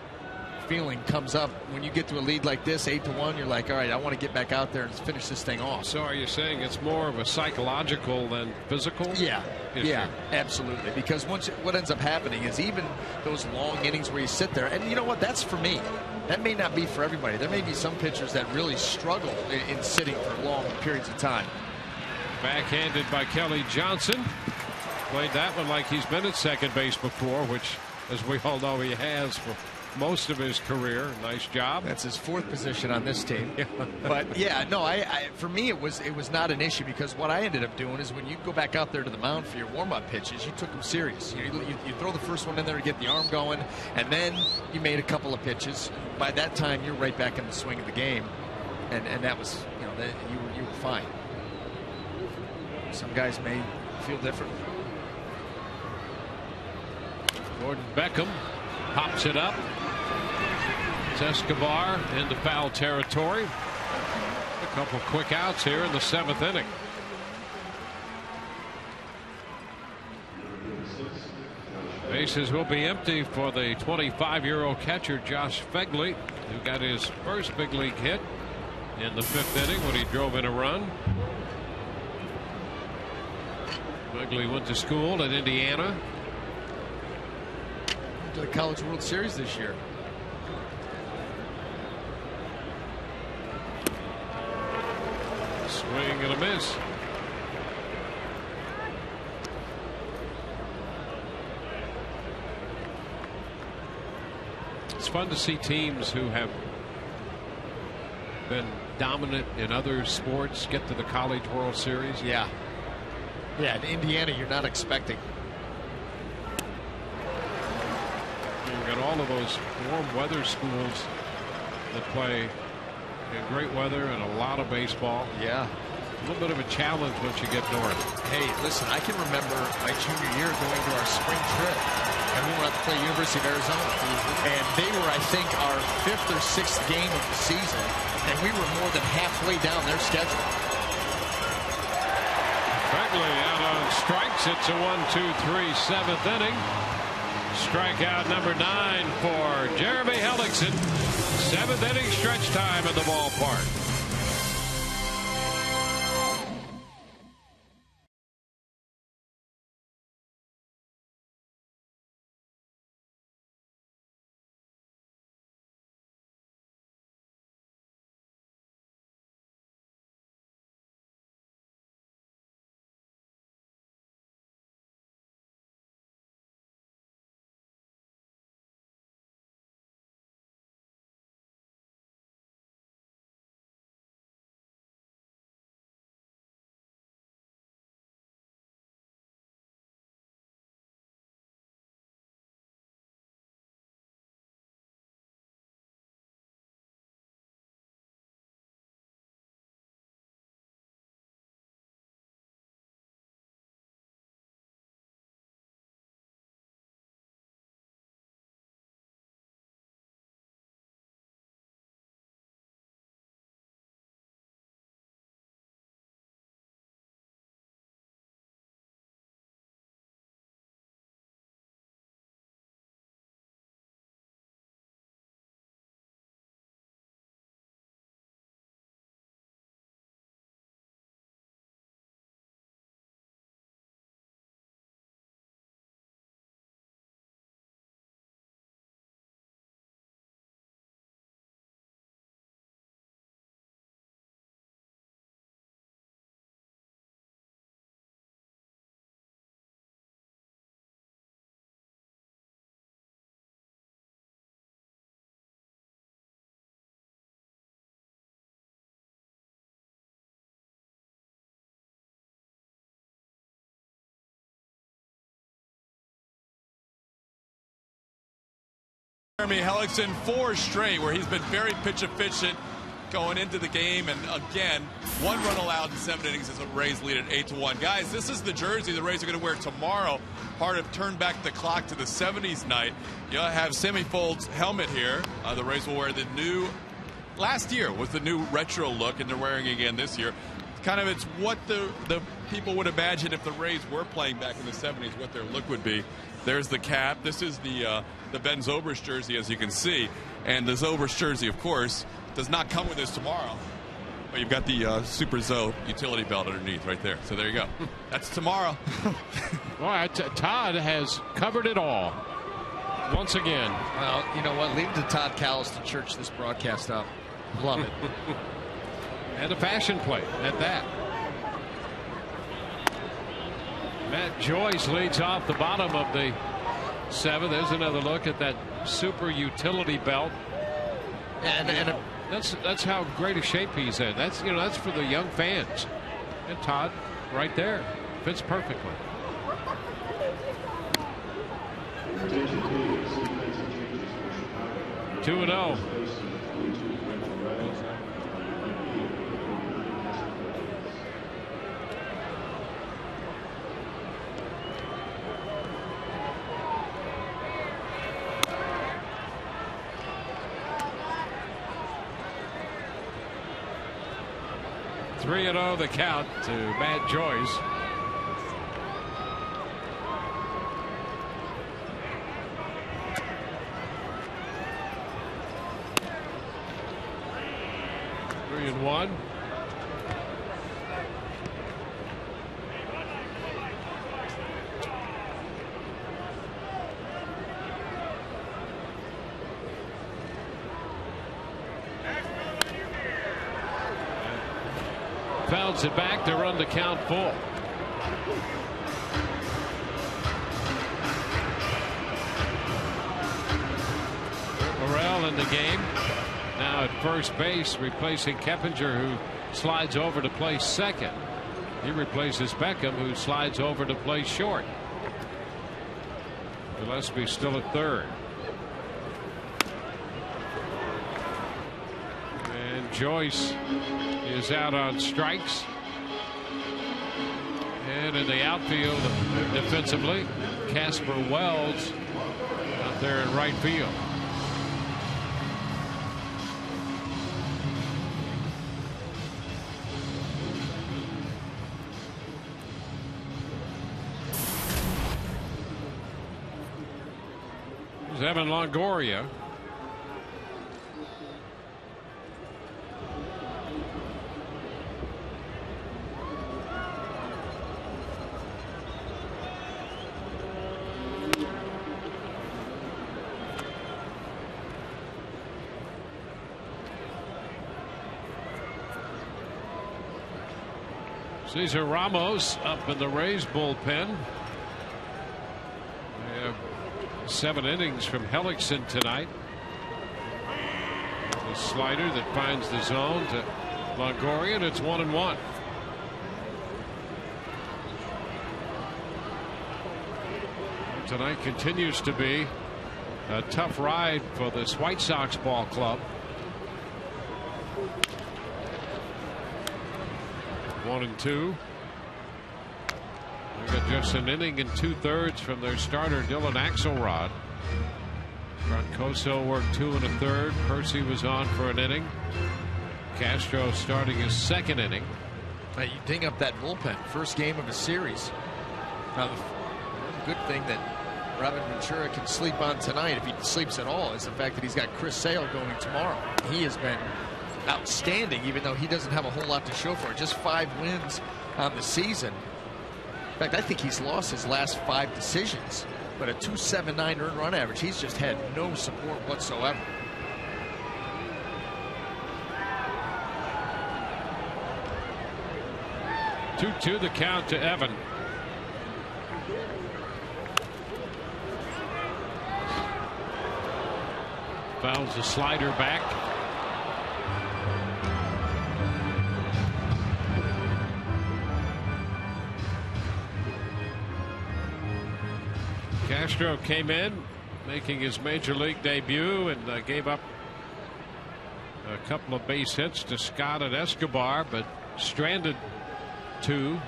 feeling comes up when you get to a lead like this, 8-1. You're like, all right, I want to get back out there and finish this thing off.
So are you saying it's more of a psychological than physical?
Yeah, yeah, absolutely. Because what ends up happening is even those long innings where you sit there, and you know what, that's for me. That may not be for everybody. There may be some pitchers that really struggle in sitting for long periods of time.
Backhanded by Kelly Johnson. Played that one like he's been at second base before, which, as we all know, he has for most of his career. Nice job.
That's his 4th position on this team. But yeah, no, for me it was not an issue, because what I ended up doing is when you go back out there to the mound for your warm-up pitches, you took them serious. You throw the first one in there to get the arm going, and then you made a couple of pitches. By that time, you're right back in the swing of the game, and that was, you know, you were fine. Some guys may feel different.
Gordon Beckham pops it up. It's Escobar into foul territory. A couple quick outs here in the 7th inning. Bases will be empty for the 25-year-old catcher Josh Fegley, who got his first big league hit in the 5th inning when he drove in a run. Fegley went to school in Indiana.
To the College World Series this year.
Swing and a miss. It's fun to see teams who have been dominant in other sports get to the College World Series.
Yeah. Yeah, in Indiana, you're not expecting.
You've got all of those warm weather schools that play in great weather and a lot of baseball.
Yeah.
A little bit of a challenge once you get north.
Hey, listen, I can remember my junior year going to our spring trip, and we were at to play University of Arizona. And they were, I think, our 5th or 6th game of the season, and we were more than halfway down their schedule.
Fegley out on strikes. It's a 1-2-3 7th inning. Strikeout number 9 for Jeremy Hellickson. 7th inning stretch time at the ballpark.
Jeremy Hellickson 4 straight where he's been very pitch efficient going into the game, and again 1 run allowed in 7 innings as the Rays lead at 8-1. Guys, this is the jersey the Rays are going to wear tomorrow, part of Turn Back the Clock to the 70s night. You'll have Sammy Folds' helmet here. The Rays will wear the new, last year was the new retro look, and they're wearing it again this year. Kind of, it's what the people would imagine if the Rays were playing back in the 70s, what their look would be. There's the cap. This is the Ben Zobrist jersey, as you can see. And the Zobrist jersey, of course, does not come with this tomorrow. But you've got the Super Zo utility belt underneath right there. So there you go. That's tomorrow.
Well, Todd has covered it all once again.
Well, you know what? Leave it to Todd Callis to church this broadcast up. Love it.
And a fashion plate at that. Matt Joyce leads off the bottom of the 7th. There's another look at that super utility belt.
And
that's how great a shape he's in. That's that's for the young fans. And Todd, right there, fits perfectly. Two 2-0. Three 3-0 the count to Matt Joyce. Three and 1. Bounce it back to run the count full. Morrell in the game. Now at first base, replacing Keppinger, who slides over to play second. He replaces Beckham, who slides over to play short. Gillespie still at third. And Joyce is out on strikes. And in the outfield defensively, Casper Wells out there in right field. There's Evan Longoria. Cesar Ramos up in the Rays bullpen. They have 7 innings from Hellickson tonight. The slider that finds the zone to Longoria, and it's 1-1. Tonight continues to be a tough ride for this White Sox ball club. 1-2. They got just an inning and 2/3 from their starter Dylan Axelrod. Broncoso worked 2 1/3. Percy was on for an inning. Castro starting his 2nd inning.
You ding up that bullpen, first game of a series. Now, the good thing that Robin Ventura can sleep on tonight, if he sleeps at all, is the fact that he's got Chris Sale going tomorrow. He has been outstanding, even though he doesn't have a whole lot to show for it. Just 5 wins on the season. In fact, I think he's lost his last 5 decisions, but a 2.79 earned run average. He's just had no support whatsoever.
Two the count to Evan. Fouls the slider back. Castro came in making his major league debut, and gave up a couple of base hits to Scott and Escobar, but stranded 2.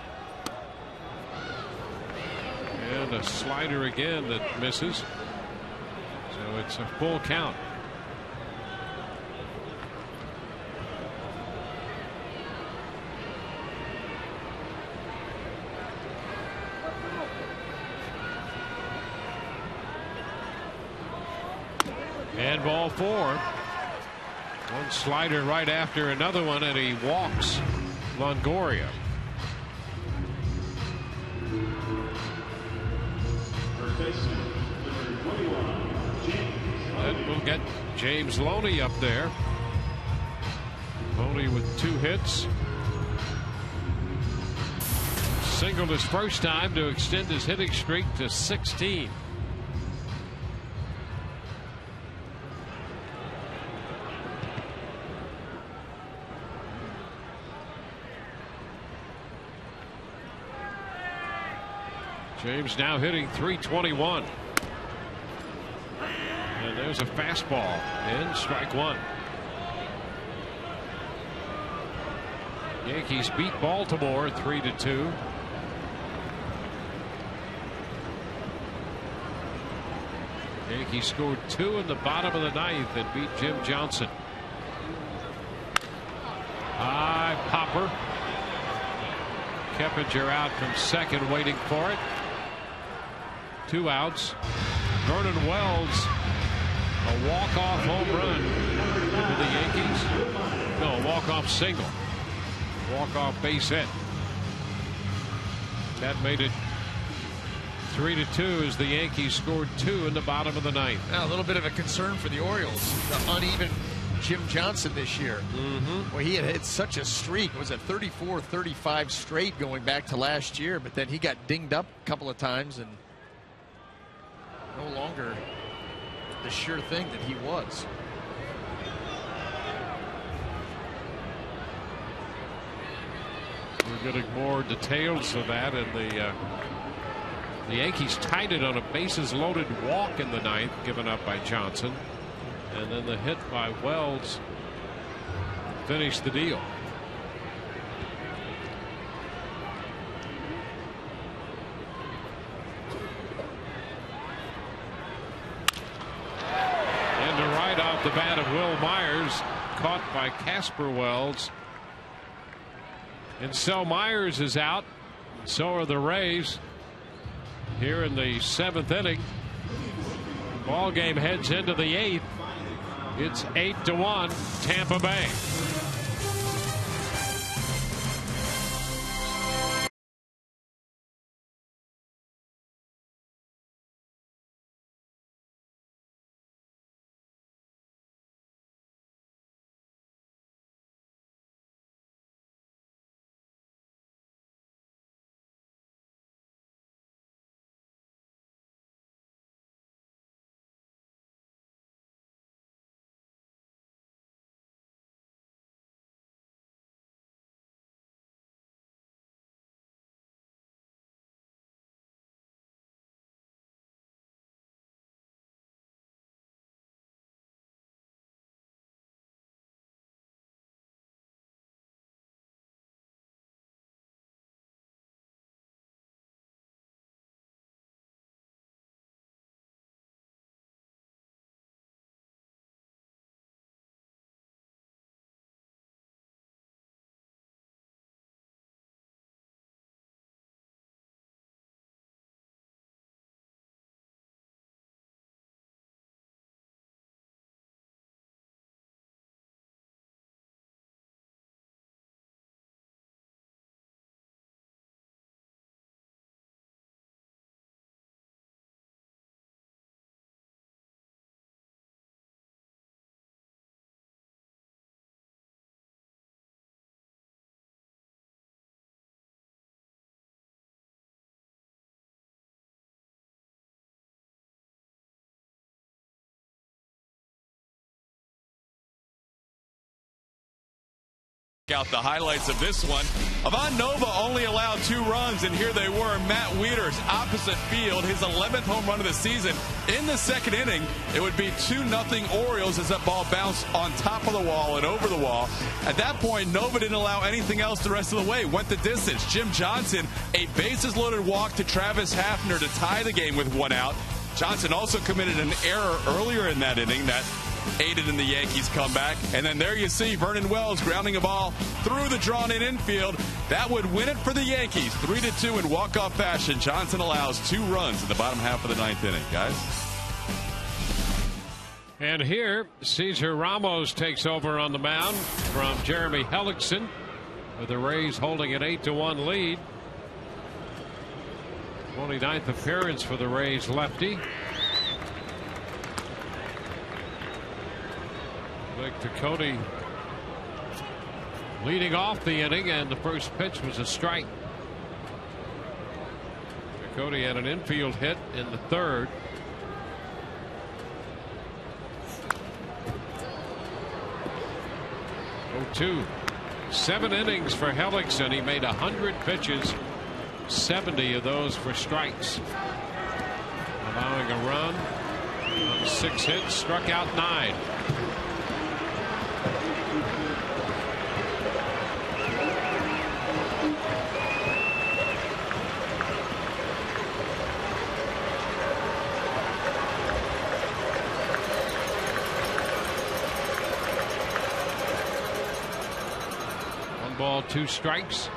And a slider again that misses. So it's a full count. And ball 4. One slider right after another one, and he walks Longoria. That will get James Loney up there. Loney with 2 hits. Singled his first time to extend his hitting streak to 16. James now hitting .321. And there's a fastball in strike 1. Yankees beat Baltimore 3-2. Yankees scored 2 in the bottom of the 9th and beat Jim Johnson. High popper. Keppinger out from second, waiting for it. 2 outs. Vernon Wells, a walk-off home run for the Yankees. No, a walk-off single. Walk-off base hit. That made it 3-2 as the Yankees scored 2 in the bottom of the 9th.
Now a little bit of a concern for the Orioles. The uneven Jim Johnson this year. Well, he had hit such a streak. It was a 34-35 straight going back to last year, but then he got dinged up a couple of times and no longer the sure thing that he was.
We're getting more details of that, and the Yankees tied it on a bases loaded walk in the 9th given up by Johnson, and then the hit by Wells finished the deal. And to right off the bat of Will Myers, caught by Casper Wells. And so Myers is out. So are the Rays here in the 7th inning. Ball game heads into the 8th. It's 8-1 Tampa Bay.
Out the highlights of this one. Ivan Nova only allowed 2 runs, and here they were. Matt Wieters, opposite field, his 11th home run of the season. In the second inning, it would be 2-0 Orioles as that ball bounced on top of the wall and over the wall. At that point, Nova didn't allow anything else the rest of the way. Went the distance. Jim Johnson, a bases-loaded walk to Travis Hafner to tie the game with 1 out. Johnson also committed an error earlier in that inning that aided in the Yankees comeback. And then there you see Vernon Wells grounding a ball through the drawn-in infield. That would win it for the Yankees. 3-2 in walk-off fashion. Johnson allows 2 runs in the bottom half of the 9th inning, guys.
And here, Cesar Ramos takes over on the mound from Jeremy Hellickson, with the Rays holding an 8-1 lead. 29th appearance for the Rays lefty. Vic Ducote leading off the inning, and the first pitch was a strike. Ducote had an infield hit in the 3rd. Oh, 7 innings for Hellickson. He made 100 pitches, 70 of those for strikes, allowing a run on 6 hits, struck out 9. Ball, 2 strikes.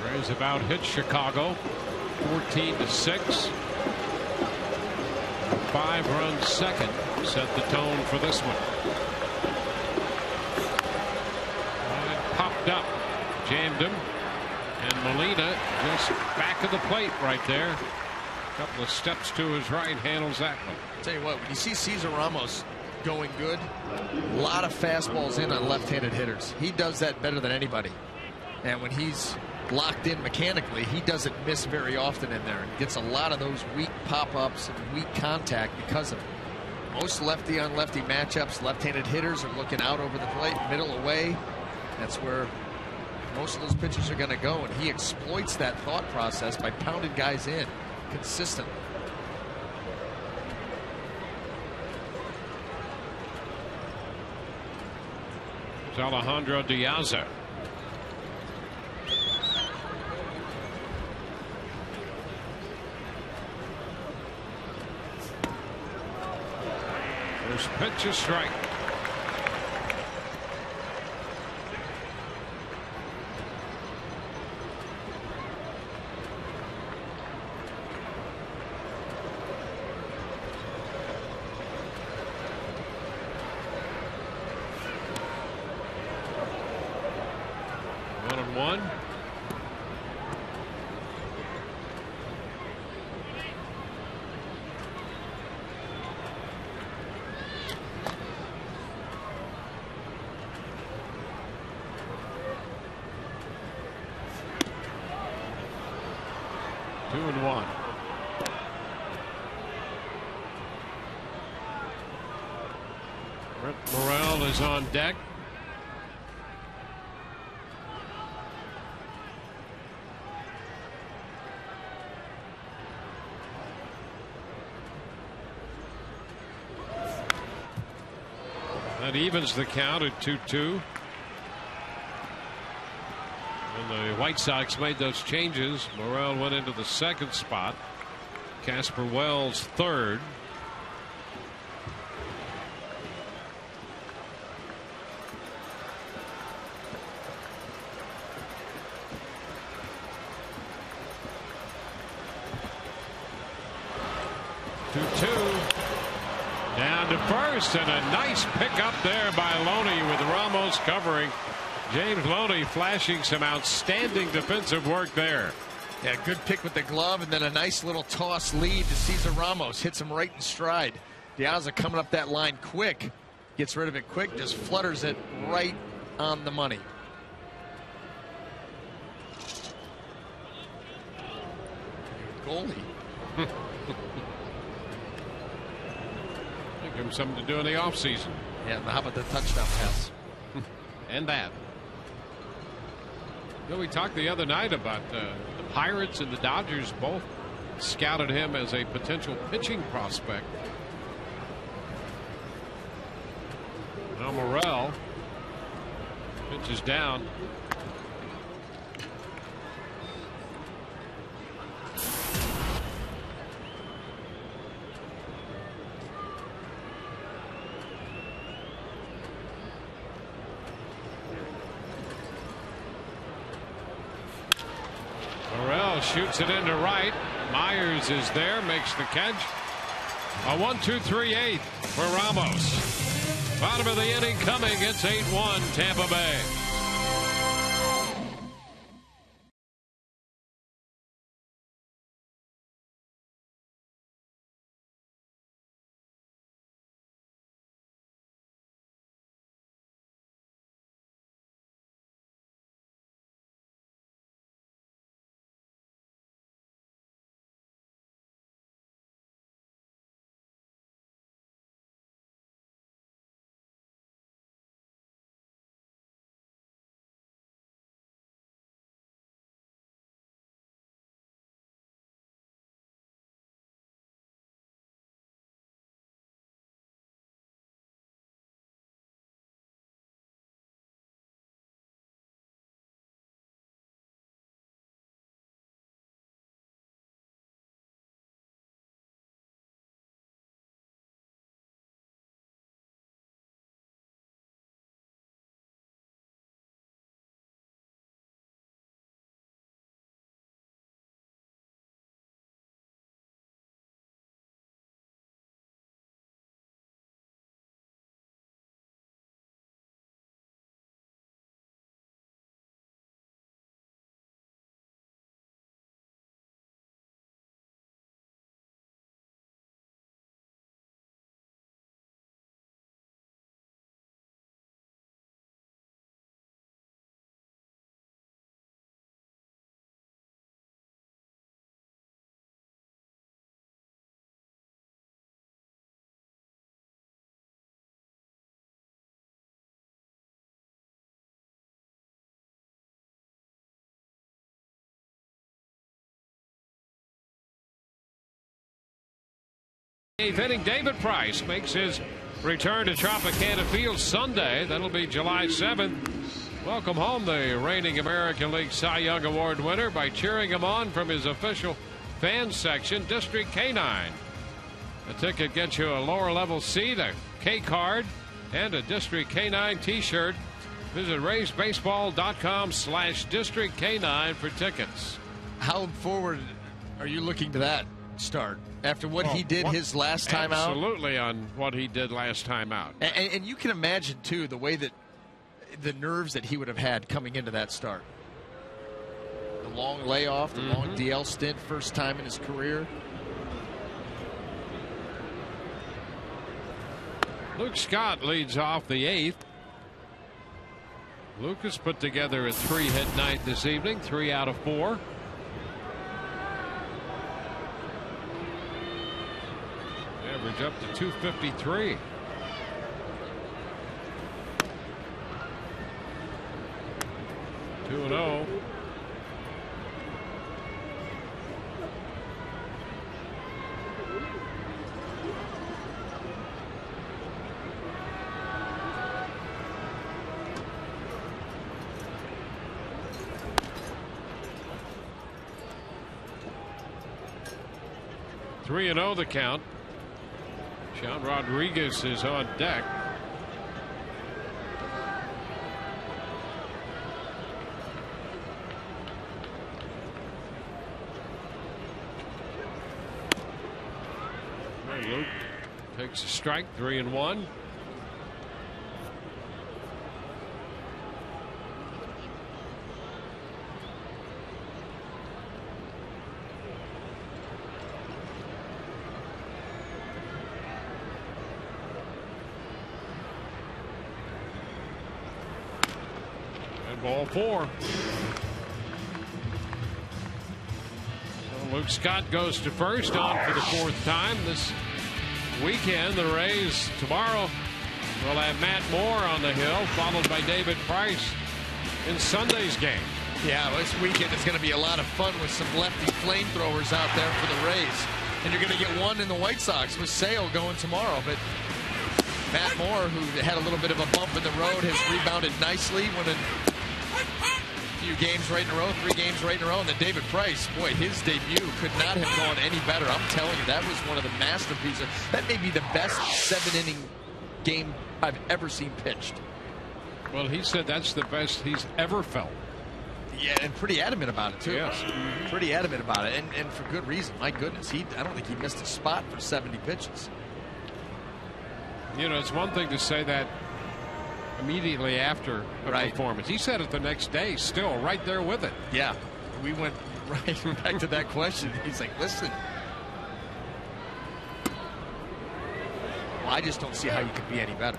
Rays about hit Chicago 14-6. 5-run second set the tone for this one. Up, jammed him, and Molina just back of the plate right there. A couple of steps to his right, handles that one.
Tell you what, when you see Cesar Ramos going good, a lot of fastballs in on left-handed hitters. He does that better than anybody. And when he's locked in mechanically, he doesn't miss very often in there. He gets a lot of those weak pop-ups and weak contact because of it. Most lefty-on-lefty matchups, left-handed hitters are looking out over the plate, middle away. That's where most of those pitches are going to go, and he exploits that thought process by pounding guys in consistently.
It's Alejandro Diaz. First pitch is strike. Morel is on deck. That evens the count at 2-2. When the White Sox made those changes, Morel went into the 2nd spot. Casper Wells 3rd. Down to first, and a nice pickup there by Loney with Ramos covering. James Loney flashing some outstanding defensive work there.
Yeah, good pick with the glove, and then a nice little toss lead to Cesar Ramos. Hits him right in stride. Diaz coming up that line quick. Gets rid of it quick, just flutters it right on the money. goalie.
Give him something to do in the offseason.
Yeah, how about the touchdown pass?
And that. You know, we talked the other night about the Pirates and the Dodgers both scouted him as a potential pitching prospect. Now Morrell pitches down. Morrell shoots it into right. Myers is there, makes the catch. A 1-2-3-8 for Ramos. Bottom of the inning coming. It's 8-1 Tampa Bay. Eighth inning, David Price makes his return to Tropicana Field Sunday. That'll be July 7th. Welcome home the reigning American League Cy Young Award winner by cheering him on from his official fan section, District K9. The ticket gets you a lower level seat, a K card, and a District K9 t-shirt. Visit RaysBaseball.com/District K9 for tickets.
How forward are you looking to that start after what he did his last time out?
Absolutely, on what he did last time out.
And you can imagine, too, the way that the nerves that he would have had coming into that start. The long layoff, the long DL stint, first time in his career.
Luke Scott leads off the eighth. Lucas put together a 3-hit night this evening, 3 out of 4. Average up to 253. Two and 0. Three and 0 the count. Sean Rodriguez is on deck. Luke takes a strike, 3 and 1. Ball 4. So Luke Scott goes to first, on for the 4th time this weekend. The Rays tomorrow will have Matt Moore on the hill, followed by David Price in Sunday's game.
Yeah, well, this weekend is going to be a lot of fun with some lefty flamethrowers out there for the Rays. And you're going to get one in the White Sox with Sale going tomorrow. But Matt Moore, who had a little bit of a bump in the road, has rebounded nicely, winning a few games right in a row, 3 games right in a row. And then David Price, boy, his debut could not have gone any better. I'm telling you, that was one of the masterpieces. That may be the best 7-inning game I've ever seen pitched.
Well, he said that's the best he's ever felt.
Yeah, and pretty adamant about it, too.
Yes.
Pretty adamant about it, and for good reason. My goodness, I don't think he missed a spot for 70 pitches.
You know, it's one thing to say that immediately after a performance. He said it the next day, still right there with it.
Yeah, we went right back to that question. He's like, listen, well, I just don't see how you could be any better.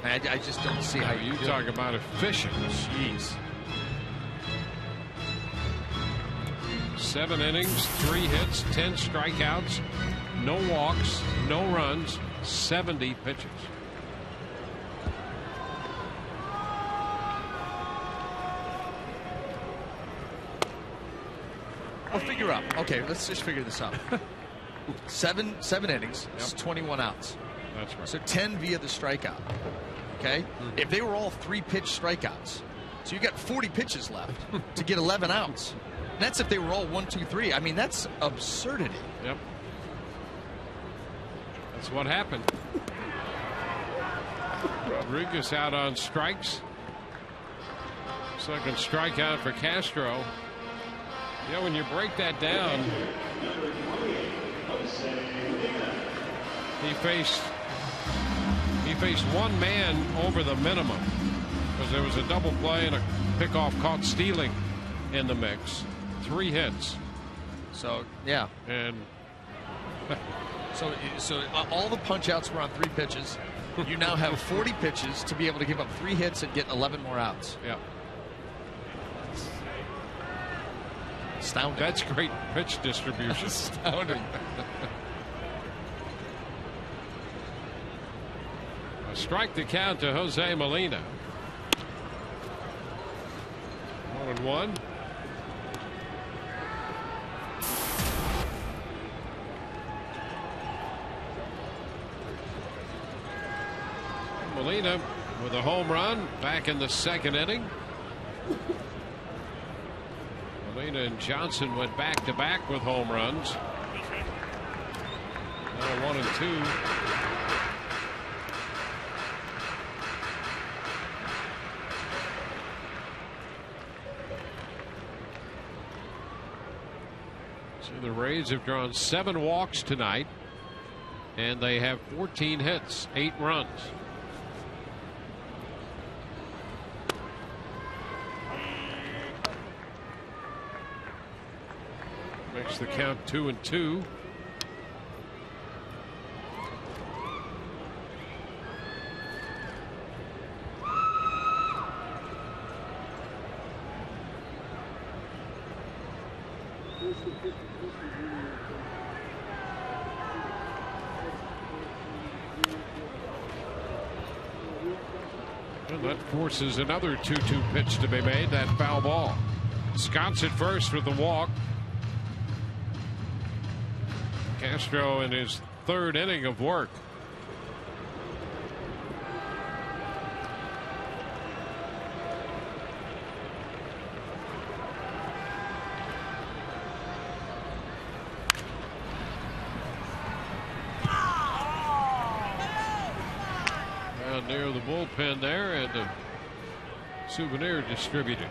I just don't see how
you talk about efficient.
Jeez.
7 innings, 3 hits, 10 strikeouts, no walks, no runs, 70 pitches.
I'll figure out. Okay, let's just figure this out. Seven innings, yep. 21 outs.
That's right.
So 10 via the strikeout. Okay? If they were all 3-pitch strikeouts, so you got 40 pitches left to get 11 outs. And that's if they were all 1, 2, 3. I mean, that's absurdity.
Yep. That's what happened. Rodriguez out on strikes. Second strikeout for Castro. You know, when you break that down, he faced one man over the minimum because there was a double play and a pickoff caught stealing in the mix. 3 hits.
So yeah,
and
so all the punch outs were on 3 pitches. You now have 40 pitches to be able to give up 3 hits and get 11 more outs.
Yeah.
Astounding.
That's great pitch distribution.
Astounding.
A strike to count to Jose Molina. 1-1. Molina with a home run back in the 2nd inning. Molina and Johnson went back to back with home runs. Now 1 and 2. So the Rays have drawn 7 walks tonight, and they have 14 hits, 8 runs. Makes the count 2-2. And that forces another 2-2 pitch to be made. That foul ball. Scott's at first with the walk. Castro in his 3rd inning of work. Down near the bullpen there, and a souvenir distributed.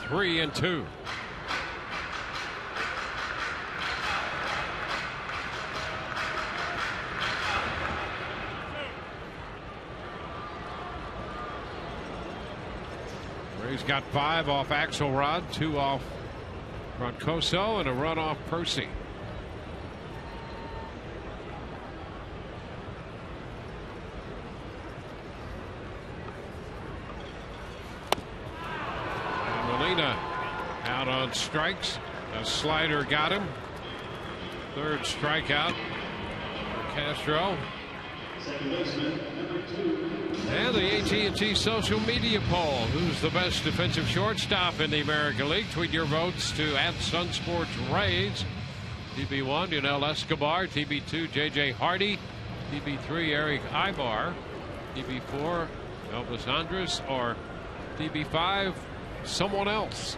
Three and 2. He's got 5 off Axelrod, 2 off Roncoso, and a run off Percy. And Molina out on strikes. A slider got him. 3rd strikeout for Castro. And the AT&T social media poll. Who's the best defensive shortstop in the American League? Tweet your votes to @SunSportsRays. TB1, Yunel Escobar. TB2, JJ Hardy. TB3, Eric Ibar. TB4, Elvis Andrus. Or TB5, someone else.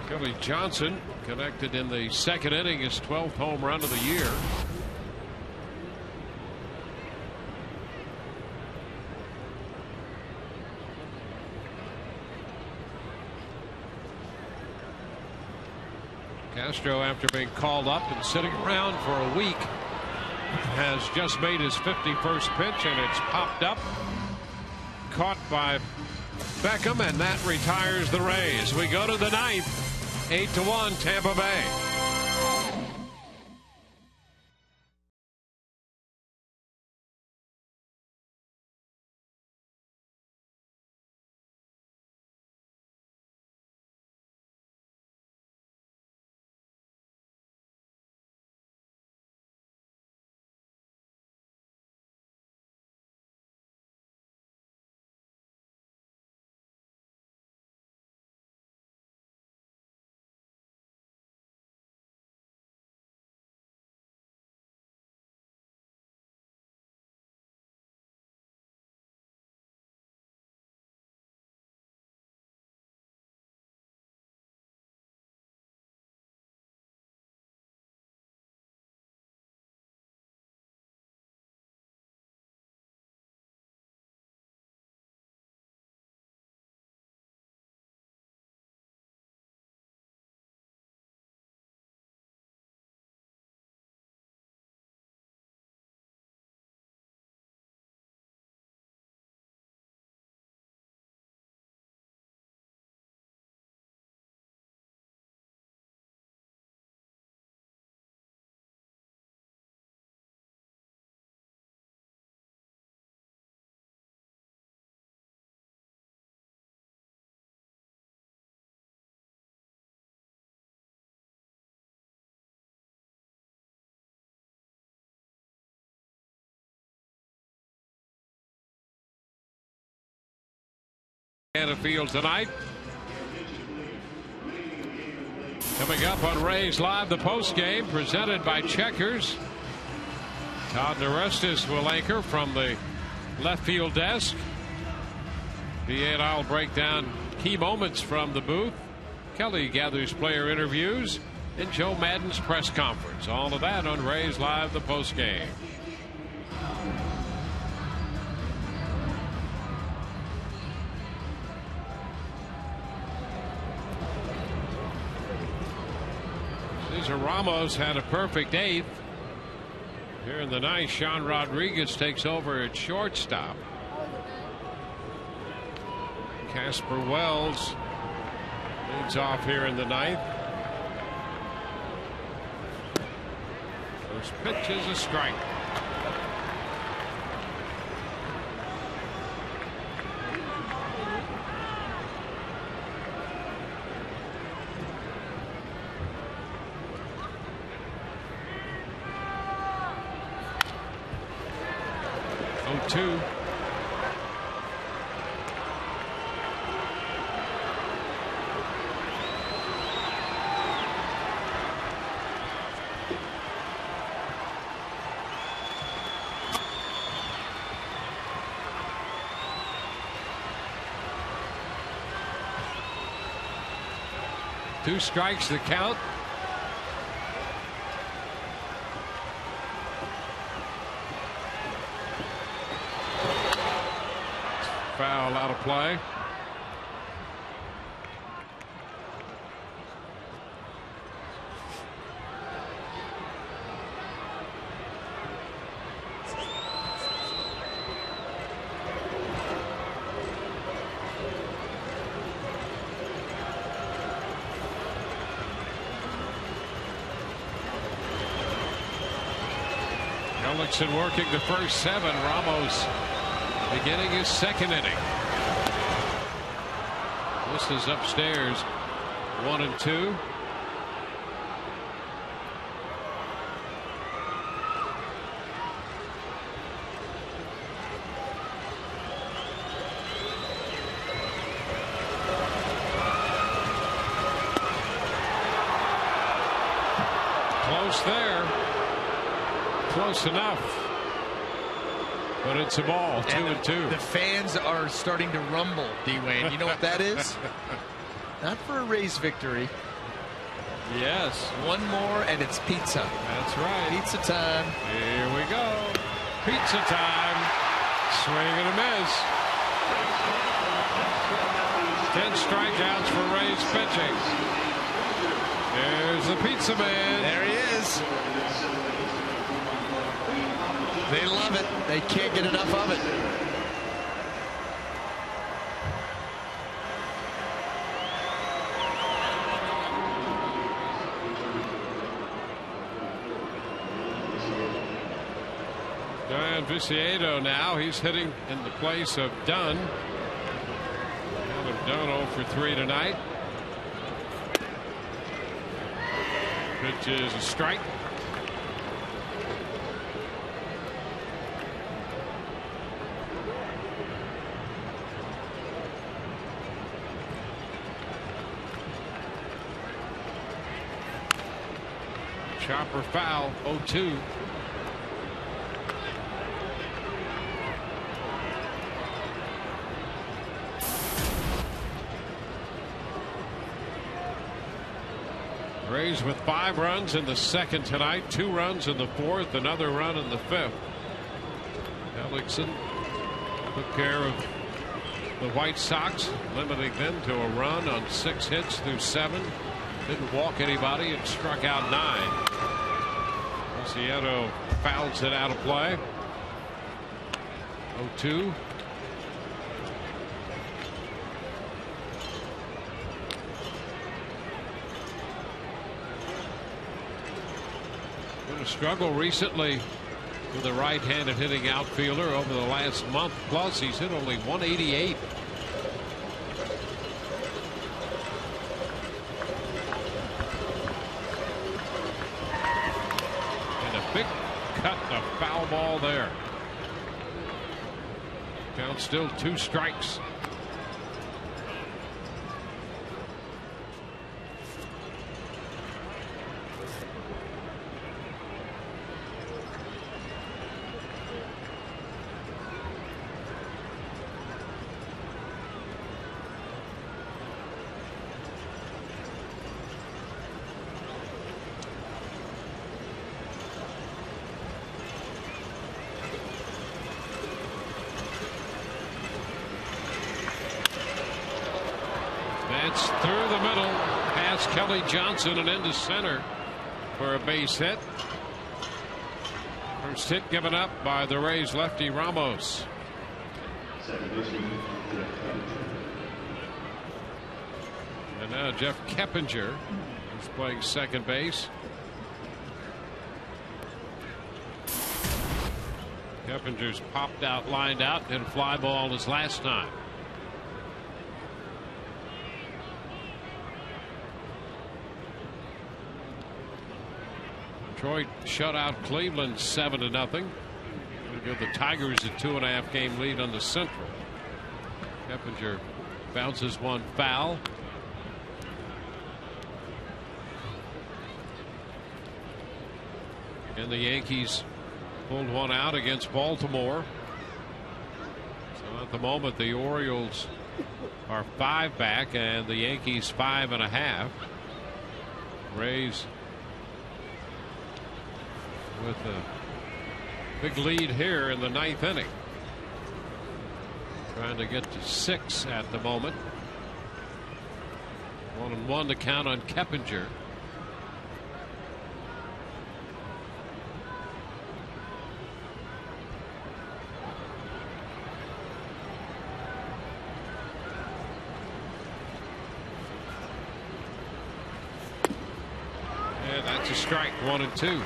Kelly Johnson connected in the 2nd inning, his 12th home run of the year. Castro, after being called up and sitting around for a week, has just made his 51st pitch, and it's popped up, caught by Beckham, and that retires the Rays. We go to the 9th. 8-1 Tampa Bay. Field tonight. Coming up on Rays Live, the post game presented by Checkers. Todd Narestis will anchor from the left field desk. BA and I'll break down key moments from the booth. Kelly gathers player interviews, and Joe Madden's press conference. All of that on Rays Live, the post game. Cesar Ramos had a perfect 8th. Here in the 9th, Sean Rodriguez takes over at shortstop. Casper Wells leads off here in the 9th. First pitch is a strike. Two. Two strikes the count. Foul out of play. Ellickson working the first 7. Ramos beginning his second inning. This is upstairs. 1 and 2. Close there. Close enough. But it's a ball. 2 and 2.
The fans are starting to rumble, D-Wayne. You know what that is? Not for a Rays victory.
Yes.
One more and it's pizza.
That's right.
Pizza time.
Here we go. Pizza time. Swing and a miss. 10 strikeouts for Rays pitching. There's the pizza man.
There he is. They love it. They can't get enough of it.
John Viciedo now. He's hitting in the place of Dunn. Dunn 0 for 3 tonight. Pitch is a strike. Chopper foul. 0-2. Rays with 5 runs in the second tonight, 2 runs in the fourth, another run in the fifth. Ellickson took care of the White Sox, limiting them to a run on 6 hits through 7. Didn't walk anybody and struck out 9. Viciedo fouls it out of play. 0-2. A struggle recently with a right-handed hitting outfielder over the last month plus. He's hit only 188. And a big cut, a foul ball there. Count still 2 strikes. That's through the middle, past Kelly Johnson and into center for a base hit. First hit given up by the Rays lefty Ramos. And now Jeff Keppinger is playing second base. Keppinger's popped out, lined out, and fly ball his last time. Detroit shut out Cleveland 7-0. We'll give the Tigers a 2.5 game lead on the Central. Keppinger bounces one foul. And the Yankees pulled one out against Baltimore. So at the moment the Orioles are 5 back and the Yankees 5.5. Rays with a big lead here in the 9th inning. Trying to get to 6 at the moment. 1-1 to count on Keppinger. And that's a strike. 1-2.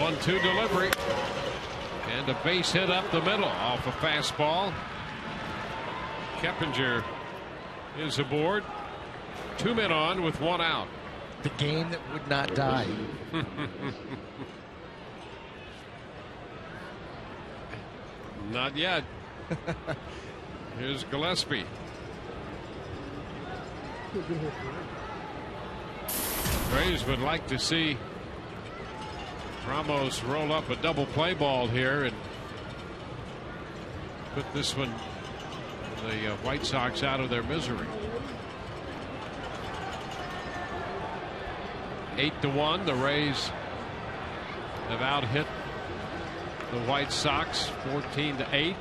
1-2 delivery. And a base hit up the middle off a fastball. Keppinger is aboard. 2 men on with 1 out.
The game that would not die.
Not yet. Here's Gillespie. Rays would like to see Ramos roll up a double play ball here and put this one, the White Sox, out of their misery. 8-1. The Rays have out hit the White Sox 14-8.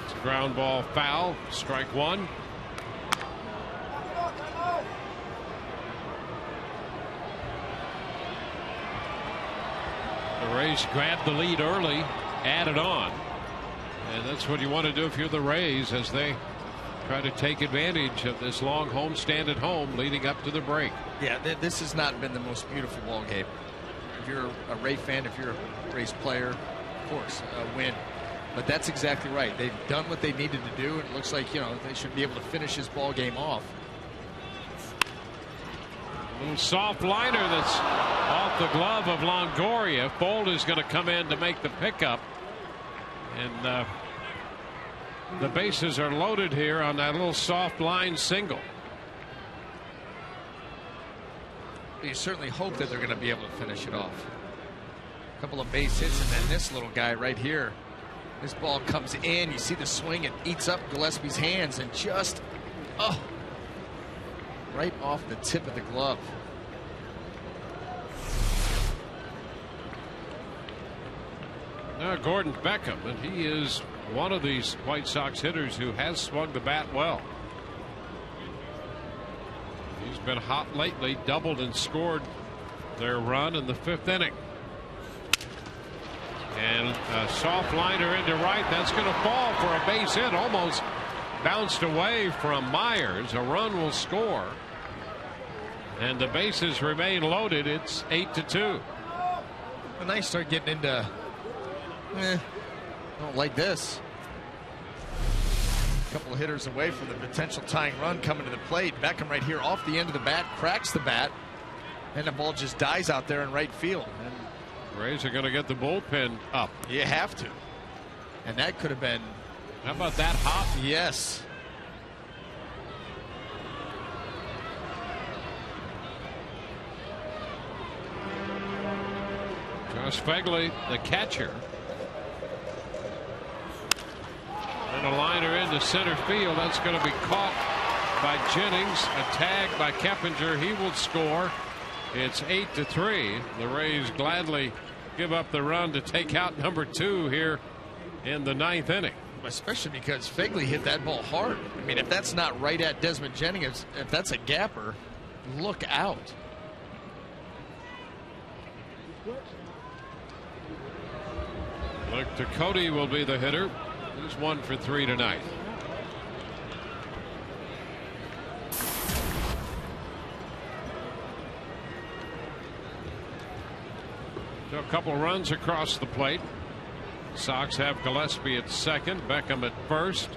It's a ground ball foul. Strike 1. The Rays grabbed the lead early, added on. And that's what you want to do if you're the Rays, as they try to take advantage of this long homestand at home leading up to the break.
Yeah, this has not been the most beautiful ball game. If you're a Ray fan, if you're a Rays player, of course, a win. But that's exactly right. They've done what they needed to do, and it looks like, you know, they should be able to finish this ball game off.
A little soft liner that's off the glove of Longoria. Fold is going to come in to make the pickup. And the bases are loaded here on that little soft line single.
You certainly hope that they're going to be able to finish it off. A couple of base hits, and then this little guy right here. This ball comes in. You see the swing. It eats up Gillespie's hands and just, right off the tip of the glove.
Now Gordon Beckham, and he is one of these White Sox hitters who has swung the bat well. He's been hot lately, doubled and scored their run in the 5th inning. And a soft liner into right. That's going to fall for a base hit. Almost bounced away from Myers. A run will score. And the bases remain loaded. It's 8-2.
When I start getting into, I don't like this. A couple of hitters away from the potential tying run coming to the plate. Beckham right here off the end of the bat, cracks the bat, and the ball just dies out there in right field. And
Rays are going to get the bullpen up.
You have to. And that could have been.
How about that hop?
Yes.
Josh Fegley, the catcher. And a liner into center field. That's going to be caught by Jennings. A tag by Keppinger. He will score. It's 8-3. The Rays gladly give up the run to take out number 2 here in the 9th inning.
Especially because Fegley hit that ball hard. I mean, if that's not right at Desmond Jennings, if that's a gapper, look out.
Look, Cody will be the hitter. He's 1 for 3 tonight. So a couple runs across the plate. Sox have Gillespie at second, Beckham at first.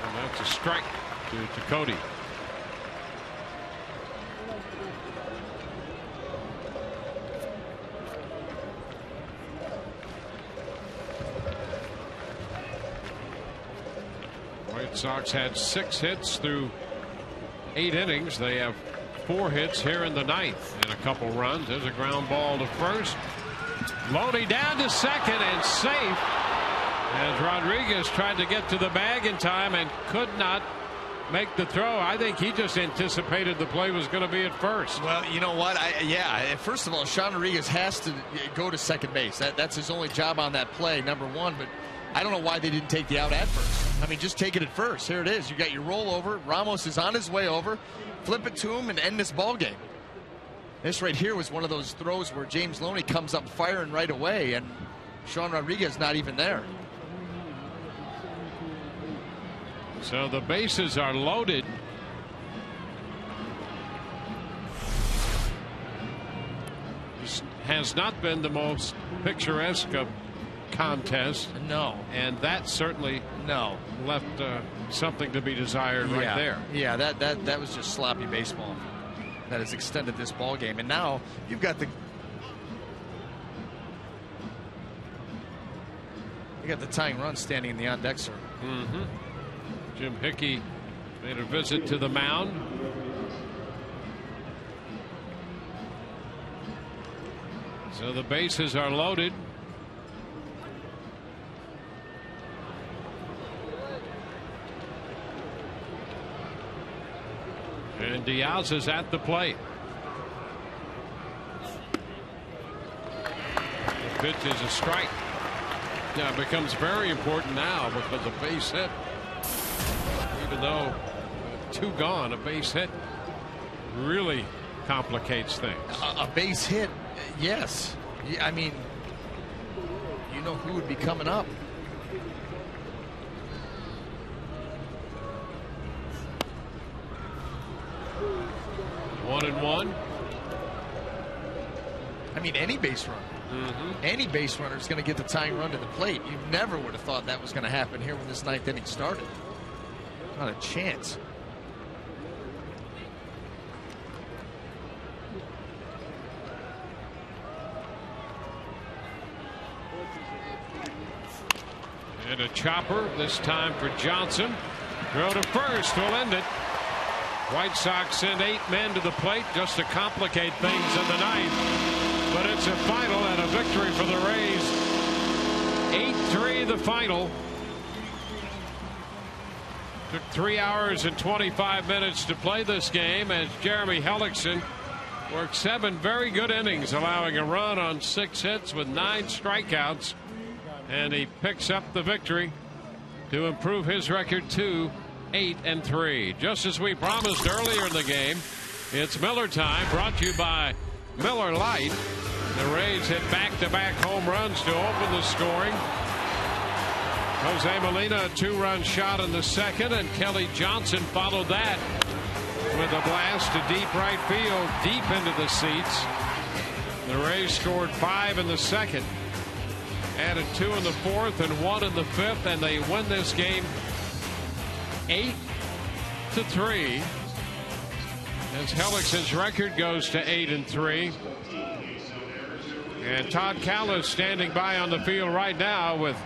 And that's a strike to Cody. White Sox had 6 hits through 8 innings. They have 4 hits here in the 9th and a couple runs. There's a ground ball to first. Lodi down to second and safe as Rodriguez tried to get to the bag in time and could not make the throw. I think he just anticipated the play was going to be at first.
Well, you know what? First of all, Sean Rodriguez has to go to second base. That's his only job on that play, number 1. But I don't know why they didn't take the out at first. I mean, just take it at first. Here it is. You got your rollover. Ramos is on his way over. Flip it to him and end this ball game. This right here was one of those throws where James Loney comes up firing right away, and Sean Rodriguez not even there.
So the bases are loaded. This has not been the most picturesque of contests.
No.
And that certainly left something to be desired right there.
Yeah, that was just sloppy baseball that has extended this ball game. And now you've got the tying run standing in the on deck circle.
Jim Hickey made a visit to the mound. So the bases are loaded. And Diaz is at the plate. The pitch is a strike. Yeah, it becomes very important now because a base hit, even though 2 gone, a base hit really complicates things.
A base hit, yes. I mean, you know who would be coming up.
One and one.
I mean, any base runner. Any base runner is going to get the tying run to the plate. You never would have thought that was going to happen here when this 9th inning started. Not a chance.
And a chopper this time for Johnson. Throw to first will end it. White Sox send 8 men to the plate just to complicate things in the 9th. But it's a final and a victory for the Rays. 8-3 the final. Took 3 hours and 25 minutes to play this game as Jeremy Hellickson worked 7 very good innings, allowing a run on 6 hits with 9 strikeouts. And he picks up the victory to improve his record to 8-3. Just as we promised earlier in the game, it's Miller time, brought to you by Miller Lite. The Rays hit back-to-back home runs to open the scoring. Jose Molina, a 2-run shot in the second, and Kelly Johnson followed that with a blast to deep right field, deep into the seats. The Rays scored 5 in the second, added 2 in the fourth and 1 in the fifth, and they win this game 8-3. As Hellickson's record goes to 8-3. And Todd Callis standing by on the field right now with